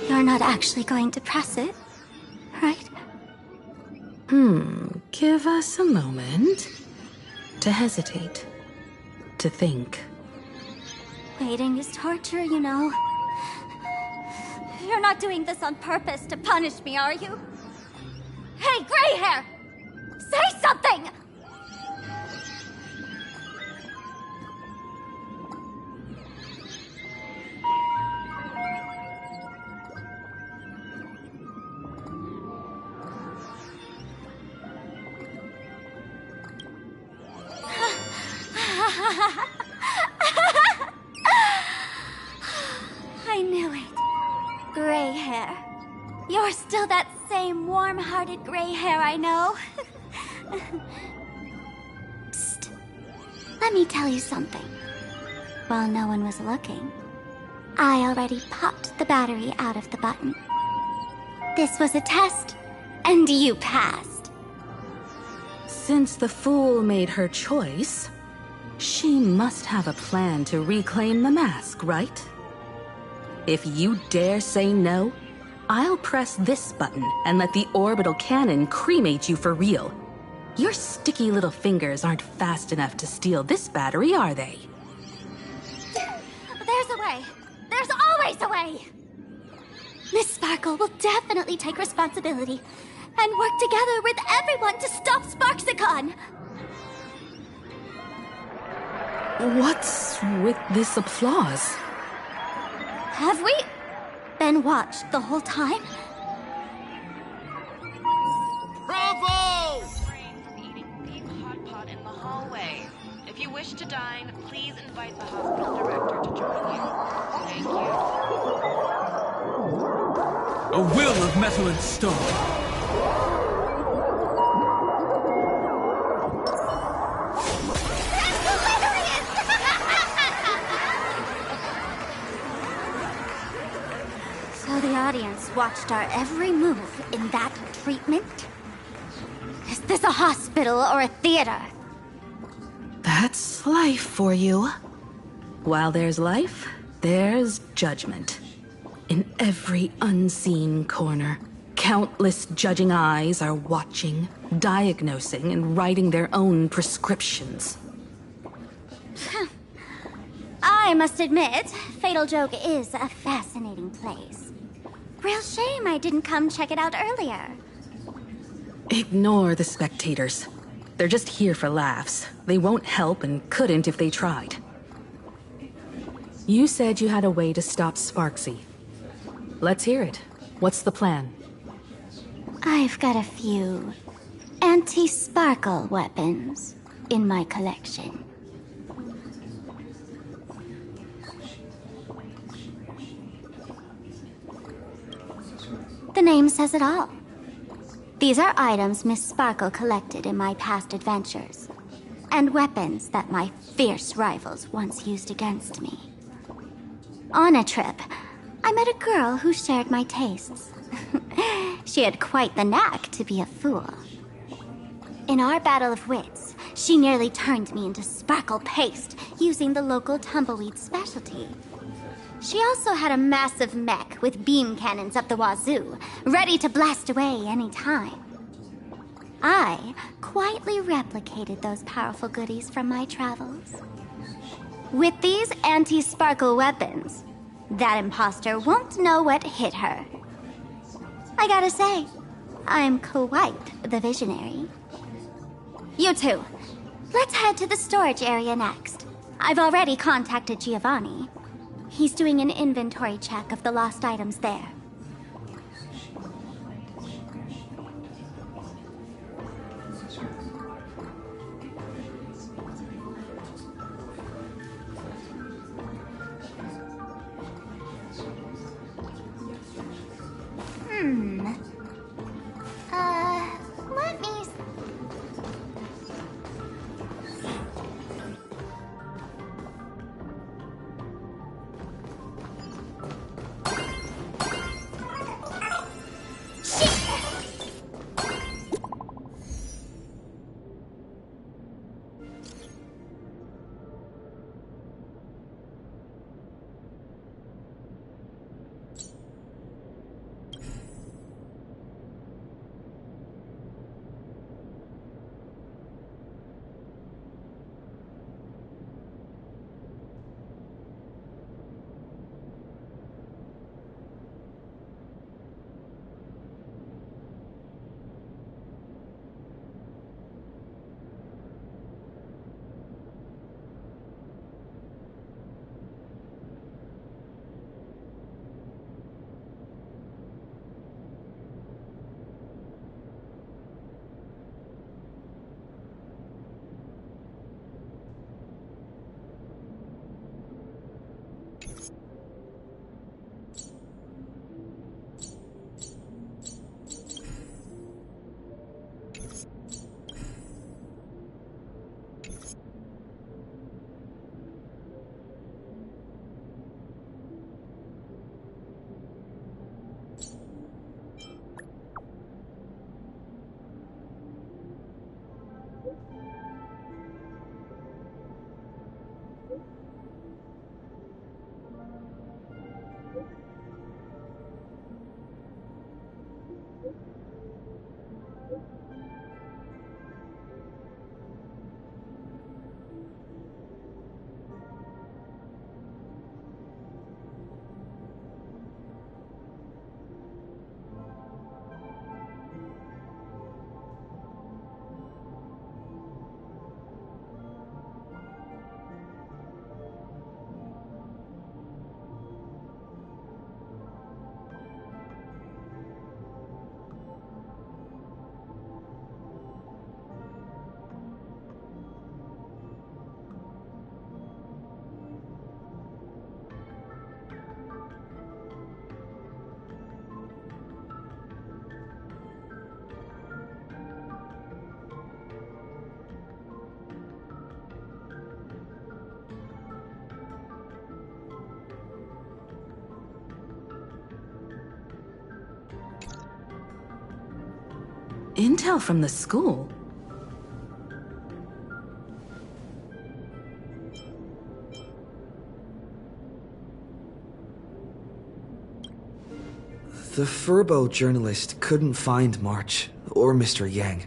You're not actually going to press it, right? Give us a moment to hesitate, to think. Waiting is torture, you know. You're not doing this on purpose to punish me, are you? Hey, gray hair! Say something! I knew it. Gray hair. You're still that same warm-hearted gray hair I know. Psst. Let me tell you something. While no one was looking, I already popped the battery out of the button. This was a test, and you passed. Since the fool made her choice, she must have a plan to reclaim the mask, right? If you dare say no, I'll press this button and let the orbital cannon cremate you for real. Your sticky little fingers aren't fast enough to steal this battery, are they? There's a way. There's always a way. Miss Sparkle will definitely take responsibility and work together with everyone to stop Sparksicon. What's with this applause? Have we been watched the whole time? Bravo! Refrain from eating beef hot pot in the hallway. If you wish to dine, please invite the hospital director to join you. Thank you. A will of metal and stone. So the audience watched our every move in that treatment? Is this a hospital or a theater? That's life for you. While there's life, there's judgment. In every unseen corner, countless judging eyes are watching, diagnosing, and writing their own prescriptions. I must admit, Fatal Joke is a fascinating place. Real shame I didn't come check it out earlier. Ignore the spectators. They're just here for laughs. They won't help and couldn't if they tried. You said you had a way to stop Sparksy. Let's hear it. What's the plan? I've got a few anti-sparkle weapons in my collection. The name says it all. These are items Miss Sparkle collected in my past adventures, and weapons that my fierce rivals once used against me. On a trip, I met a girl who shared my tastes. She had quite the knack to be a fool. In our battle of wits, she nearly turned me into sparkle paste using the local tumbleweed specialty. She also had a massive mech with beam cannons up the wazoo, ready to blast away any time. I quietly replicated those powerful goodies from my travels. With these anti-sparkle weapons, that imposter won't know what hit her. I gotta say, I'm quite the visionary. You two, let's head to the storage area next. I've already contacted Giovanni. He's doing an inventory check of the lost items there. Let me... intel from the school. The Furbo journalist couldn't find March or Mr. Yang,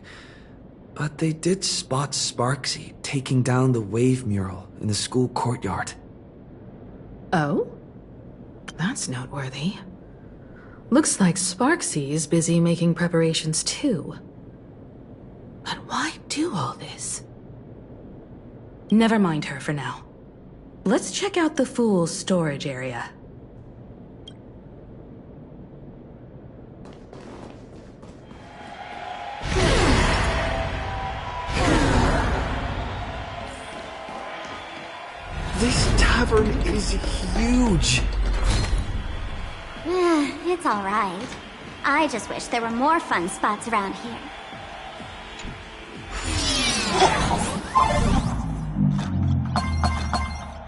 but they did spot Sparksy taking down the wave mural in the school courtyard. Oh? That's noteworthy. Looks like Sparksy's busy making preparations too. But why do all this? Never mind her for now. Let's check out the Fool's storage area. This tavern is huge. It's all right. I just wish there were more fun spots around here.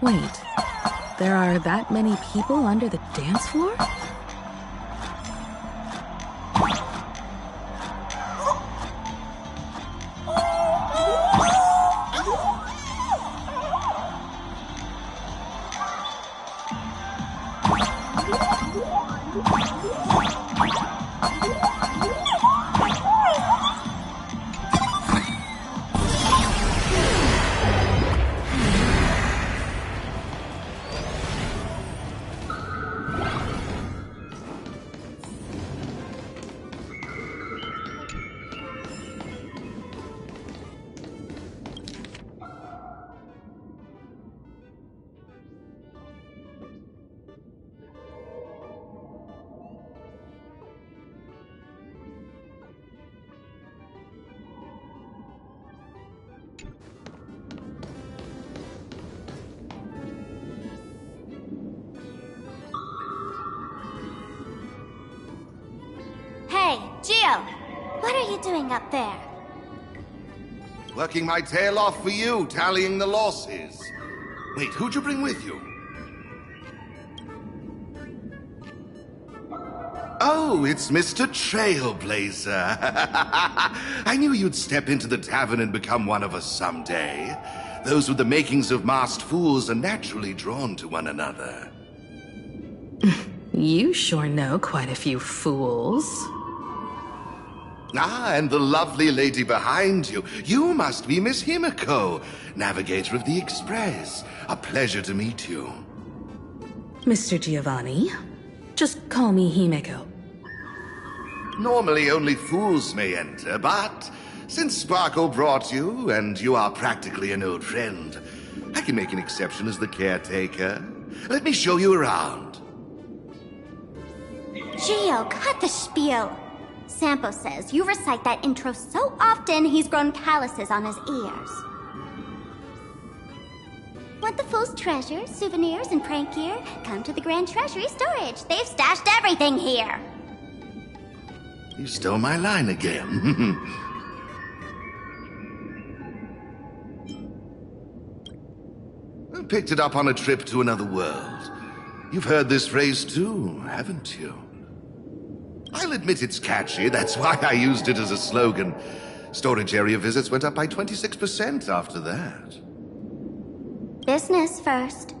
Wait, there are that many people under the dance floor? Hey, Gio! What are you doing up there? Working my tail off for you, tallying the losses. Wait, who'd you bring with you? Oh, it's Mr. Trailblazer. I knew you'd step into the tavern and become one of us someday. Those with the makings of masked fools are naturally drawn to one another. You sure know quite a few fools. Ah, and the lovely lady behind you. You must be Miss Himiko, navigator of the Express. A pleasure to meet you. Mr. Giovanni, just call me Himeko. Normally only fools may enter, but since Sparkle brought you, and you are practically an old friend, I can make an exception as the caretaker. Let me show you around. Gio, cut the spiel. Sampo says you recite that intro so often he's grown calluses on his ears. Want the Fool's treasures, souvenirs, and prank gear? Come to the Grand Treasury Storage. They've stashed everything here. You stole my line again. Picked it up on a trip to another world. You've heard this phrase too, haven't you? I'll admit it's catchy, that's why I used it as a slogan. Storage area visits went up by 26% after that. Business first.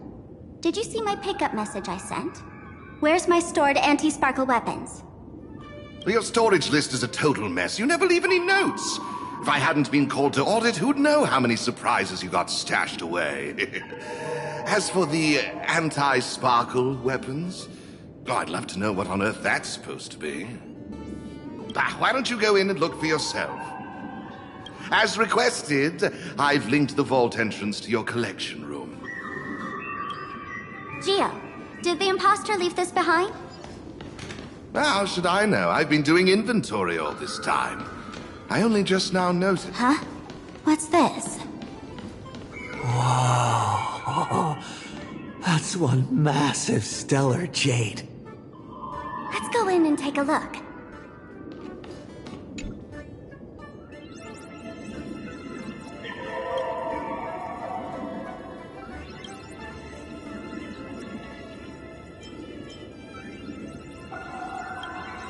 Did you see my pickup message I sent? Where's my stored anti-sparkle weapons? Your storage list is a total mess. You never leave any notes. If I hadn't been called to audit, who'd know how many surprises you got stashed away? As for the anti-sparkle weapons, oh, I'd love to know what on earth that's supposed to be. Why don't you go in and look for yourself? As requested, I've linked the vault entrance to your collection room. Gio, did the imposter leave this behind? How should I know? I've been doing inventory all this time. I only just now noticed. Huh? What's this? Whoa. That's one massive stellar jade. Let's go in and take a look.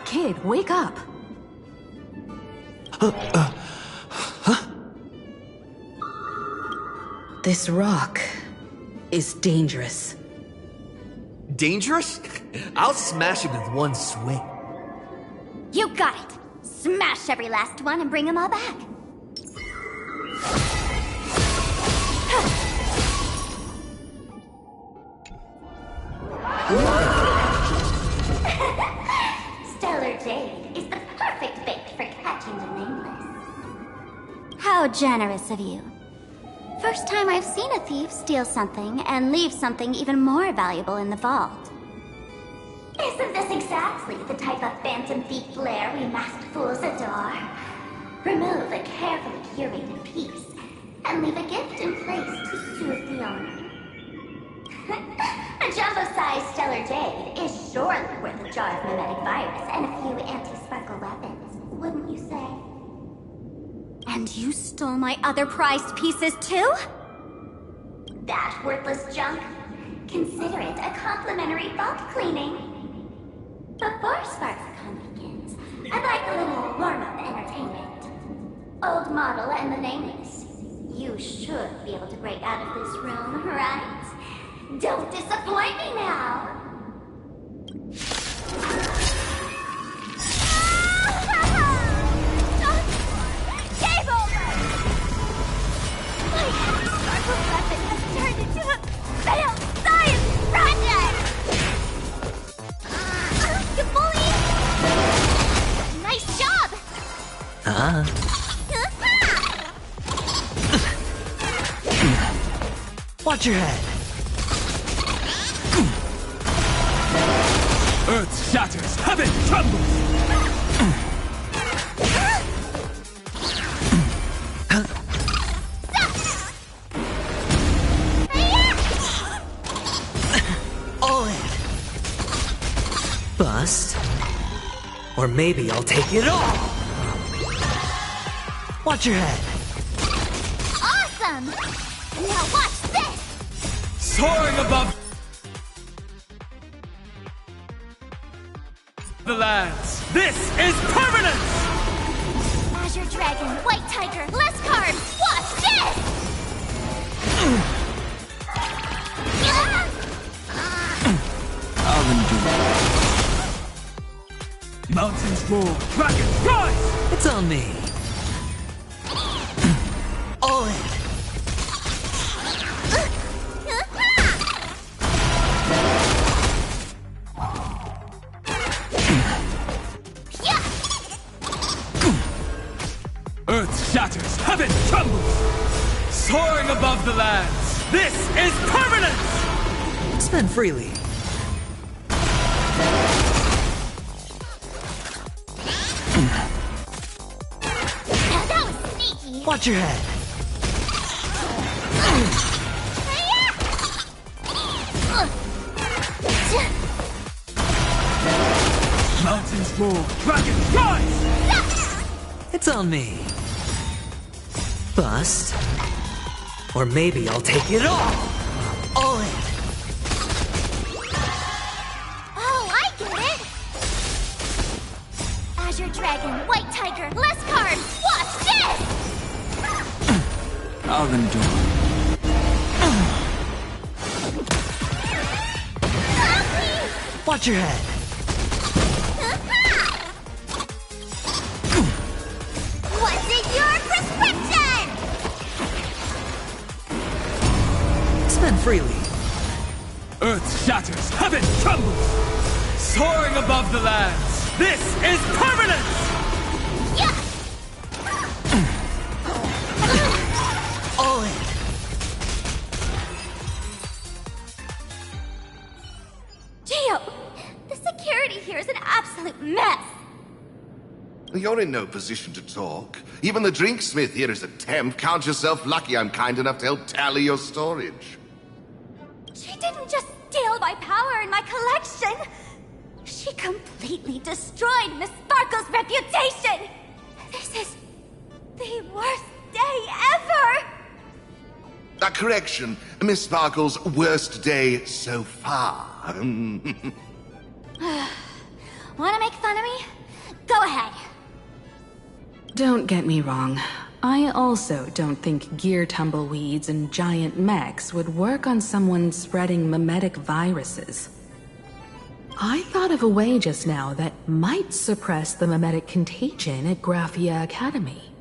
Kid, wake up. This rock is dangerous. Dangerous? I'll smash it with one swing. You got it! Smash every last one and bring them all back. Stellar Jade is the perfect bait for catching the nameless. How generous of you. First time I've seen a thief steal something and leave something even more valuable in the vault. Isn't this exactly the type of phantom thief lair we masked fools adore? Remove a carefully curated piece and leave a gift in place to soothe the owner. A jumbo-sized Stellar Jade is surely worth a jar of mimetic virus and a few anti-sparkle weapons, wouldn't you say? And you stole my other prized pieces too? That worthless junk? Consider it a complimentary vault cleaning. Before SparksCon begins, I'd like a little warm-up entertainment. Old model and the nameless. You should be able to break out of this room, right? Don't disappoint me now! Game over! My sparkle weapon has turned into a failed science project! You bully! Nice job! Watch your head. Earth shatters, heaven trembles! All in. Bust. Or maybe I'll take it all. Watch your head. Awesome! Now watch this! Soaring above the lands, this is permanence! Azure Dragon, White Tiger, less cards! Watch this! I'll endure. Mountains roar, dragons rise! It's on me. All in. Earth shatters, heaven trembles! Soaring above the lands, this is permanence! Spend freely. That was sneaky! Watch your head. Mountains roar, dragons rise! It's on me. Bust. Or maybe I'll take it all. All in. Oh, I get it! Azure Dragon, White Tiger, less cards! Watch this! I'll endure. Watch your head. What's in your prescription? Spend freely. Earth shatters, heaven trembles! Soaring above the lands, this is permanence! All in. Geo, the security here is an absolute mess. You're in no position to talk. Even the drinksmith here is a temp. Count yourself lucky I'm kind enough to help tally your storage. She didn't just steal my power and my collection. She completely destroyed Miss Sparkle's reputation. This is the worst day ever. A correction, Miss Sparkle's worst day so far. Want to make fun of me? Go ahead. Don't get me wrong. I also don't think gear tumbleweeds and giant mechs would work on someone spreading mimetic viruses. I thought of a way just now that might suppress the mimetic contagion at Graphia Academy.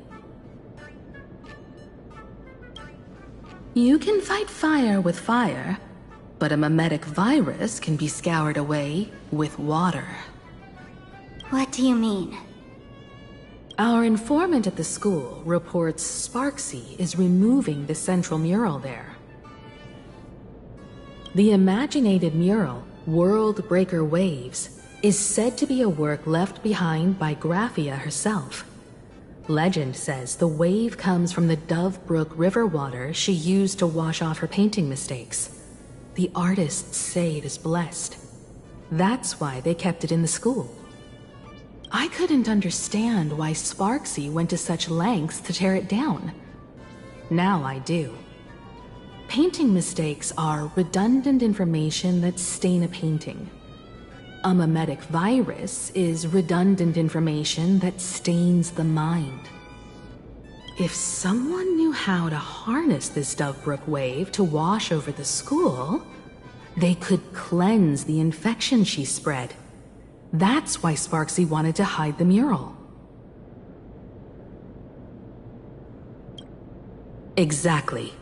You can fight fire with fire, but a mimetic virus can be scoured away with water. What do you mean? Our informant at the school reports Sparksy is removing the central mural there. The imaginated mural, World Breaker Waves, is said to be a work left behind by Graphia herself. Legend says the wave comes from the Dove Brook river water she used to wash off her painting mistakes. The artists say it is blessed. That's why they kept it in the school. I couldn't understand why Sparksy went to such lengths to tear it down. Now I do. Painting mistakes are redundant information that stain a painting. A mimetic virus is redundant information that stains the mind. If someone knew how to harness this Dovebrook wave to wash over the school, they could cleanse the infection she spread. That's why Sparksy wanted to hide the mural. Exactly.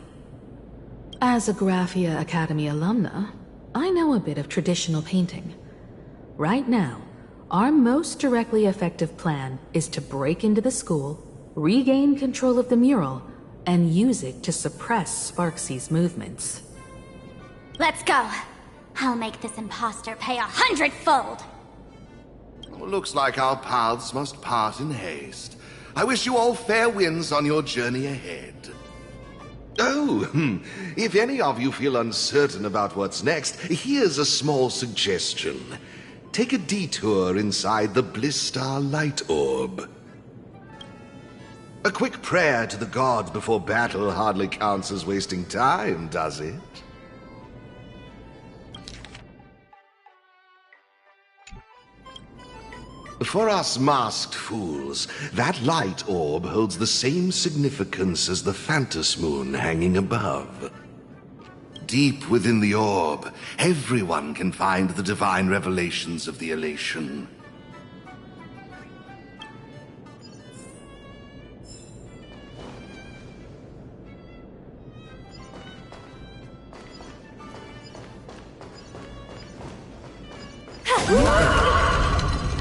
As a Graphia Academy alumna, I know a bit of traditional painting. Right now, our most directly effective plan is to break into the school, regain control of the mural, and use it to suppress Sparksy's movements. Let's go. I'll make this imposter pay 100-fold. Looks like our paths must part in haste. I wish you all fair winds on your journey ahead. Oh, if any of you feel uncertain about what's next, here's a small suggestion. Take a detour inside the Blistar Light Orb. A quick prayer to the gods before battle hardly counts as wasting time, does it? For us masked fools, that light orb holds the same significance as the Phantos Moon hanging above. Deep within the orb, everyone can find the divine revelations of the elation.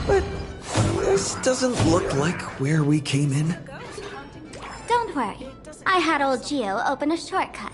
But this doesn't look like where we came in. Don't worry. I had old Geo open a shortcut.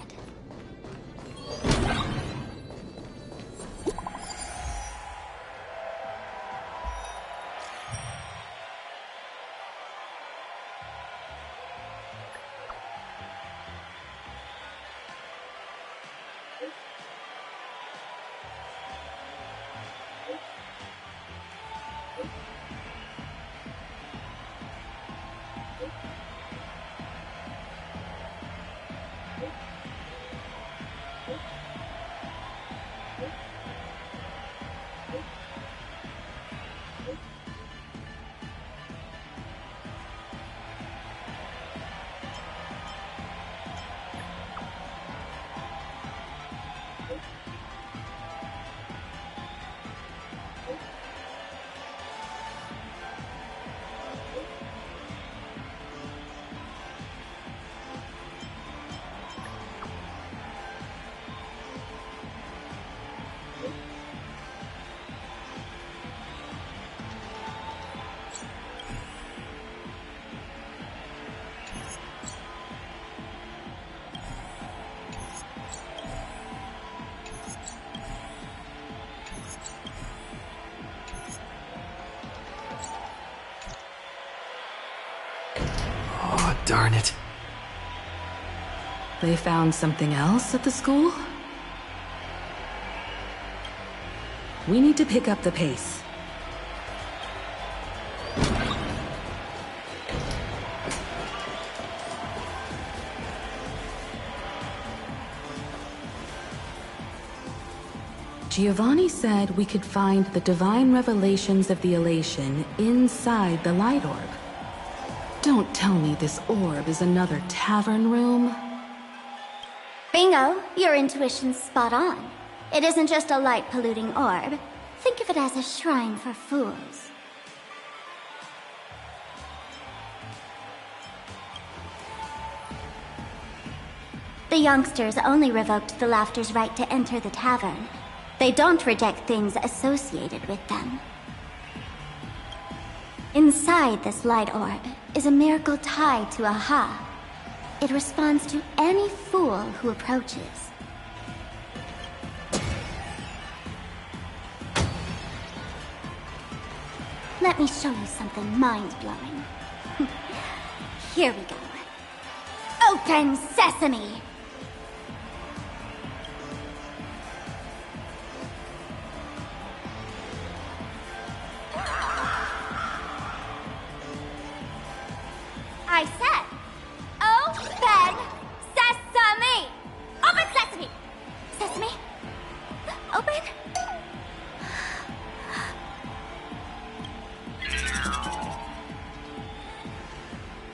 Oh, darn it. They found something else at the school? We need to pick up the pace. Giovanni said we could find the divine revelations of the elation inside the light orb. Don't tell me this orb is another tavern room. Bingo, your intuition's spot on. It isn't just a light-polluting orb. Think of it as a shrine for fools. The youngsters only revoked the Laughter's right to enter the tavern. They don't reject things associated with them. Inside this light orb is a miracle tied to a ha. It responds to any fool who approaches. Let me show you something mind-blowing. Here we go. Open sesame! I said, open sesame! Open sesame! Sesame? Open?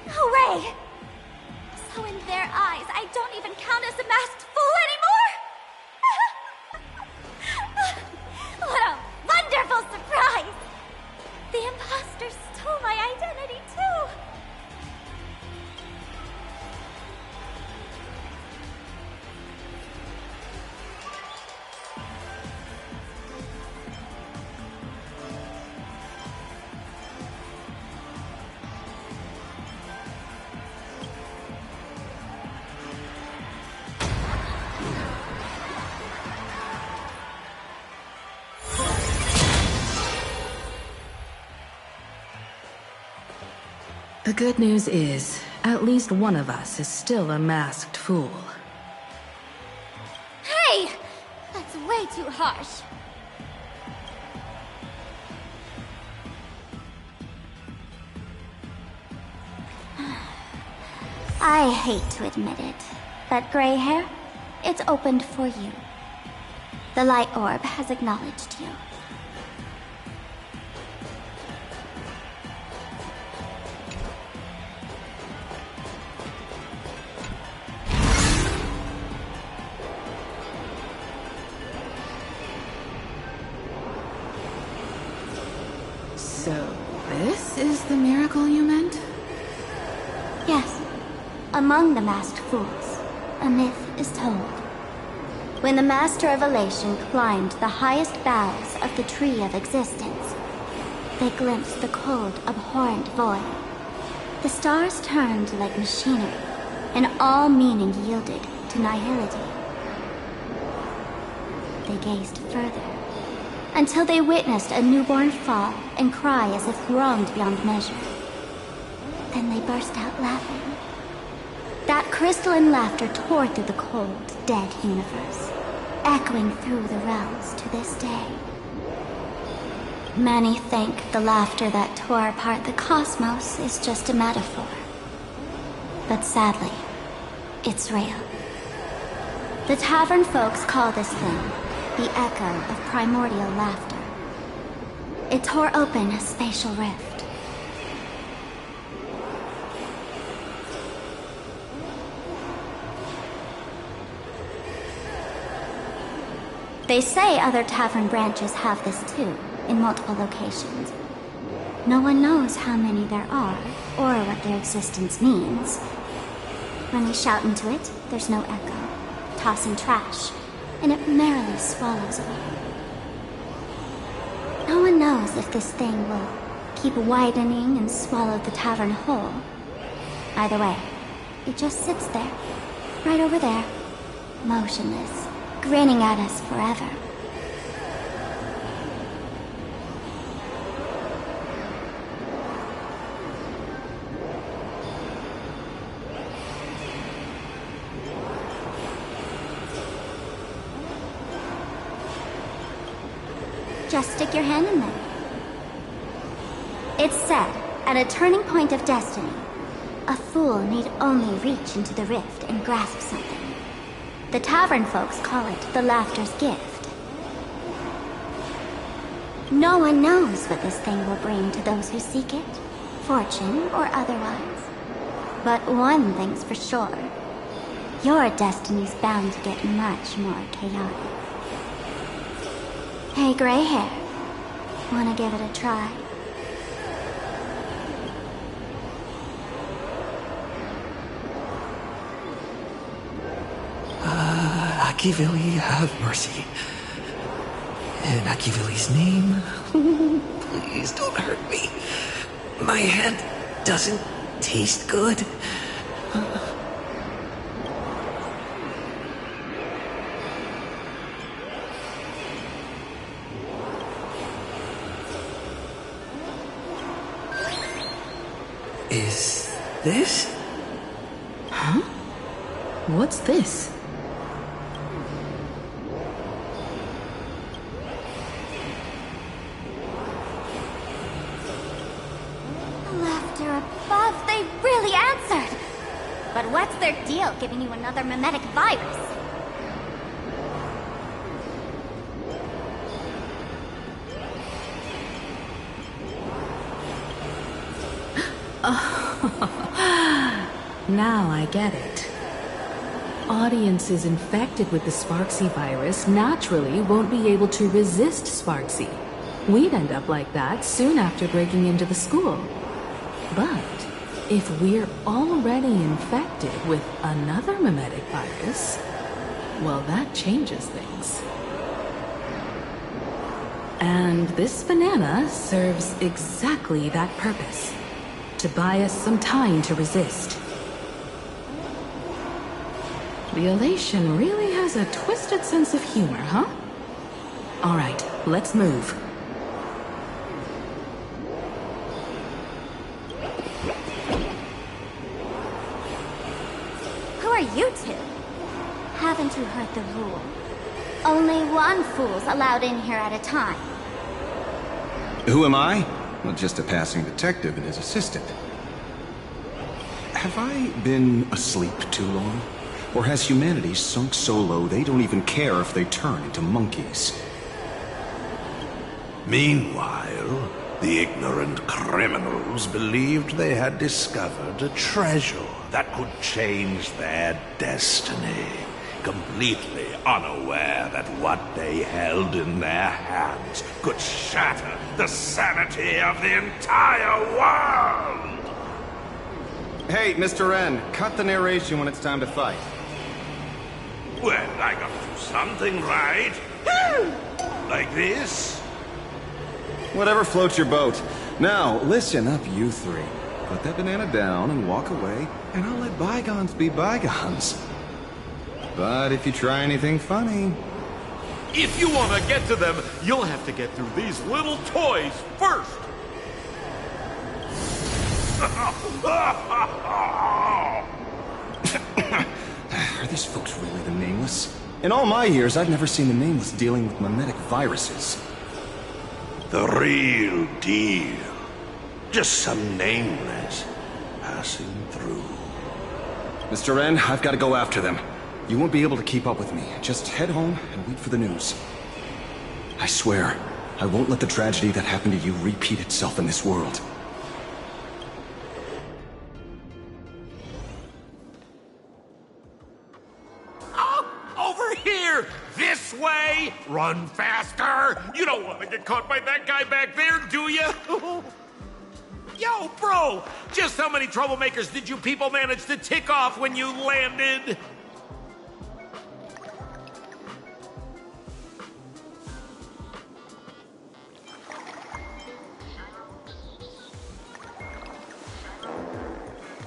Hooray! So in their eyes, I don't even count as a masked fool anymore! What a wonderful surprise! The imposter stole my identity too! The good news is, at least one of us is still a masked fool. Hey! That's way too harsh. I hate to admit it, but gray hair, it's opened for you. The light orb has acknowledged you. So, this is the miracle you meant? Yes. Among the masked fools, a myth is told. When the Master of Elation climbed the highest boughs of the Tree of Existence, they glimpsed the cold, abhorrent void. The stars turned like machinery, and all meaning yielded to nihility. They gazed further, until they witnessed a newborn fall and cry as if wronged beyond measure. Then they burst out laughing. That crystalline laughter tore through the cold, dead universe, echoing through the realms to this day. Many think the laughter that tore apart the cosmos is just a metaphor. But sadly, it's real. The tavern folks call this thing the echo of primordial laughter. It tore open a spatial rift. They say other tavern branches have this too, in multiple locations. No one knows how many there are, or what their existence means. When we shout into it, there's no echo, tossing trash, and it merrily swallows away. No one knows if this thing will keep widening and swallow the tavern whole. Either way, it just sits there, right over there, motionless, grinning at us forever. Just stick your hand in there. It's said, at a turning point of destiny, a fool need only reach into the rift and grasp something. The tavern folks call it the Laughter's Gift. No one knows what this thing will bring to those who seek it, fortune or otherwise. But one thing's for sure. Your destiny's bound to get much more chaotic. Hey, gray hair. Wanna give it a try? Akivili, have mercy. In Akivili's name, please don't hurt me. My hand doesn't taste good. Is this? Huh? What's this? Laughter above, they really answered! But what's their deal giving you another mimetic virus? Now I get it. Audiences infected with the Sparksy virus naturally won't be able to resist Sparksy. We'd end up like that soon after breaking into the school. But if we're already infected with another mimetic virus, well, that changes things. And this banana serves exactly that purpose. To buy us some time to resist. The elation really has a twisted sense of humor, huh? All right, let's move. Who are you two? Haven't you heard the rule? Only one fool's allowed in here at a time. Who am I? Well, just a passing detective and his assistant. Have I been asleep too long? Or has humanity sunk so low they don't even care if they turn into monkeys? Meanwhile, the ignorant criminals believed they had discovered a treasure that could change their destiny, completely unaware that what they held in their hands could shatter the sanity of the entire world! Hey, Mr. N, cut the narration when it's time to fight. Well, I got to do something, right? Like this? Whatever floats your boat. Now, listen up, you three. Put that banana down and walk away, and I'll let bygones be bygones. But if you try anything funny... If you want to get to them, you'll have to get through these little toys first! Are these folks really the Nameless? In all my years, I've never seen the Nameless dealing with mimetic viruses. The real deal. Just some Nameless passing through. Mr. N, I've got to go after them. You won't be able to keep up with me. Just head home and wait for the news. I swear, I won't let the tragedy that happened to you repeat itself in this world. Over here! This way! Run faster! You don't want to get caught by that guy back there, do you? Yo, bro! Just how many troublemakers did you people manage to tick off when you landed?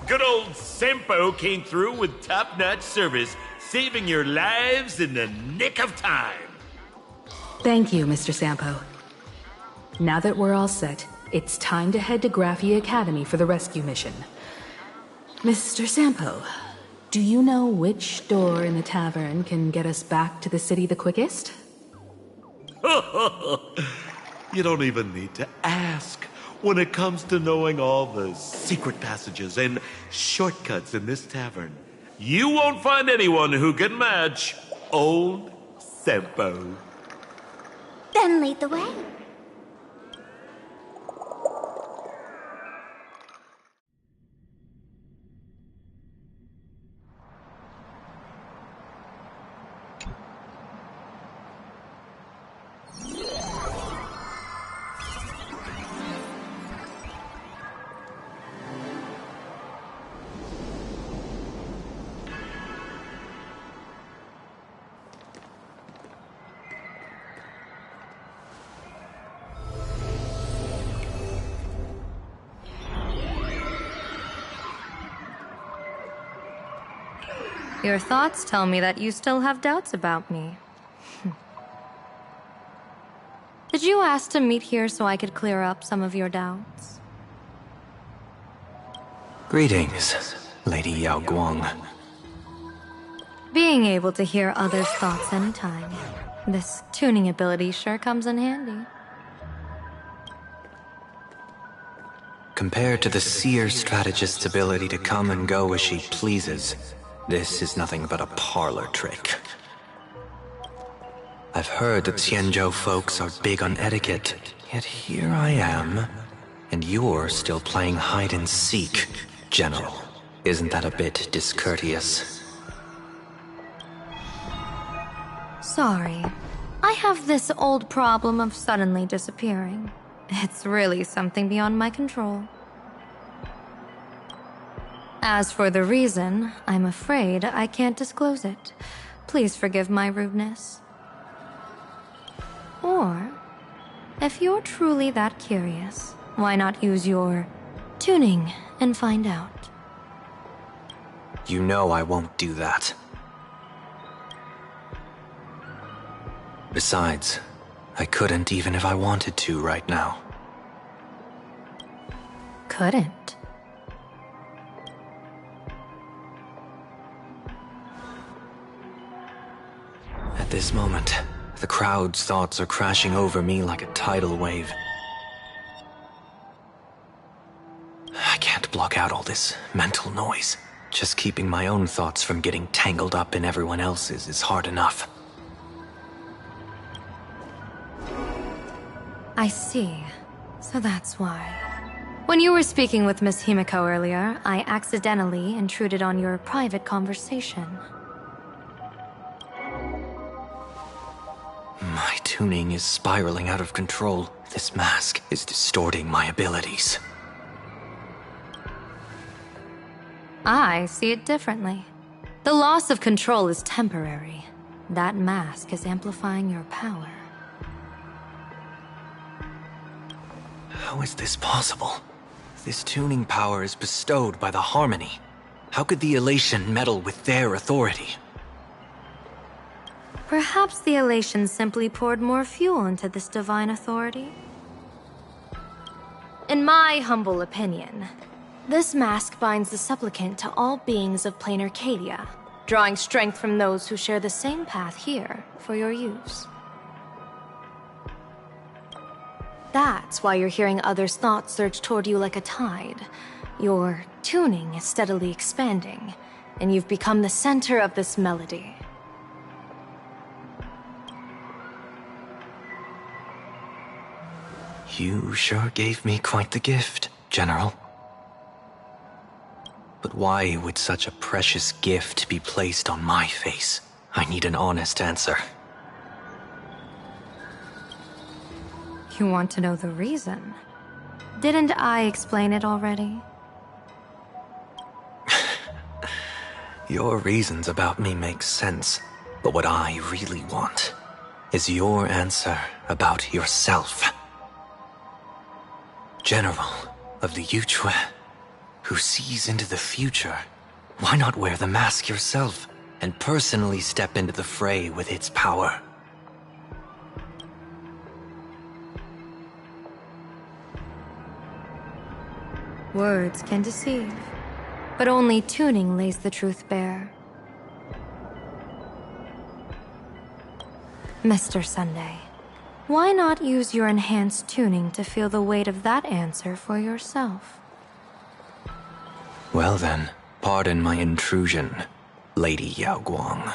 Good old Sempo came through with top-notch service, saving your lives in the nick of time. Thank you, Mr. Sampo. Now that we're all set, it's time to head to Graphia Academy for the rescue mission. Mr. Sampo, do you know which door in the tavern can get us back to the city the quickest? You don't even need to ask. When it comes to knowing all the secret passages and shortcuts in this tavern, you won't find anyone who can match old Sempo. Then lead the way. Your thoughts tell me that you still have doubts about me. Did you ask to meet here so I could clear up some of your doubts? Greetings, Lady Yao Guang. Being able to hear others' thoughts anytime. This tuning ability sure comes in handy. Compared to the seer strategist's ability to come and go as she pleases, this is nothing but a parlor trick. I've heard that Xianzhou folks are big on etiquette, yet here I am, and you're still playing hide and seek, General. Isn't that a bit discourteous? Sorry. I have this old problem of suddenly disappearing. It's really something beyond my control. As for the reason, I'm afraid I can't disclose it. Please forgive my rudeness. Or, if you're truly that curious, why not use your tuning and find out? You know I won't do that. Besides, I couldn't even if I wanted to right now. Couldn't? At this moment, the crowd's thoughts are crashing over me like a tidal wave. I can't block out all this mental noise. Just keeping my own thoughts from getting tangled up in everyone else's is hard enough. I see. So that's why. When you were speaking with Miss Himiko earlier, I accidentally intruded on your private conversation. My tuning is spiraling out of control. This mask is distorting my abilities. I see it differently. The loss of control is temporary. That mask is amplifying your power. How is this possible? This tuning power is bestowed by the Harmony. How could the Elation meddle with their authority? Perhaps the Elation simply poured more fuel into this divine authority? In my humble opinion, this mask binds the supplicant to all beings of plain Arcadia, drawing strength from those who share the same path here for your use. That's why you're hearing others' thoughts surge toward you like a tide. Your tuning is steadily expanding, and you've become the center of this melody. You sure gave me quite the gift, General. But why would such a precious gift be placed on my face? I need an honest answer. You want to know the reason? Didn't I explain it already? Your reasons about me make sense, but what I really want is your answer about yourself. General of the Yuchue, who sees into the future, why not wear the mask yourself and personally step into the fray with its power? Words can deceive, but only tuning lays the truth bare. Mr. Sunday, why not use your enhanced tuning to feel the weight of that answer for yourself? Well then, pardon my intrusion, Lady Yao Guang.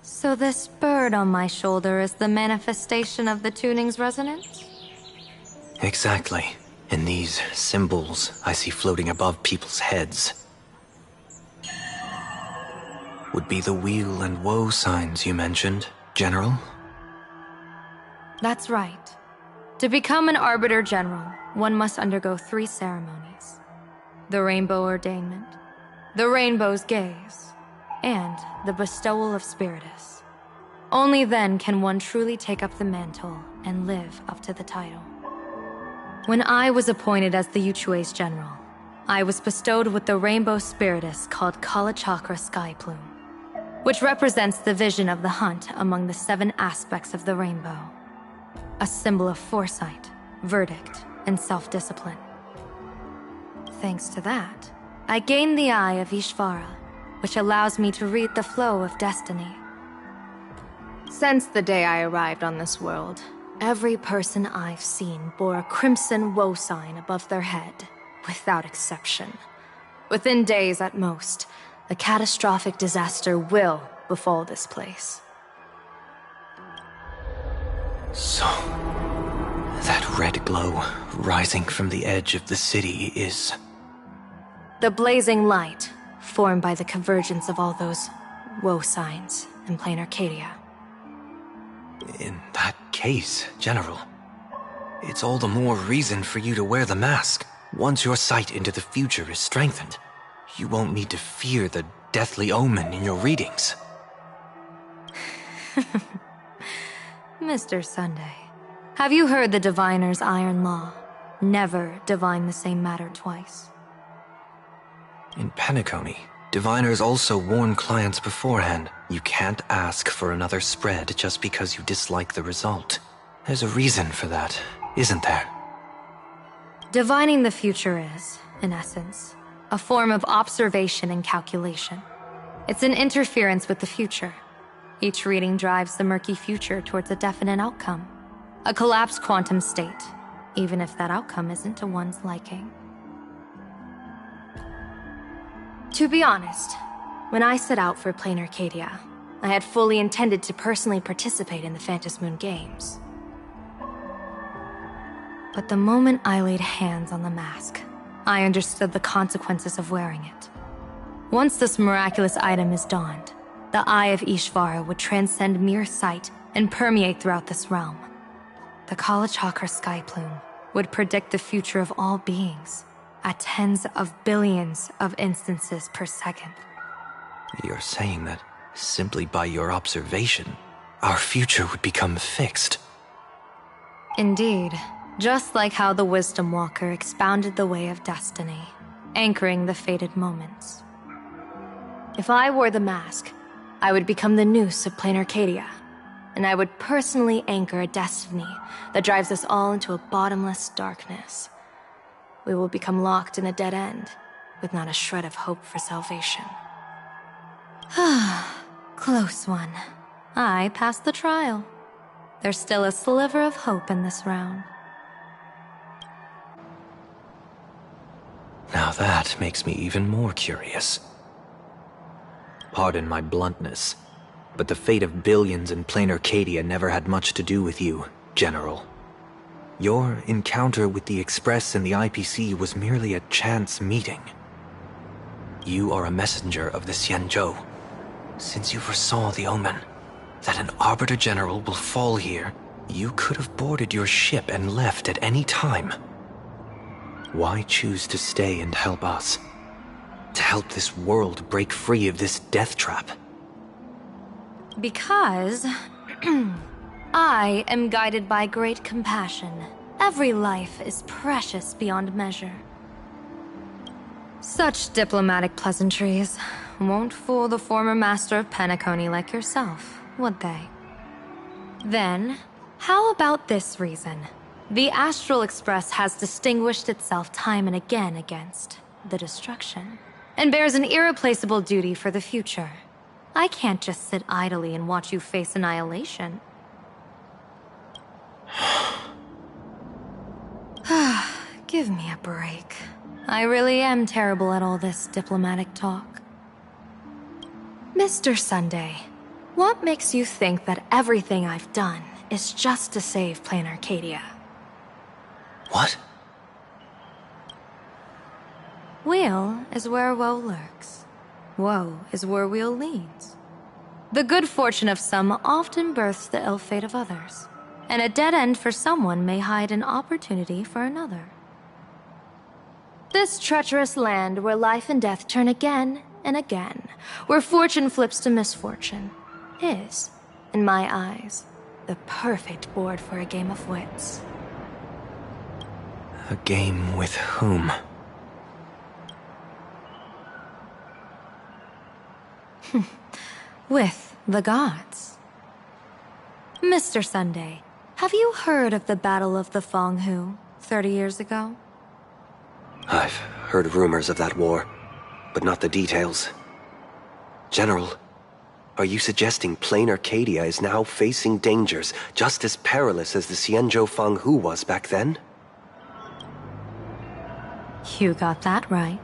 So this bird on my shoulder is the manifestation of the tuning's resonance? Exactly. And these symbols I see floating above people's heads would be the weal and woe signs you mentioned, General? That's right. To become an Arbiter General, one must undergo 3 ceremonies. The Rainbow Ordainment, the Rainbow's Gaze, and the Bestowal of Spiritus. Only then can one truly take up the mantle and live up to the title. When I was appointed as the Yuchue's general, I was bestowed with the rainbow spiritus called Kalachakra Sky Plume, which represents the vision of the hunt among the 7 aspects of the rainbow. A symbol of foresight, verdict, and self-discipline. Thanks to that, I gained the Eye of Ishvara, which allows me to read the flow of destiny. Since the day I arrived on this world, every person I've seen bore a crimson woe sign above their head, without exception. Within days at most, a catastrophic disaster will befall this place. So, that red glow rising from the edge of the city is... The blazing light, formed by the convergence of all those woe signs in plain Arcadia. In that case, General, it's all the more reason for you to wear the mask. Once your sight into the future is strengthened, you won't need to fear the deathly omen in your readings. Mr. Sunday, have you heard the diviner's iron law? Never divine the same matter twice. In Penacony, diviners also warn clients beforehand. You can't ask for another spread just because you dislike the result. There's a reason for that, isn't there? Divining the future is, in essence, a form of observation and calculation. It's an interference with the future. Each reading drives the murky future towards a definite outcome. A collapsed quantum state, even if that outcome isn't to one's liking. To be honest, when I set out for Plain Arcadia, I had fully intended to personally participate in the Phantom Moon Games. But the moment I laid hands on the mask, I understood the consequences of wearing it. Once this miraculous item is donned, the Eye of Ishvara would transcend mere sight and permeate throughout this realm. The Kalachakra Sky Plume would predict the future of all beings at tens of billions of instances per second. You're saying that simply by your observation, our future would become fixed. Indeed, just like how the Wisdom Walker expounded the way of destiny, anchoring the fated moments. If I wore the mask, I would become the noose of Plain Arcadia, and I would personally anchor a destiny that drives us all into a bottomless darkness. We will become locked in a dead end, with not a shred of hope for salvation. Close one. I passed the trial. There's still a sliver of hope in this round. Now that makes me even more curious. Pardon my bluntness, but the fate of billions in Plain Arcadia never had much to do with you, General. Your encounter with the Express and the IPC was merely a chance meeting. You are a messenger of the Xianzhou. Since you foresaw the omen, that an Arbiter General will fall here, you could have boarded your ship and left at any time. Why choose to stay and help us? To help this world break free of this death trap? Because I am guided by great compassion. Every life is precious beyond measure. Such diplomatic pleasantries won't fool the former master of Penacony like yourself, would they? Then, how about this reason? The Astral Express has distinguished itself time and again against the destruction, and bears an irreplaceable duty for the future. I can't just sit idly and watch you face annihilation. Give me a break. I really am terrible at all this diplomatic talk. Mr. Sunday, what makes you think that everything I've done is just to save Plain Arcadia? What? Weal is where woe lurks. Woe is where weal leads. The good fortune of some often births the ill fate of others, and a dead end for someone may hide an opportunity for another. This treacherous land where life and death turn again and again, where fortune flips to misfortune, is, in my eyes, the perfect board for a game of wits. A game with whom? With the gods. Mr. Sunday, have you heard of the Battle of the Fonghu 30 years ago? I've heard rumors of that war, but not the details. General, are you suggesting plain Arcadia is now facing dangers just as perilous as the Xianzhou Fanghu was back then? You got that right.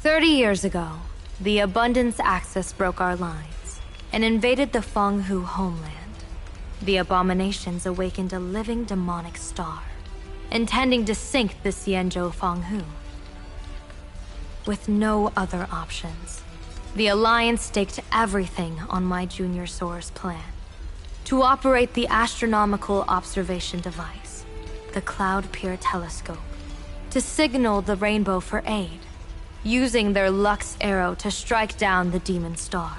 30 years ago, the Abundance Axis broke our lines and invaded the Fanghu homeland. The abominations awakened a living demonic star, intending to sink the Xianzhou Fanghu. With no other options, the Alliance staked everything on my Junior Soar's plan to operate the astronomical observation device, the Cloud Peer Telescope, to signal the Rainbow for aid, using their Lux arrow to strike down the demon star.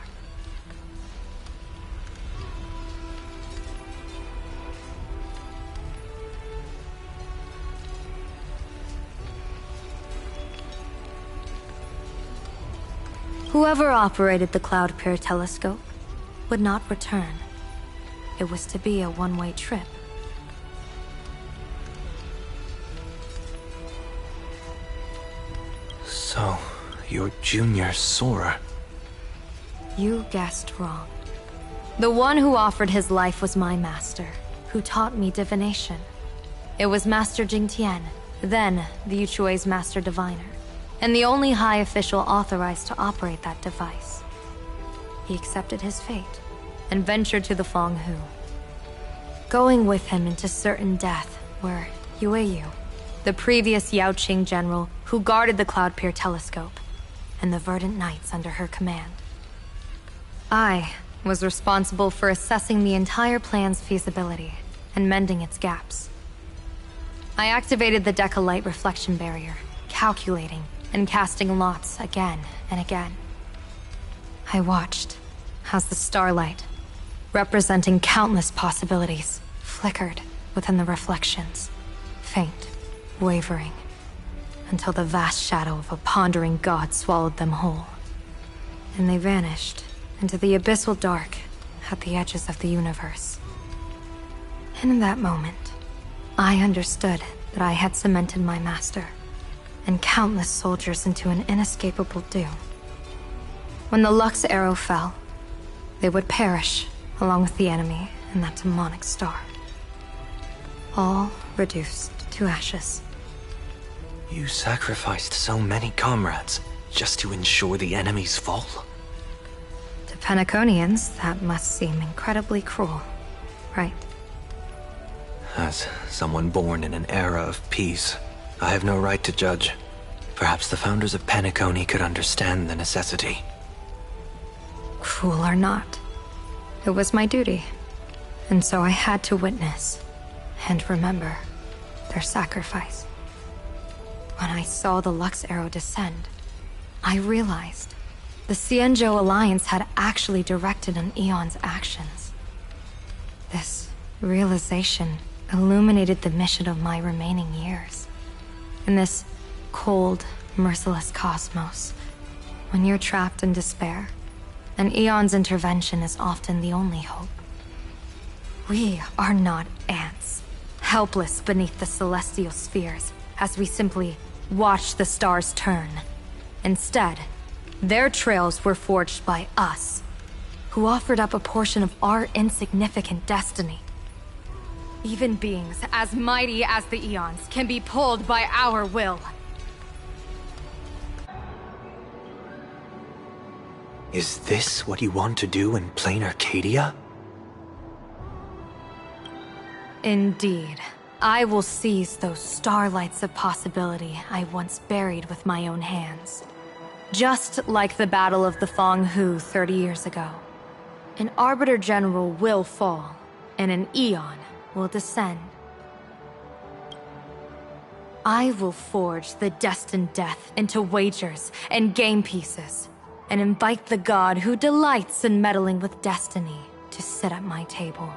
Whoever operated the Cloud Peer Telescope would not return. It was to be a one-way trip. So, you're Junior Soar. You guessed wrong. The one who offered his life was my master, who taught me divination. It was Master Jingtian, then the Yuchui's master diviner, and the only high official authorized to operate that device. He accepted his fate and ventured to the Fanghu. Going with him into certain death were Yueyu, the previous Yaoqing general who guarded the Cloud Peer Telescope, and the Verdant Knights under her command. I was responsible for assessing the entire plan's feasibility and mending its gaps. I activated the Decalite reflection barrier, calculating and casting lots again and again. I watched as the starlight, representing countless possibilities, flickered within the reflections, faint, wavering, until the vast shadow of a pondering god swallowed them whole. And they vanished into the abyssal dark at the edges of the universe. And in that moment, I understood that I had cemented my master and countless soldiers into an inescapable doom. When the Lux arrow fell, they would perish along with the enemy and that demonic star. All reduced to ashes. You sacrificed so many comrades just to ensure the enemy's fall? To Penaconians, that must seem incredibly cruel, right? As someone born in an era of peace, I have no right to judge. Perhaps the founders of Penacony could understand the necessity. Cruel or not, it was my duty. And so I had to witness and remember their sacrifice. When I saw the Lux arrow descend, I realized the Xianzhou Alliance had actually directed an Aeon's actions. This realization illuminated the mission of my remaining years. In this cold, merciless cosmos, when you're trapped in despair, an Aeon's intervention is often the only hope. We are not ants, helpless beneath the celestial spheres as we simply watch the stars turn. Instead, their trails were forged by us, who offered up a portion of our insignificant destiny. Even beings as mighty as the Aeons can be pulled by our will. Is this what you want to do in plain Arcadia? Indeed. I will seize those starlights of possibility I once buried with my own hands. Just like the Battle of the Fanghu 30 years ago. An Arbiter General will fall, and an Aeon will descend. I will forge the destined death into wagers and game pieces, and invite the god who delights in meddling with destiny to sit at my table.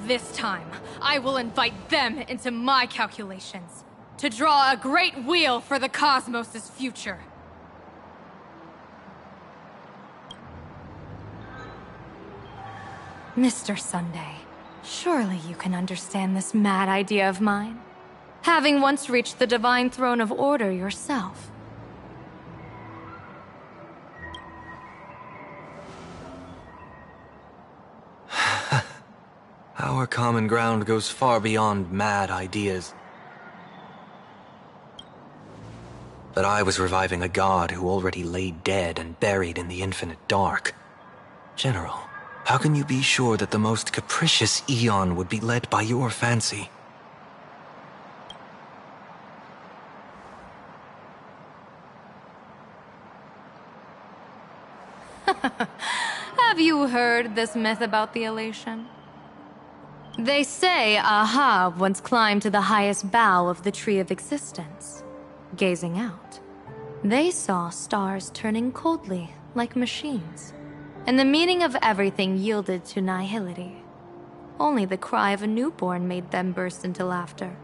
This time, I will invite them into my calculations to draw a great wheel for the cosmos' future. Mr. Sunday, surely you can understand this mad idea of mine, having once reached the divine throne of order yourself. Our common ground goes far beyond mad ideas. But I was reviving a god who already lay dead and buried in the infinite dark. General, how can you be sure that the most capricious Eon would be led by your fancy? Have you heard this myth about the elation? They say Ahab once climbed to the highest bough of the Tree of Existence. Gazing out, they saw stars turning coldly like machines, and the meaning of everything yielded to nihility. Only the cry of a newborn made them burst into laughter.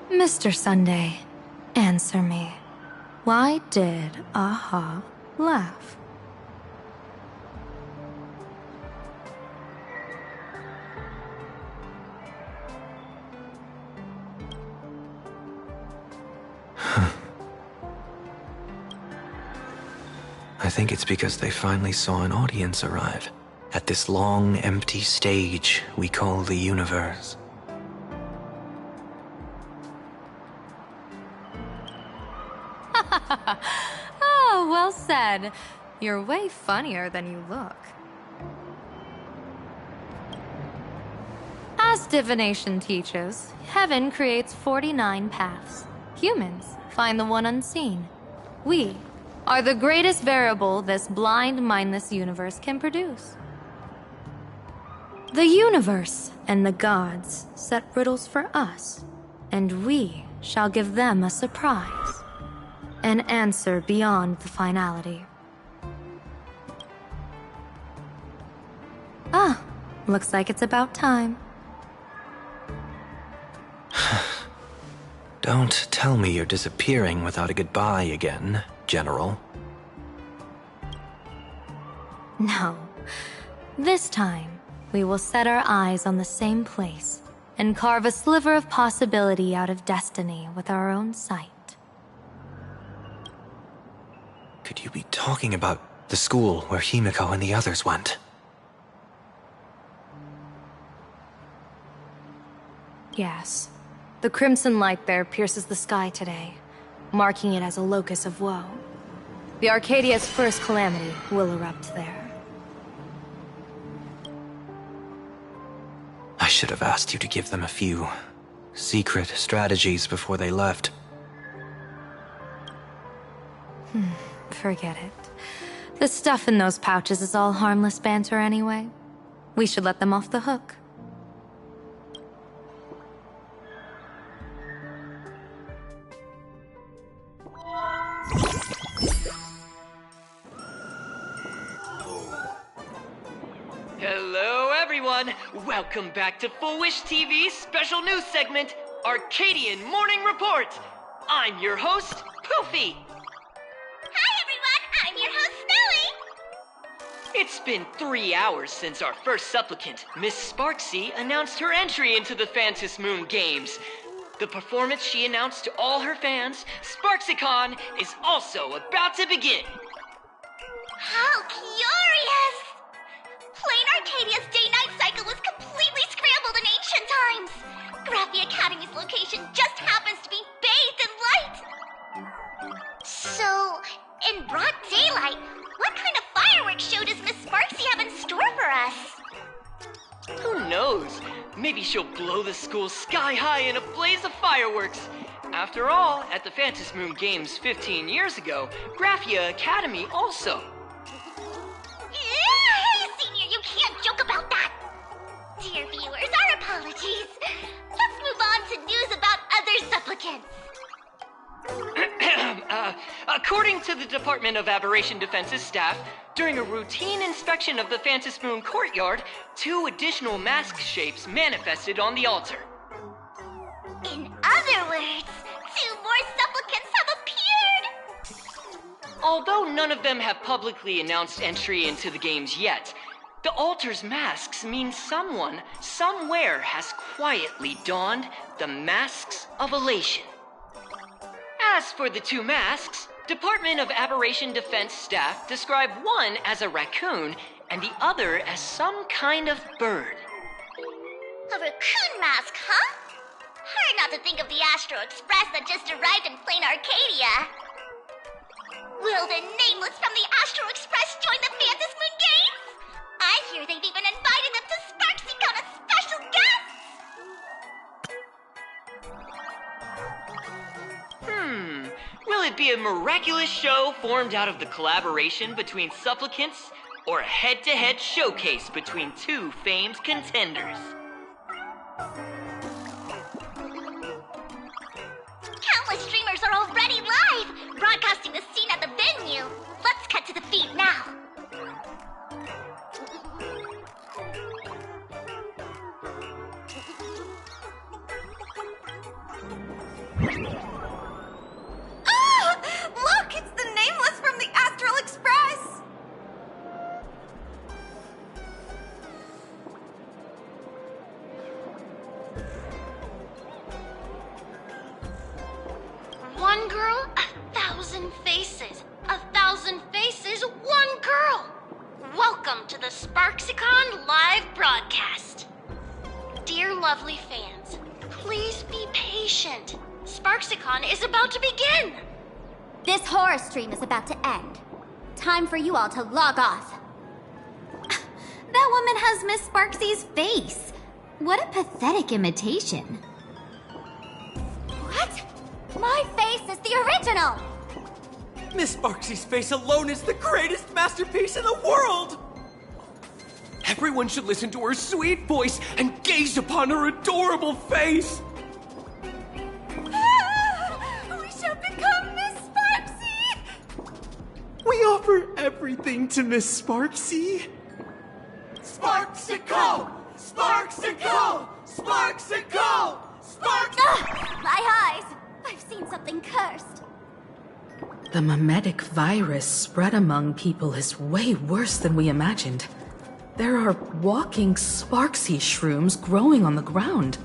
Mr. Sunday, answer me. Why did Ahab laugh? I think it's because they finally saw an audience arrive at this long, empty stage we call the universe. Oh, well said. You're way funnier than you look. As divination teaches, heaven creates 49 paths. Humans find the one unseen. We are the greatest variable this blind, mindless universe can produce. The universe and the gods set riddles for us, and we shall give them a surprise. An answer beyond the finality. Ah, looks like it's about time. Don't tell me you're disappearing without a goodbye again, General. No. This time, we will set our eyes on the same place and carve a sliver of possibility out of destiny with our own sight. Could you be talking about the school where Himiko and the others went? Yes. The crimson light there pierces the sky today, marking it as a locus of woe. The Arcadia's first calamity will erupt there. I should have asked you to give them a few secret strategies before they left. Forget it. The stuff in those pouches is all harmless banter anyway. We should let them off the hook. Hello, everyone! Welcome back to Full Wish TV's special news segment, Arcadian Morning Report! I'm your host, Poofy! Hi, everyone! I'm your host, Smelly! It's been 3 hours since our first supplicant, Miss Sparksy, announced her entry into the Phantom Moon Games. The performance she announced to all her fans, SparksyCon, is also about to begin. How curious! Plain Arcadia's day-night cycle was completely scrambled in ancient times. Graphia Academy's location just happens to be bathed in light. So, in broad daylight, what kind of fireworks show does Miss Sparksy have in store for us? Who knows? Maybe she'll blow the school sky high in a blaze of fireworks. After all, at the Phantom Moon Games 15 years ago, Graphia Academy also. Hey, Senior, you can't joke about that! Dear viewers, our apologies. Let's move on to news about other supplicants. According to the Department of Aberration Defense's staff, during a routine inspection of the Phantom Moon courtyard, 2 additional mask shapes manifested on the altar. In other words, 2 more supplicants have appeared! Although none of them have publicly announced entry into the games yet, the altar's masks mean someone, somewhere has quietly donned the masks of elation. As for the 2 masks, Department of Aberration Defense staff describe one as a raccoon and the other as some kind of bird. A raccoon mask, huh? Hard not to think of the Astro Express that just arrived in plain Arcadia. Will the Nameless from the Astro Express join the Phantom Moon Games? I hear they've even invited them to SparksyCon as special guests! Will it be a miraculous show formed out of the collaboration between supplicants, or a head-to-head showcase between 2 famed contenders? Countless streamers are already live, broadcasting the scene at the venue. Let's cut to the feed now. Look, it's the Nameless from the Astral Express! One girl, 1,000 faces. 1,000 faces, one girl. Welcome to the SparksyCon live broadcast. Dear lovely fans, please be patient. SparksyCon is about to begin. This horror stream is about to end. Time for you all to log off. That woman has Miss Sparksy's face. What a pathetic imitation. What? My face is the original! Miss Sparksy's face alone is the greatest masterpiece in the world! Everyone should listen to her sweet voice and gaze upon her adorable face! We shall become Miss Sparksy! We offer everything to Miss Sparksy. Sparksicle! Sparksicle! Sparksicle! My eyes! I've seen something cursed. The mimetic virus spread among people is way worse than we imagined. There are walking Sparksy shrooms growing on the ground.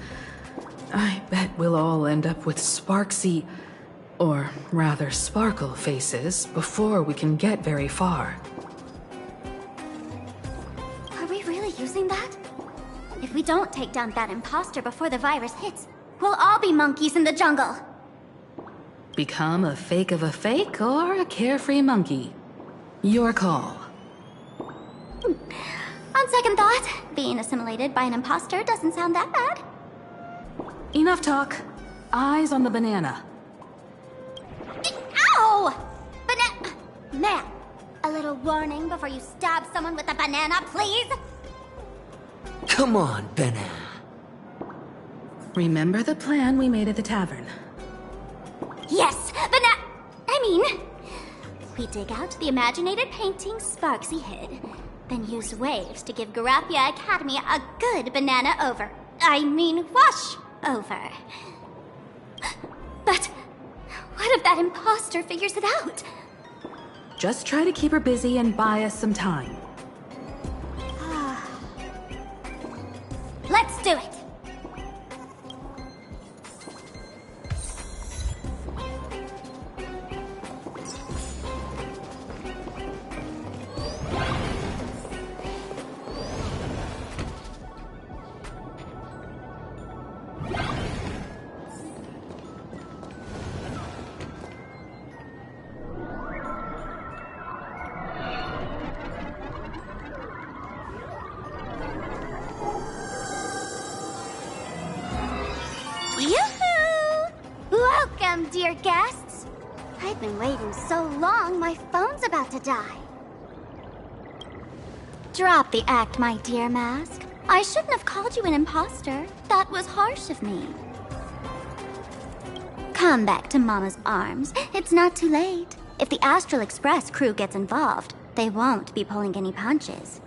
I bet we'll all end up with Sparksy, or rather Sparkle faces before we can get very far. Are we really using that? If we don't take down that imposter before the virus hits, we'll all be monkeys in the jungle. Become a fake of a fake or a carefree monkey. Your call. On second thought, being assimilated by an imposter doesn't sound that bad. Enough talk. Eyes on the banana. Ow! Man, a little warning before you stab someone with a banana, please? Come on, banana. Remember the plan we made at the tavern. Yes, we dig out the imaginated painting Sparksy hid, then use waves to give Graphia Academy a good banana wash over. But what if that imposter figures it out? Just try to keep her busy and buy us some time. Let's do it! Dear guests, I've been waiting so long, my phone's about to die. Drop the act, my dear Mask. I shouldn't have called you an imposter. That was harsh of me. Come back to Mama's arms. It's not too late. If the Astral Express crew gets involved, they won't be pulling any punches.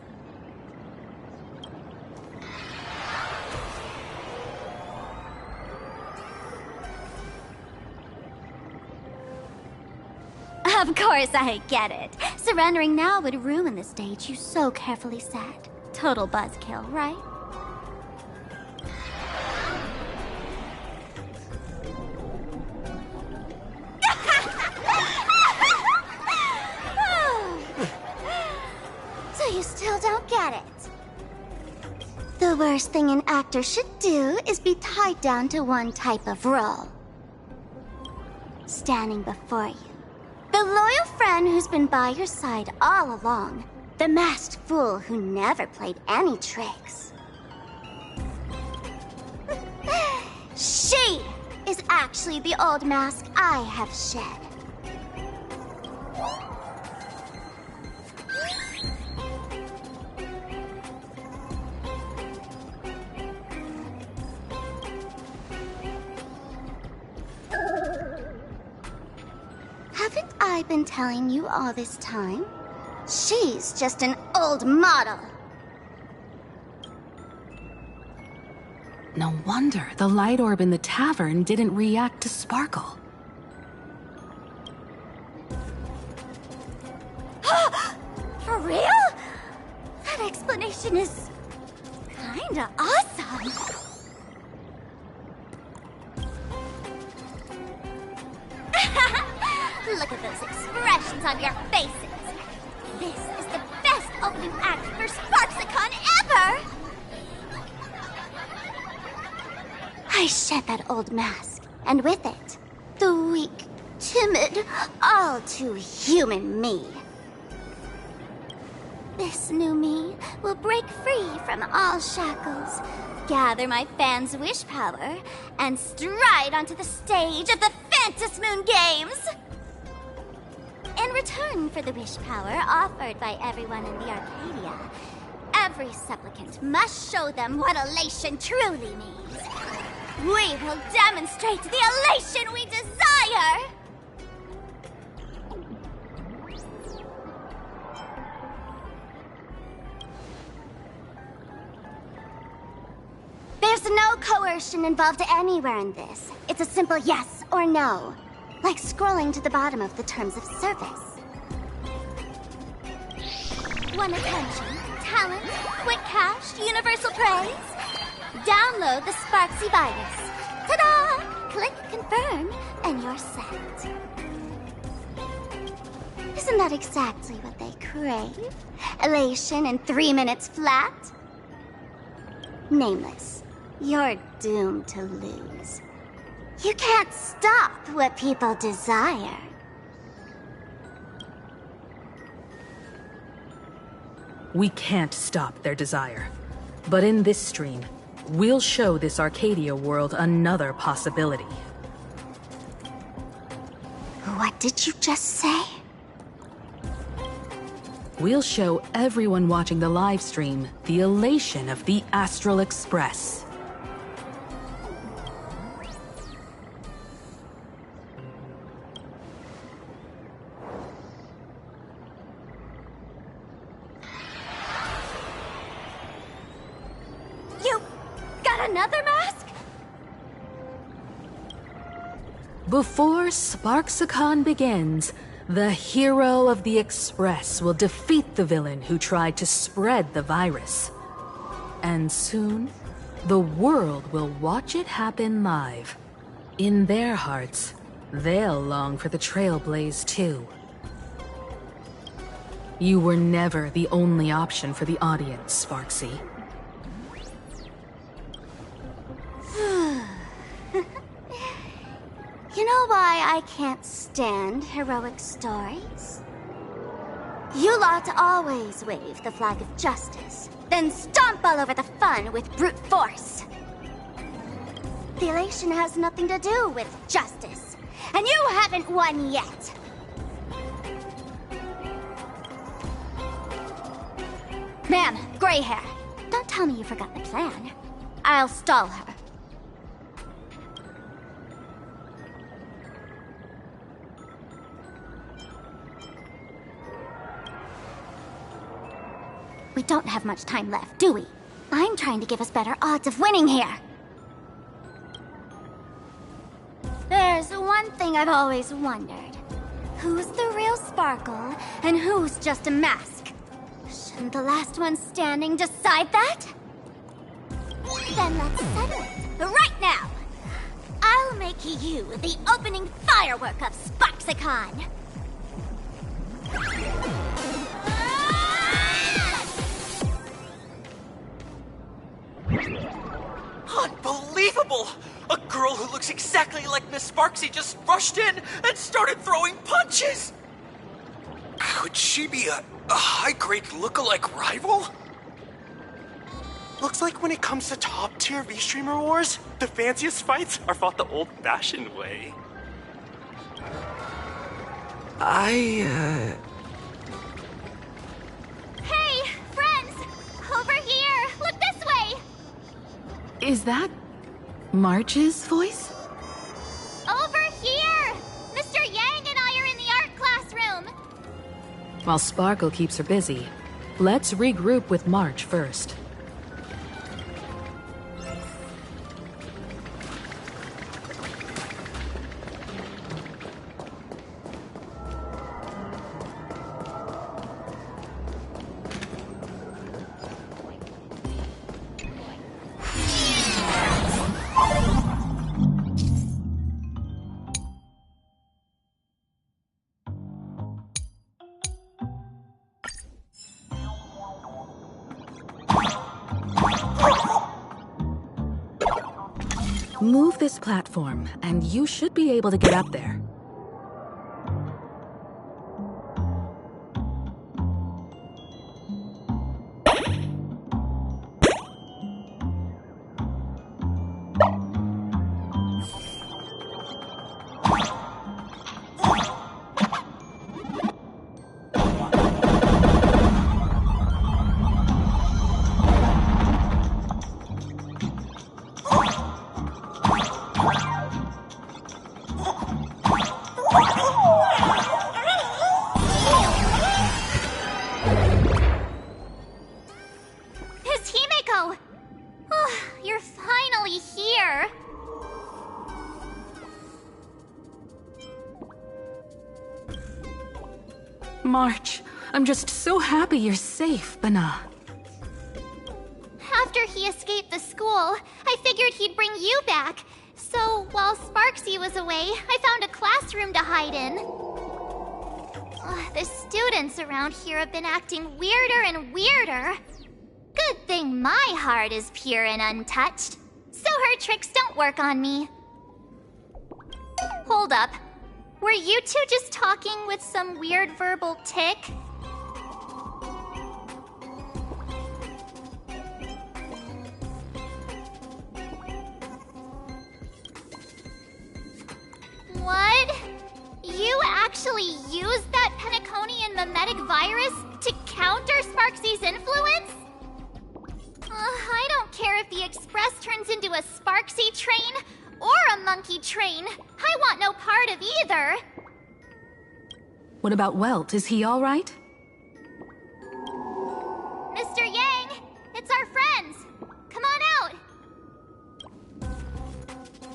Of course I get it. Surrendering now would ruin the stage you so carefully set. Total buzzkill, right? So you still don't get it? The worst thing an actor should do is be tied down to one type of role. Standing before you. The loyal friend who's been by your side all along. The masked fool who never played any tricks. She is actually the old mask I have shed. Haven't I been telling you all this time? She's just an old model. No wonder the light orb in the tavern didn't react to Sparkle. For real? That explanation is kinda awesome. Look at those expressions on your faces. This is the best opening act for Sparksicon ever! I shed that old mask, and with it, the weak, timid, all too human me. This new me will break free from all shackles, gather my fans' wish power, and stride onto the stage of the Phantom Moon Games! In return for the wish power offered by everyone in the Arcadia, every supplicant must show them what elation truly means. We will demonstrate the elation we desire! There's no coercion involved anywhere in this. It's a simple yes or no. Like scrolling to the bottom of the terms of service. Want attention, talent, quick cash, universal praise? Download the Sparksy virus. Ta-da! Click confirm, and you're set. Isn't that exactly what they crave? Elation in 3 minutes flat? Nameless, you're doomed to lose. You can't stop what people desire. We can't stop their desire. But in this stream, we'll show this Arcadia world another possibility. What did you just say? We'll show everyone watching the live stream the elation of the Astral Express. Another mask? Before Sparksicon begins, the hero of the Express will defeat the villain who tried to spread the virus. And soon, the world will watch it happen live. In their hearts, they'll long for the Trailblaze too. You were never the only option for the audience, Sparksy. You know why I can't stand heroic stories? You lot always wave the flag of justice, then stomp all over the fun with brute force. The elation has nothing to do with justice, and you haven't won yet. Ma'am, gray hair. Don't tell me you forgot the plan. I'll stall her. We don't have much time left, do we? I'm trying to give us better odds of winning here. There's one thing I've always wondered. Who's the real Sparkle, and who's just a mask? Shouldn't the last one standing decide that? Then let's settle it, right now! I'll make you the opening firework of Sparksicon! Unbelievable! A girl who looks exactly like Miss Sparksy just rushed in and started throwing punches! Could she be a high-grade lookalike rival? Looks like when it comes to top-tier V-Streamer wars, the fanciest fights are fought the old-fashioned way. Hey, friends! Over here! Look this way! Is that March's voice? Over here! Mr. Yang and I are in the art classroom! While Sparkle keeps her busy, let's regroup with March first. Move this platform, and you should be able to get up there. March, I'm just so happy you're safe, Bana. After he escaped the school, I figured he'd bring you back. So, while Sparksy was away, I found a classroom to hide in. The students around here have been acting weirder and weirder. Good thing my heart is pure and untouched, so her tricks don't work on me. Hold up. Were you two just talking with some weird verbal tick? What? You actually used that Penaconian mimetic virus to counter Sparksy's influence? I don't care if the Express turns into a Sparksy train or a monkey train. I want no part of either. What about Welt? Is he all right? Mr. Yang, it's our friends. Come on out.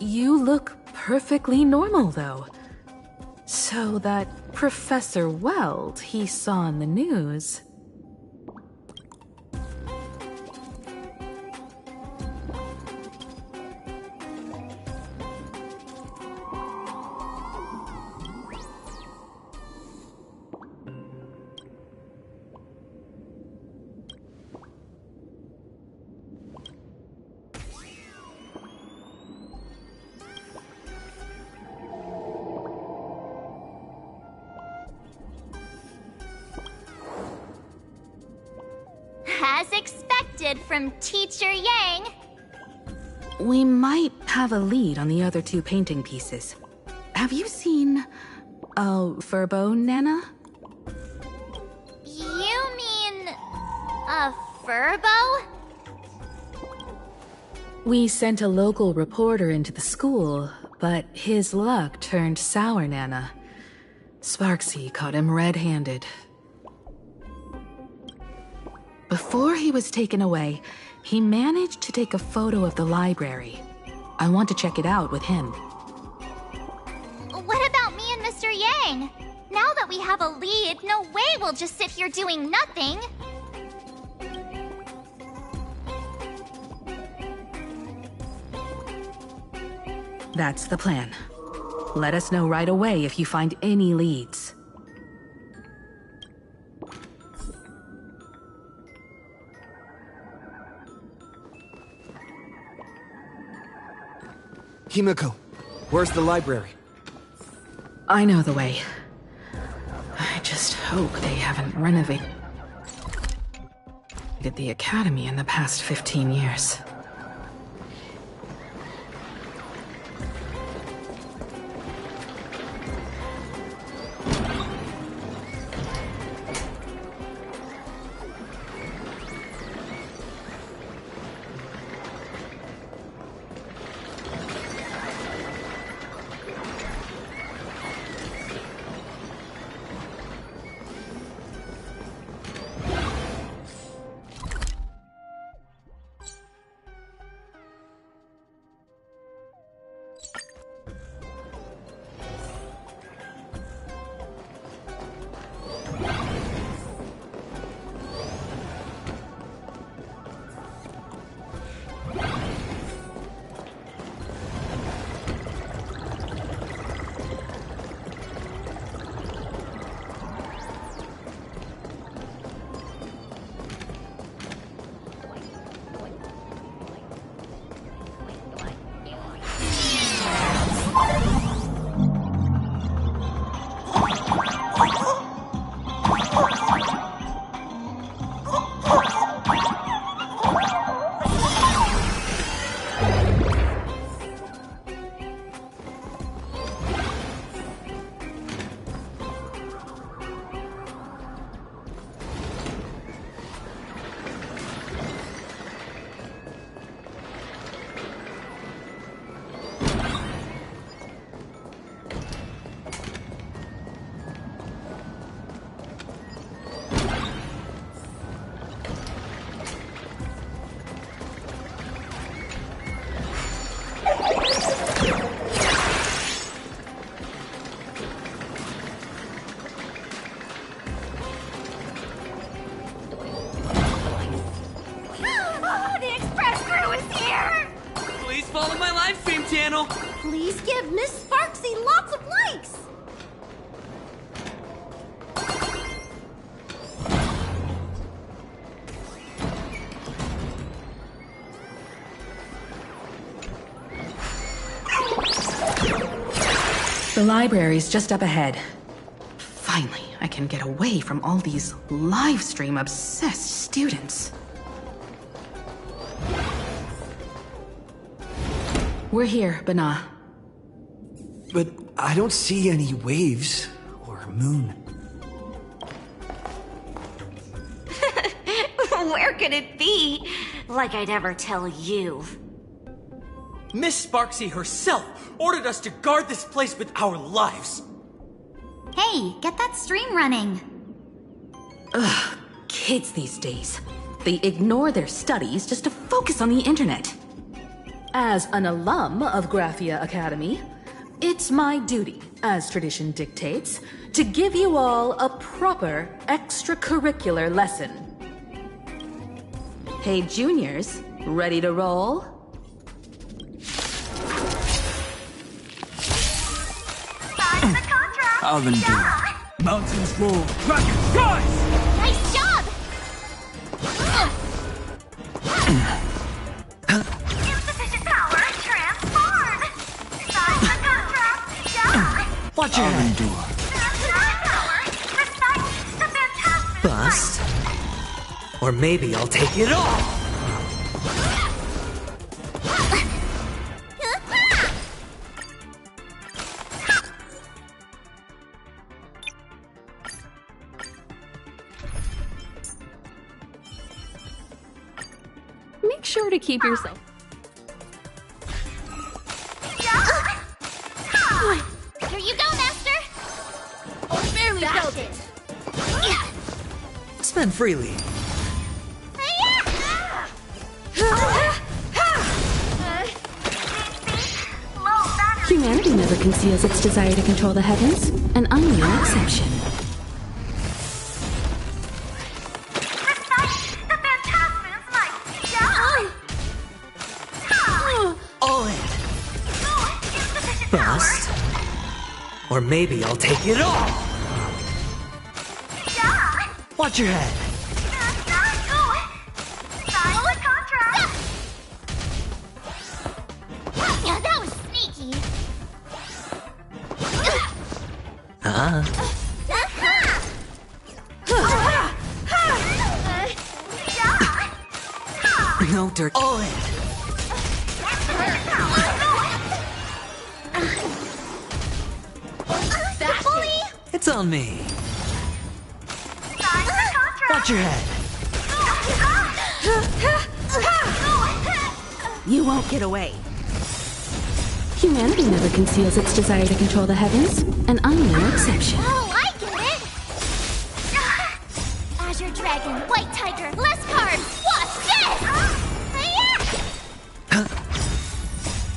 You look perfectly normal, though. So that Professor Welt he saw in the news... As expected from Teacher Yang. We might have a lead on the other two painting pieces. Have you seen... Furbo, Nana? You mean... a Furbo? We sent a local reporter into the school, but his luck turned sour, Nana. Sparksy caught him red-handed. Before Before he was taken away, he managed to take a photo of the library. I want to check it out with him. What about me and Mr. Yang? Now that we have a lead, no way we'll just sit here doing nothing. That's the plan. Let us know right away if you find any leads. Himiko, where's the library? I know the way. I just hope they haven't renovated the academy in the past 15 years. Please give Miss Sparksy lots of likes! The library's just up ahead. Finally, I can get away from all these live stream obsessed students. We're here, Bana. But I don't see any waves or moon. Where could it be? Like I'd ever tell you. Miss Sparksy herself ordered us to guard this place with our lives. Hey, get that stream running. Ugh, kids these days. They ignore their studies just to focus on the internet. As an alum of Graphia Academy, it's my duty, as tradition dictates, to give you all a proper extracurricular lesson. Hey, juniors, ready to roll? Avondale. Mountains roll. Rocket skies! Nice job! Insufficient power, transform! Size the contrast, yeah! Watch your head. Power, recite the fantastic Bust? Or maybe I'll take it all! Make sure to keep yourself. Here you go, Master! Oh, barely felt it. Spend freely. Hey, Humanity never conceals its desire to control the heavens, and I'm no exception. All in. Bust. Or maybe I'll take it all. Watch your head. Yeah, that was sneaky. No dirt. All in. It's on me. Watch your head. You won't get away. Humanity never conceals its desire to control the heavens, and I'm no exception. Oh, I get it! Azure Dragon, White Tiger, less cards! Watch this!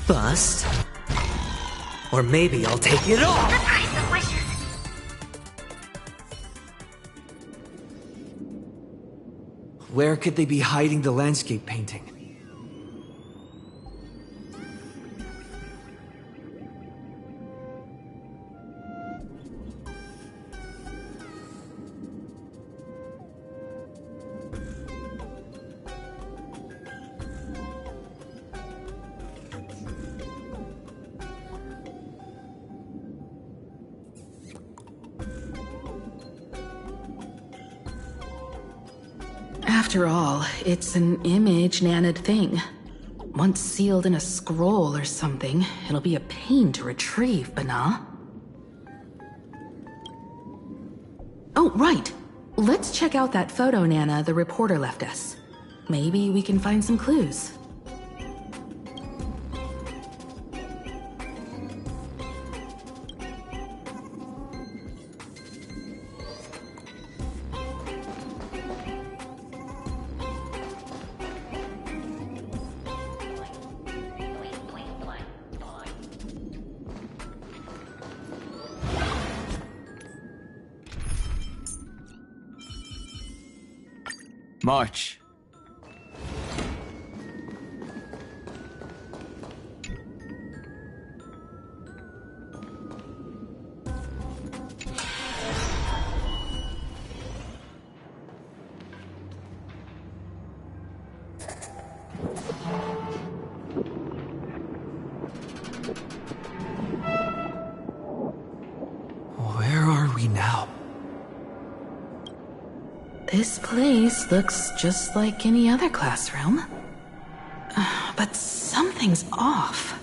Bust. Or maybe I'll take it all. The price of wishes. Where could they be hiding the landscape painting? After all, it's an image-nanted thing. Once sealed in a scroll or something, it'll be a pain to retrieve, Bana. Oh, right. Let's check out that photo Nana the reporter left us. Maybe we can find some clues. March. Where are we now? This place looks just like any other classroom. But something's off.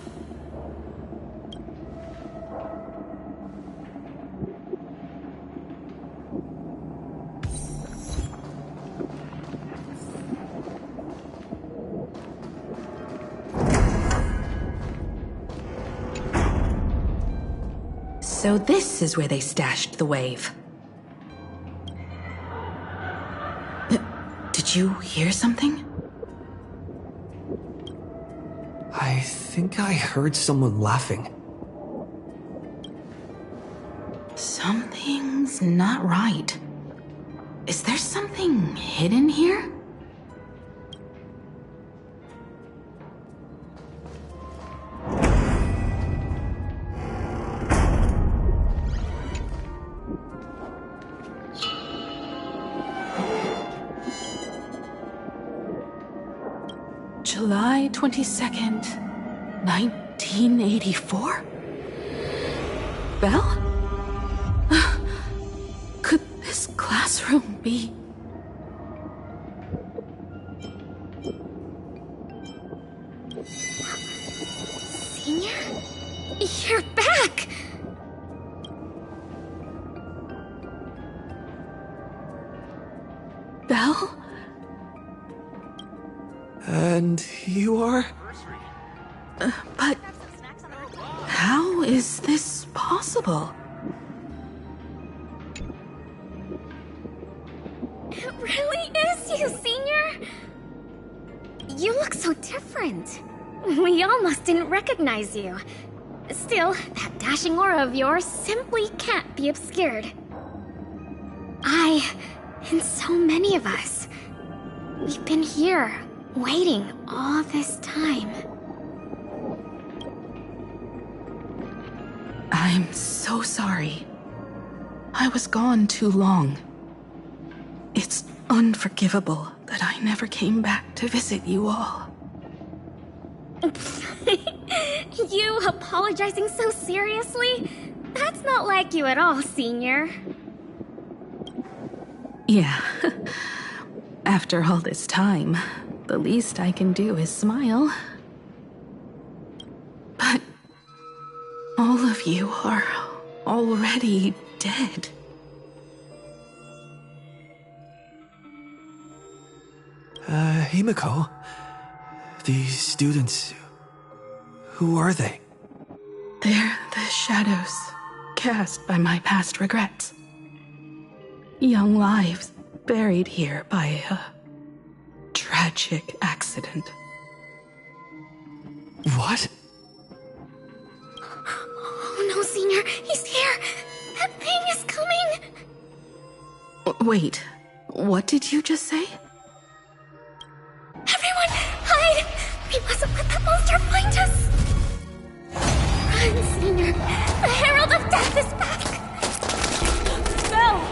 So this is where they stashed the wave. Did you hear something? I think I heard someone laughing. Something's not right. Is there something hidden here? July 22nd, 1984? Belle? Could this classroom be... Senior? You're back! Belle? And you are? But how is this possible? It really is you, Senior! You look so different. We almost didn't recognize you. Still, that dashing aura of yours simply can't be obscured. And so many of us, we've been here, waiting all this time. I'm so sorry. I was gone too long. It's unforgivable that I never came back to visit you all. You apologizing so seriously? That's not like you at all, Senior. Yeah. After all this time, the least I can do is smile. But all of you are already dead. Himiko, these students, who are they? They're the shadows cast by my past regrets. Young lives buried here by a tragic accident. What? Oh no, Senior, he's here! That thing is coming! Wait, what did you just say? Everyone, hide! We mustn't let that monster find us! Run, Senior! The Herald of Death is back! Go!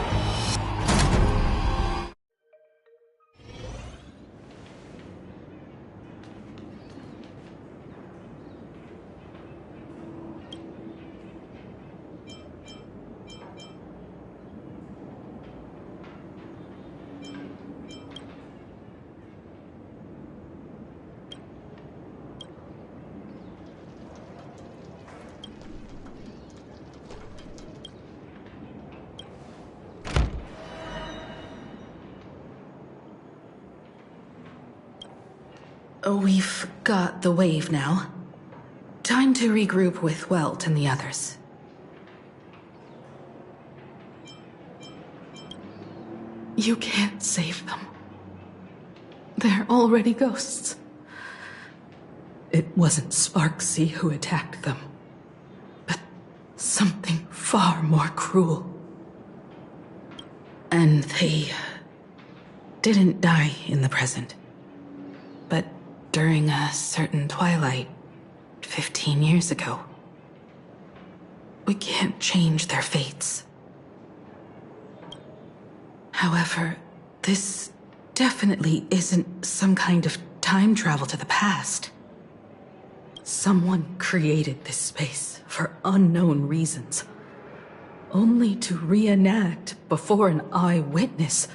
We've got the wave now. Time to regroup with Welt and the others. You can't save them. They're already ghosts. It wasn't Sparksy who attacked them, but something far more cruel. And they didn't die in the present, but during a certain twilight 15 years ago. We can't change their fates. However, this definitely isn't some kind of time travel to the past. Someone created this space for unknown reasons, only to reenact before an eyewitness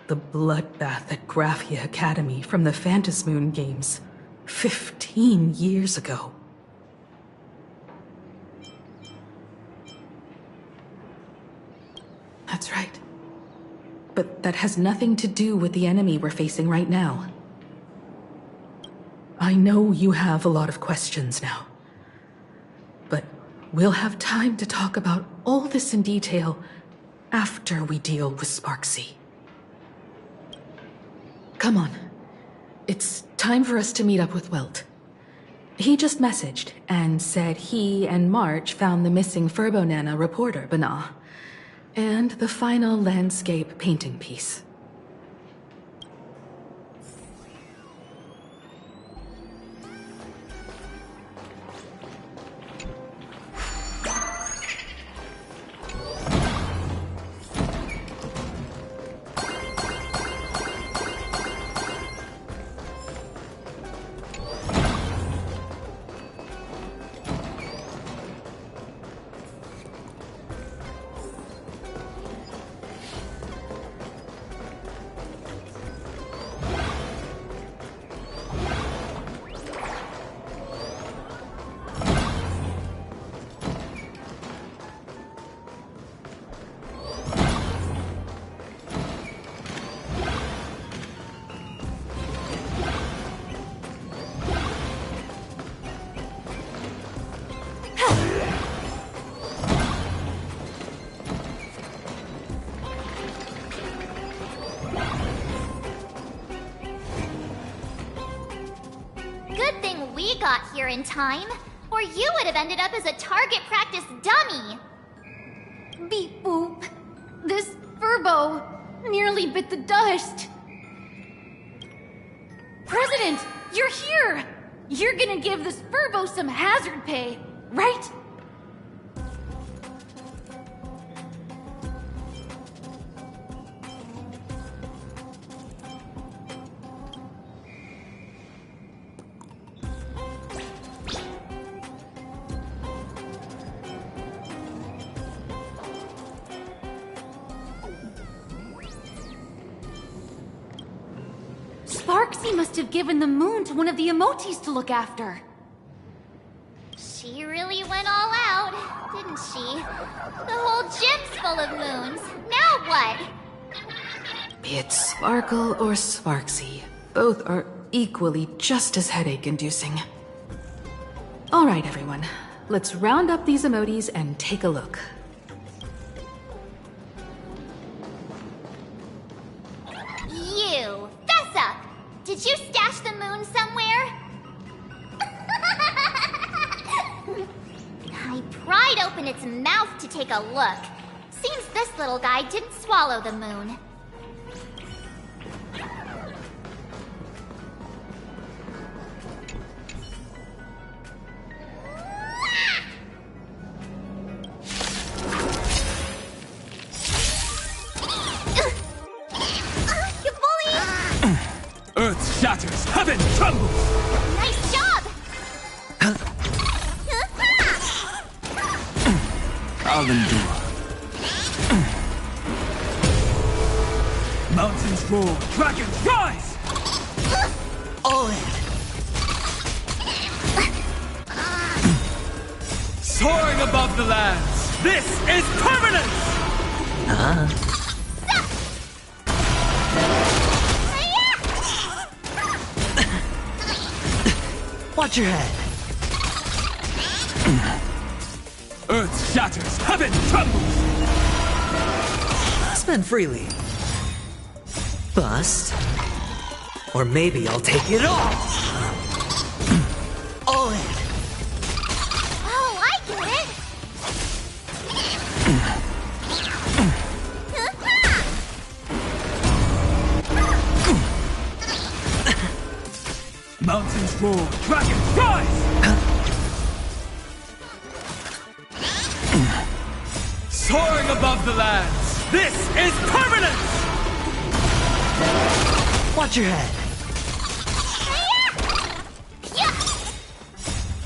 the bloodbath at Graphia Academy from the Phantasmoon games 15 years ago. That's right. But that has nothing to do with the enemy we're facing right now. I know you have a lot of questions now, but we'll have time to talk about all this in detail after we deal with Sparksy. Come on. It's time for us to meet up with Welt. He just messaged and said he and March found the missing Furbonana reporter, Bana, and the final landscape painting piece. Good thing we got here in time. Or you would have ended up as a target practice dummy. Beep boop. This Furbo nearly bit the dust. President, you're here! You're gonna give this Furbo some hazard pay, right? Sparksy must have given the moon to one of the emotes to look after. She really went all out, didn't she? The whole gym's full of moons. Now what? Be it Sparkle or Sparksy, both are equally just as headache-inducing. All right, everyone. Let's round up these emotes and take a look. You! Fess up! Did you stash the moon somewhere? I pried open its mouth to take a look. Seems this little guy didn't swallow the moon. You bully! Earth shatters, heaven trembles! Nice job! I'll endure. Mountains roar, dragons rise! All in. Soaring above the lands, this is permanence! Watch your head. Earth shatters, heaven trembles! Spend freely. Bust. Or maybe I'll take it all! All in. Oh, I get it! Mountains roar, dragons rise! Soaring above the lands, this is permanence! Watch your head.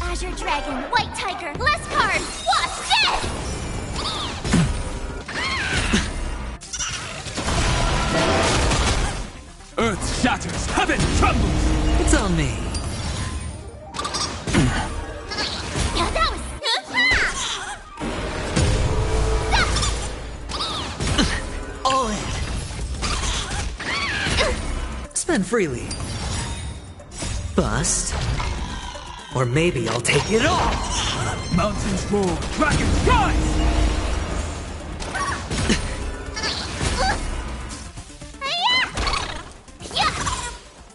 Azure Dragon, White Tiger, less cards! Watch this! Earth shatters, heaven trembles! It's on me. Yeah, that was... All in. Spend freely. Bust. Or maybe I'll take it all! Mountains roar, dragons rise!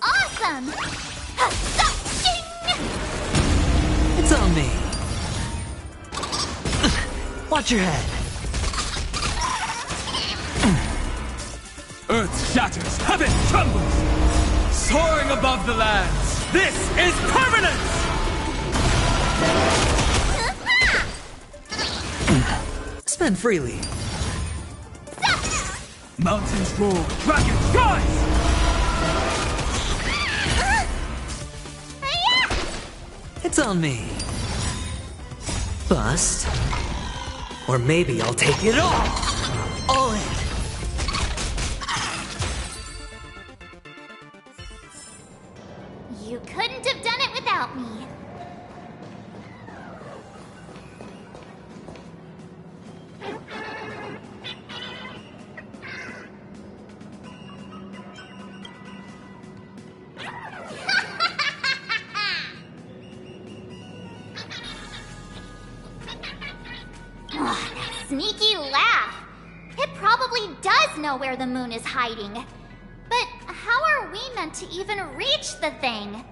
Awesome! It's on me. Watch your head. Earth shatters, heaven trembles! Soaring above the lands, this is permanence! Spend freely. Mountains roar, dragons rise! It's on me. Bust. Or maybe I'll take it all! All in. You couldn't have done it without me. Oh, that sneaky laugh. It probably does know where the moon is hiding. But how are we meant to even reach the thing?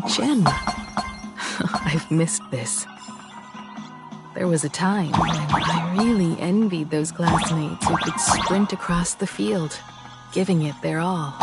the gym. I've missed this. There was a time when I really envied those classmates who could sprint across the field, giving it their all.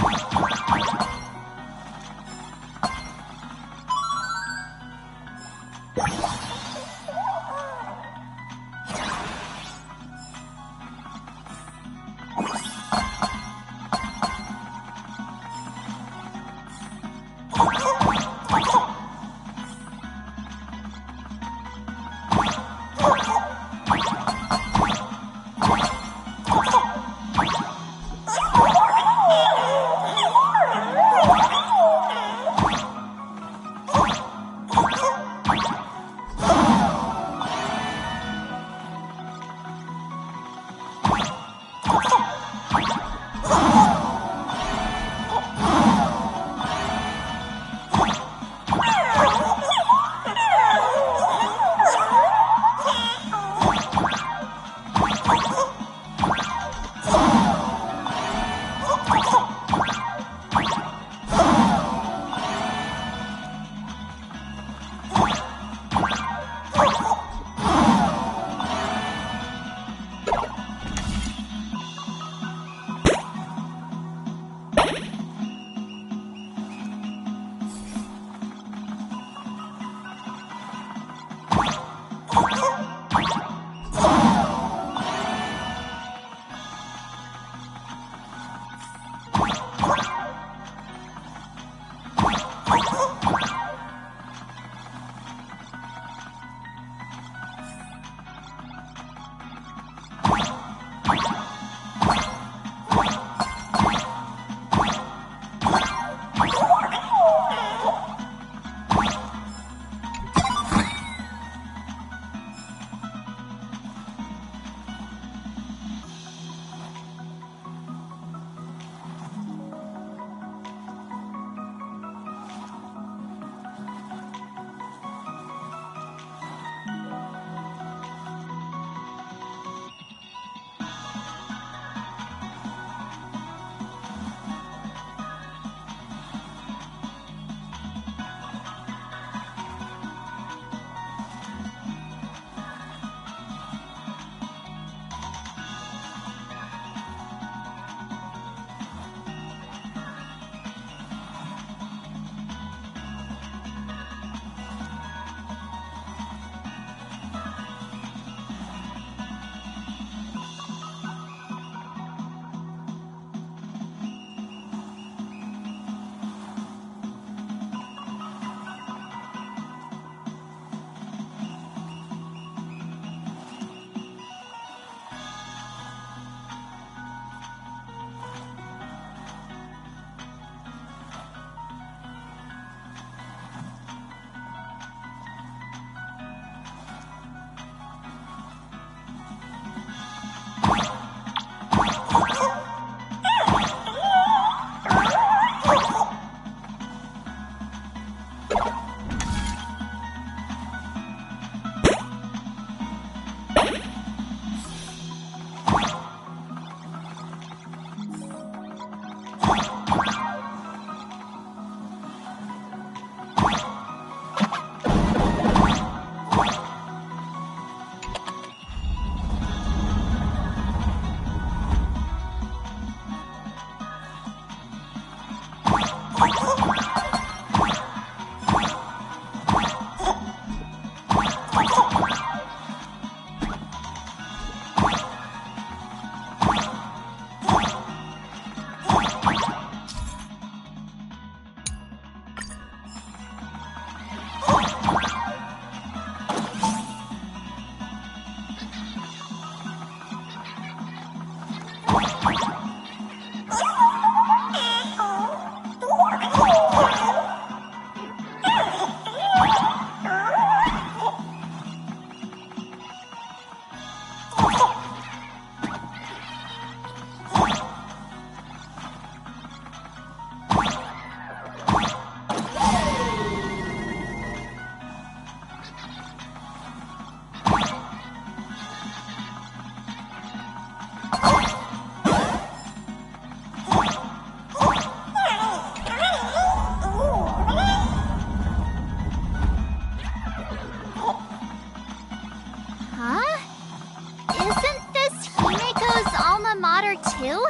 better too?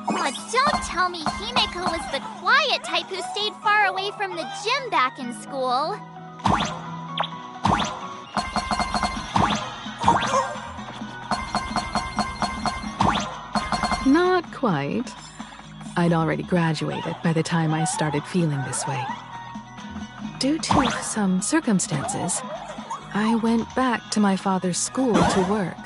Oh, don't tell me Himeko was the quiet type who stayed far away from the gym back in school. Not quite. I'd already graduated by the time I started feeling this way. Due to some circumstances, I went back to my father's school to work.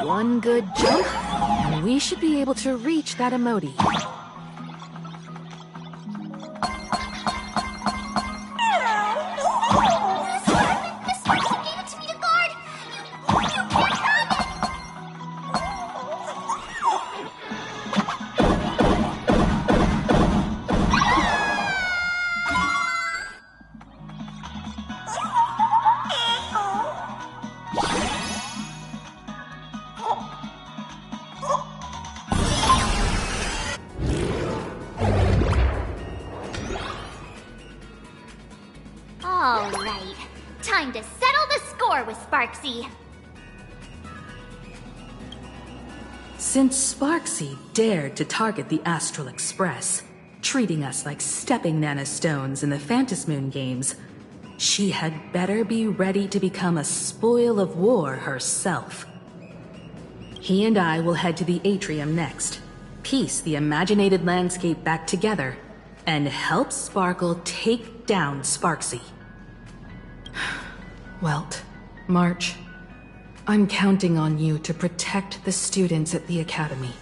One good jump, and we should be able to reach that emoji. All right, time to settle the score with Sparksy. Since Sparksy dared to target the Astral Express, treating us like stepping Nana Stones in the Phantasmoon games, she had better be ready to become a spoil of war herself. He and I will head to the atrium next, piece the imaginated landscape back together, and help Sparkle take down Sparksy. Welt, March, I'm counting on you to protect the students at the Academy.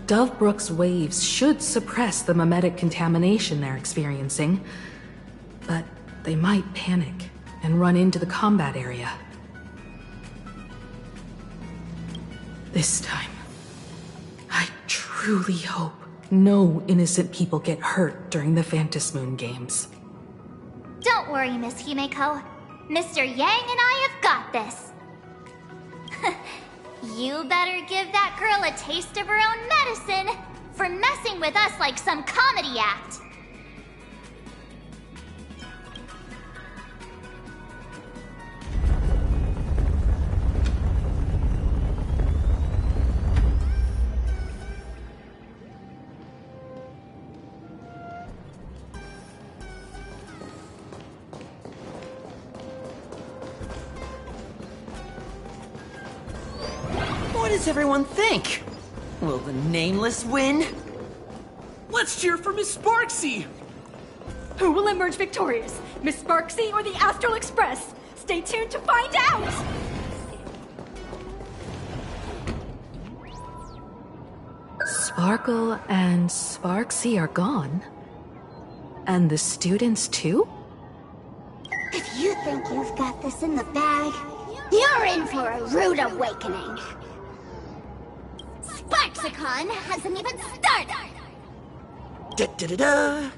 Dovebrook's waves should suppress the mimetic contamination they're experiencing, but they might panic and run into the combat area. This time, I truly hope no innocent people get hurt during the Phantasmoon games. Don't worry, Miss Himeko. Mr. Yang and I have got this. You better give that girl a taste of her own medicine for messing with us like some comedy act. What does everyone think? Will the Nameless win? Let's cheer for Miss Sparksy! Who will emerge victorious? Miss Sparksy or the Astral Express? Stay tuned to find out! Sparkle and Sparksy are gone? And the students too? If you think you've got this in the bag, you're in for a rude awakening. Sparksicon hasn't even started! Da-da-da-da!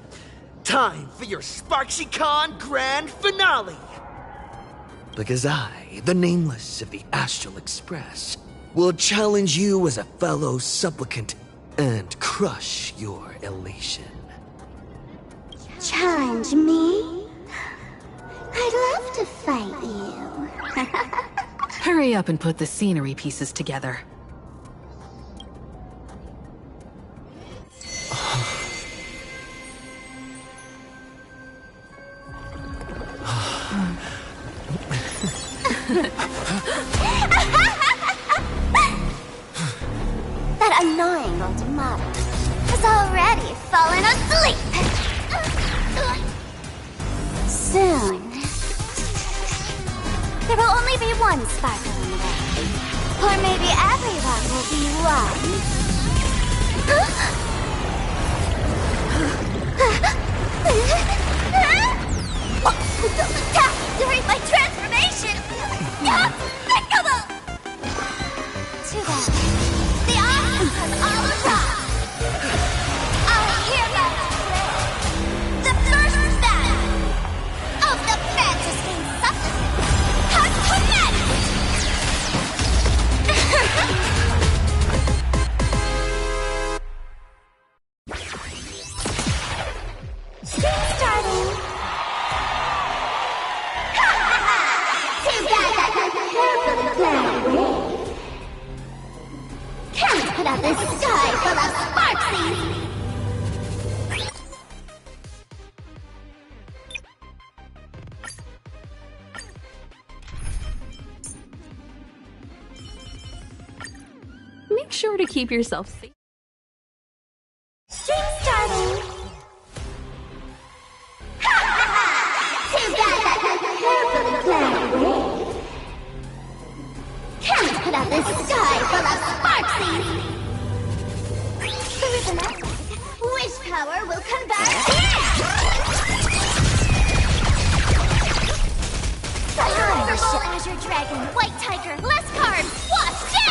Time for your SparksyCon Grand Finale! Because I, the Nameless of the Astral Express, will challenge you as a fellow supplicant and crush your elation. Challenge me? I'd love to fight you. Hurry up and put the scenery pieces together. That annoying old model has already fallen asleep. only be one sparkle in the way. Or maybe everyone will be one. During my transformation! Despicable! Too bad. The audience has all arrived. Our heroes play. The first battle of the Fantasy Supplement has commenced! Stream starting! Too bad I carefully planned away. Can't put out this sky full of sparksies! Make sure to keep yourself safe. Stream starting! Too bad I carefully planned away. Can't put out this sky full of sparksies! Through the night, wish power will come back here! Thunderbolt, Azure Dragon, White Tiger, less cards, watch this!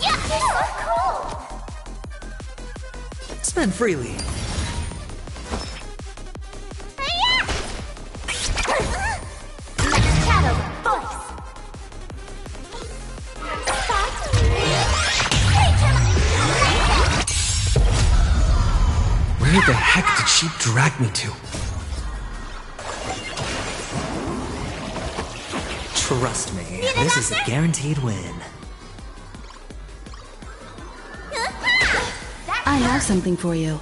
Yeah, you're so cool! Spend freely. Shadow voice. Where the heck did she drag me to? Trust me, this is a guaranteed win. I have something for you.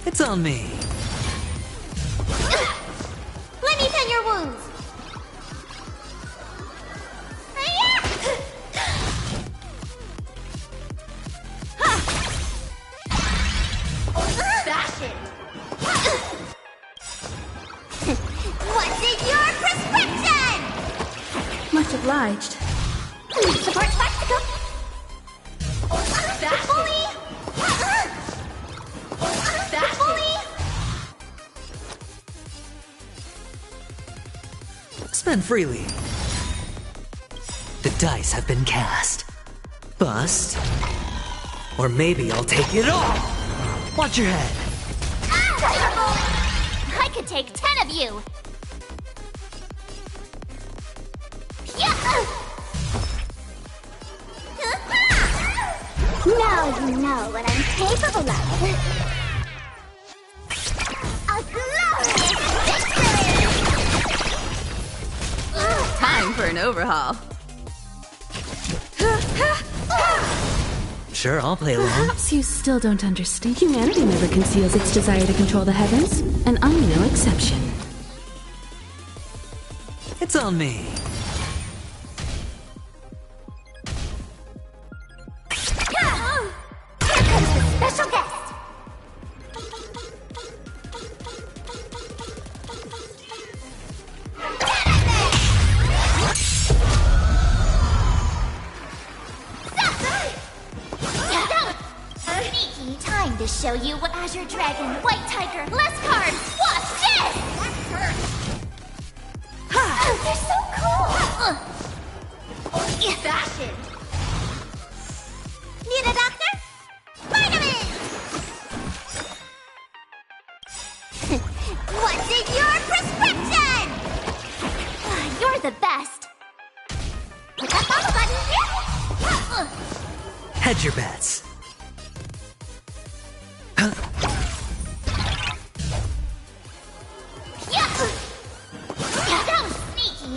It's on me. Let me tend your wounds. Fashion. What's in your prescription? Much obliged. Support spectacle. Spend freely. The dice have been cast. Bust. Or maybe I'll take it all. Watch your head. I could take 10 of you. Now you know what I'm capable of. A glorious victory! Time for an overhaul. Sure, I'll play along. Perhaps you still don't understand. Humanity never conceals its desire to control the heavens, and I'm no exception. It's on me. Here comes the special guest. Sneaky time to show you what Azure Dragon, White Tiger, less cards. Watch this! They're so cool. Fashion. Need a doctor? Vitamin! What's in your prescription? You're the best. Put that follow button here. Hedge your bets. Yeah. That was sneaky.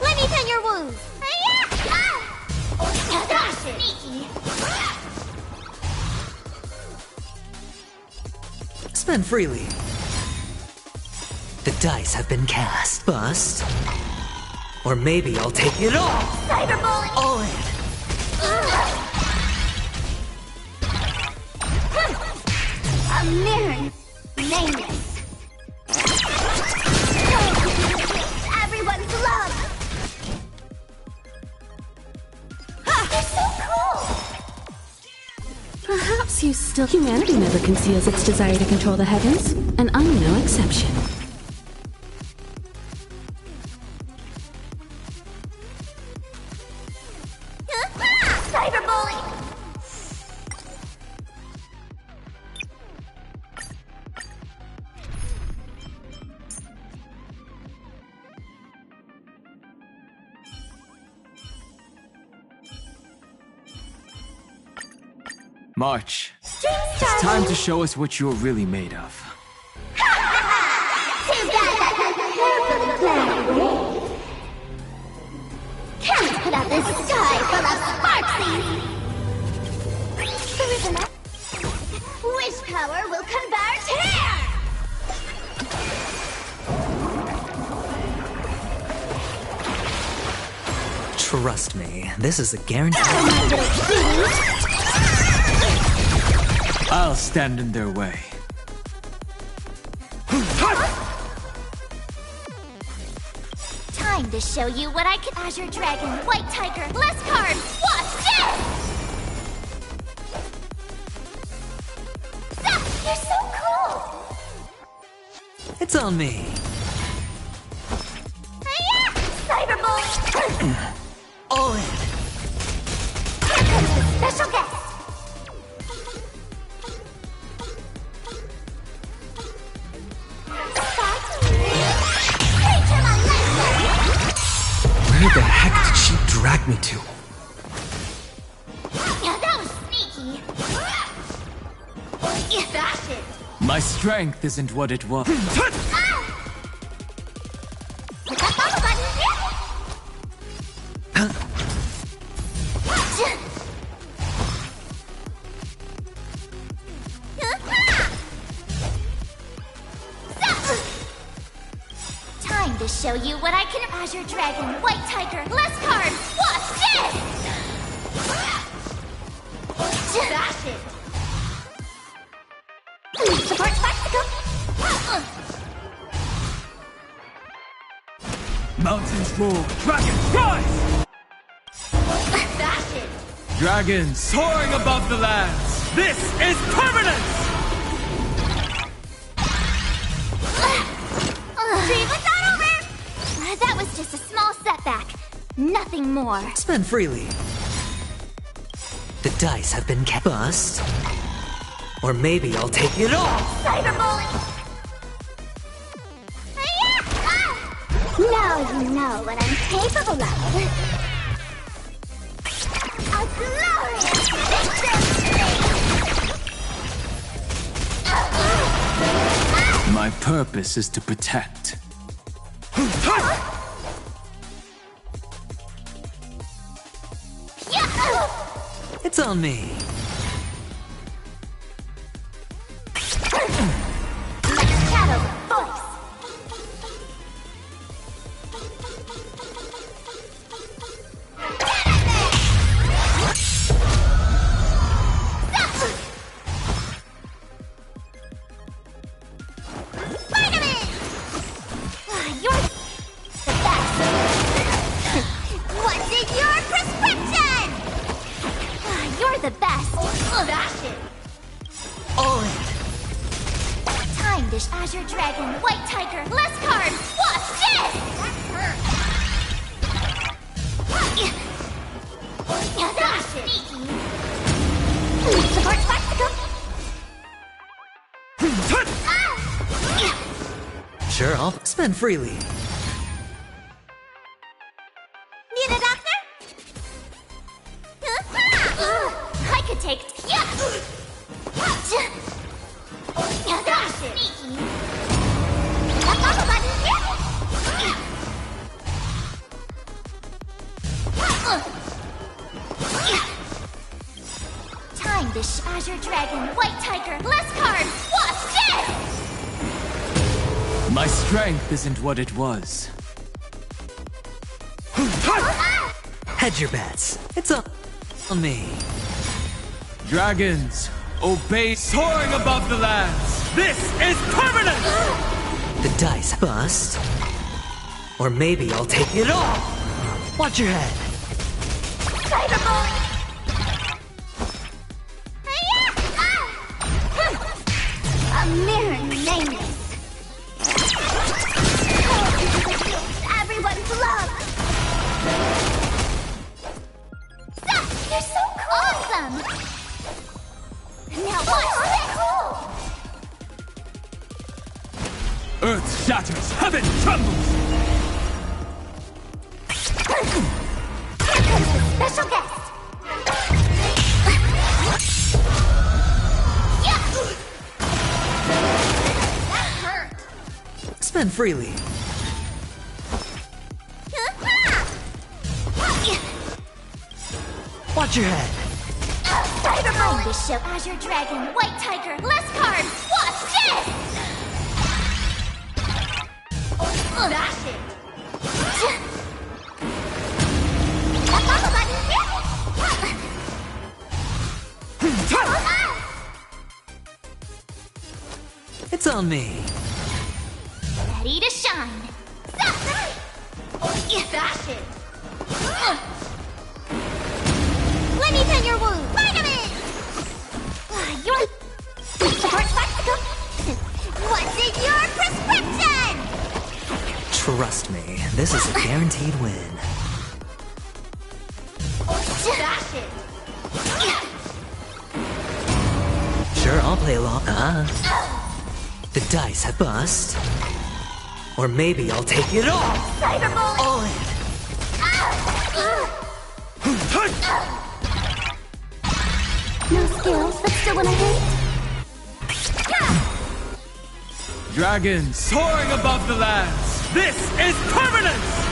Let me tend your wounds. That's it. Sneaky. Spend freely. The dice have been cast. Bust. Or maybe I'll take it all. Cyberbully. All in. A mirror. Nameless. Everyone's love. They're so cool. Perhaps you still... Humanity never conceals its desire to control the heavens, and I'm no exception. Cyberbully. March. It's time to show us what you're really made of. Can't put out this sky full of sparksies! Wish power will convert here! Trust me, this is a guarantee. I'll stand in their way. Time to show you what I can. Azure Dragon, White Tiger, less cards, watch this! Stop! You're so cool! It's on me. Cyberbully! All in. Here comes the special guest! Where the heck did she drag me to? Yeah, that was sneaky. Yeah, that's it. My strength isn't what it was. Hit that bubble button. Time to show you what I can. Azure Dragon, White Tiger, less cards. Watch this! That's it. Support Mexico. Mountains roar, dragons rise! That's it. Dragons soaring above the lands. This is permanence! Dream was not over! That was just a small setback. Nothing more. Spend freely. The dice have been cast. Bust. Or maybe I'll take it all. Cyberbully! Now you know what I'm capable of. A glorious victory! My purpose is to protect. It's on me. Azure Dragon, White Tiger, less cards! Watch this! That hurt. Yeah, that's sneaky. Support Mexico. Sure, I'll spend freely. Need a doctor? I could take... Yeah, that's Time to Azure Dragon, White Tiger, less cards, watch this! My strength isn't what it was. Hedge your bets. It's on me. Dragons, obey, soaring above the lands. This is permanent! The dice bust. Or maybe I'll take it all. Watch your head. A mere nameless. Everyone's love. Stop! You're so cool. Awesome. Now watch this. Earth shatters, heaven trembles! Here comes the special guest. That hurt. Spend freely. Watch your head. Time to show Azure Dragon, White Tiger, less cards, watch this! Dash it! It's on me. Ready to shine! Dash it! Let me pen your wound! Vitamin! You're... What's in your prescription? Trust me, this is a guaranteed win. Dash it! Sure, I'll play along. The dice have bust. Or maybe I'll take it all. Cyberbully! All in. No skills, but still wanna hate? Dragons, soaring above the lands. This is permanence!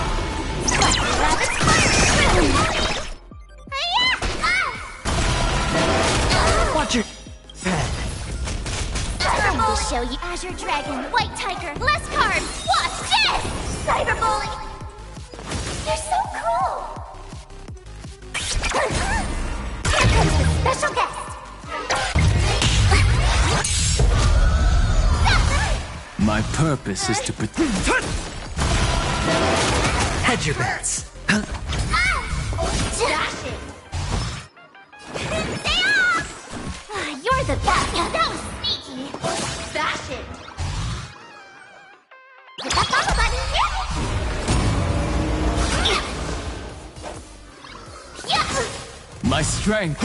Watch your head. Time to show you Azure Dragon, White Tiger, less cards, watch this! Cyberbully! You're so cool! Here comes the special guest! My purpose is to protect. Hedge your bets. Dash it! Stay off! You're the best! That was sneaky! Dash it! Hit that bubble button! My strength.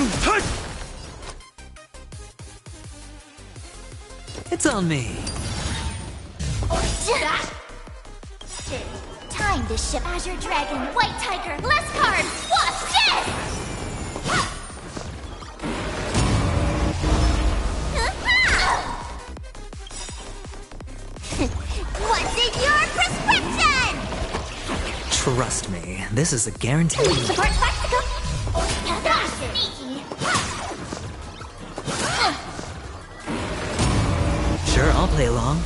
It's on me. Time to ship Azure Dragon, White Tiger, less cards, watch this! What's in your prescription? Trust me, this is a guaranteed win. Support Spectacle! That's sneaky! Sure, I'll play along.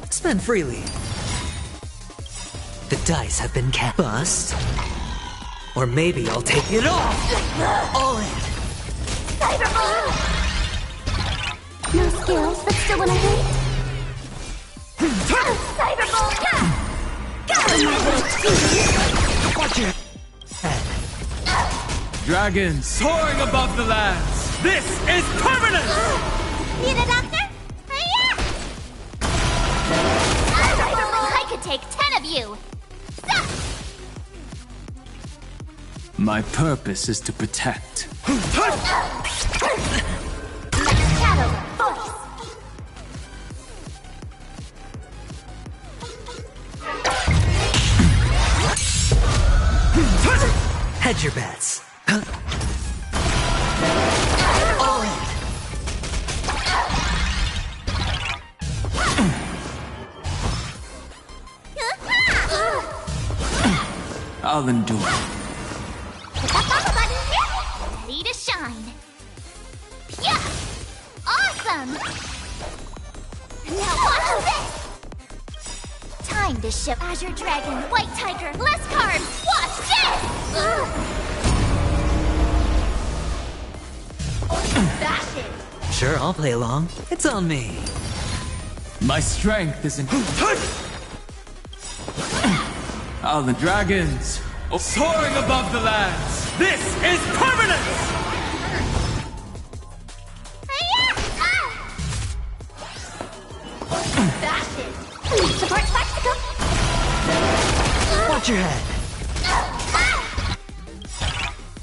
Spend freely. The dice have been bust. Or maybe I'll take it all. All in. Cyberbully! No skills, but still wanna hate? Cyberbully! Go, my little cutie! Watch your head. Dragons, soaring above the lands. This is permanent! Need a doctor? I could take 10 of you! Stop! My purpose is to protect. Shadow voice! Hedge your bets. All in. I'll endure. Hit that bubble button! Ready to shine! them. Now watch this! Time to shift Azure Dragon, White Tiger, less cards! Watch this! Bash it! Sure, I'll play along. It's on me. My strength is in... All the dragons soaring above the lands. This is permanence! Bash it! Support Sparksicle! Watch your head.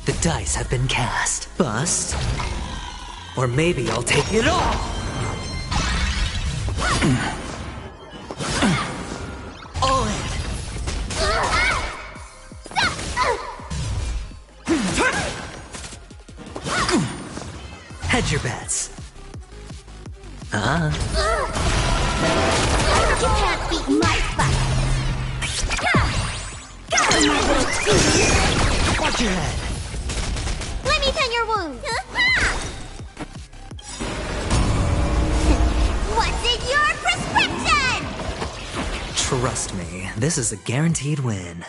The dice have been cast. Bust. Or maybe I'll take it all! All in. Hedge your bets. You can't beat my fight! Got him, my little teeth! Watch your head. Let me tend your wound! What's in your prescription? Trust me, this is a guaranteed win.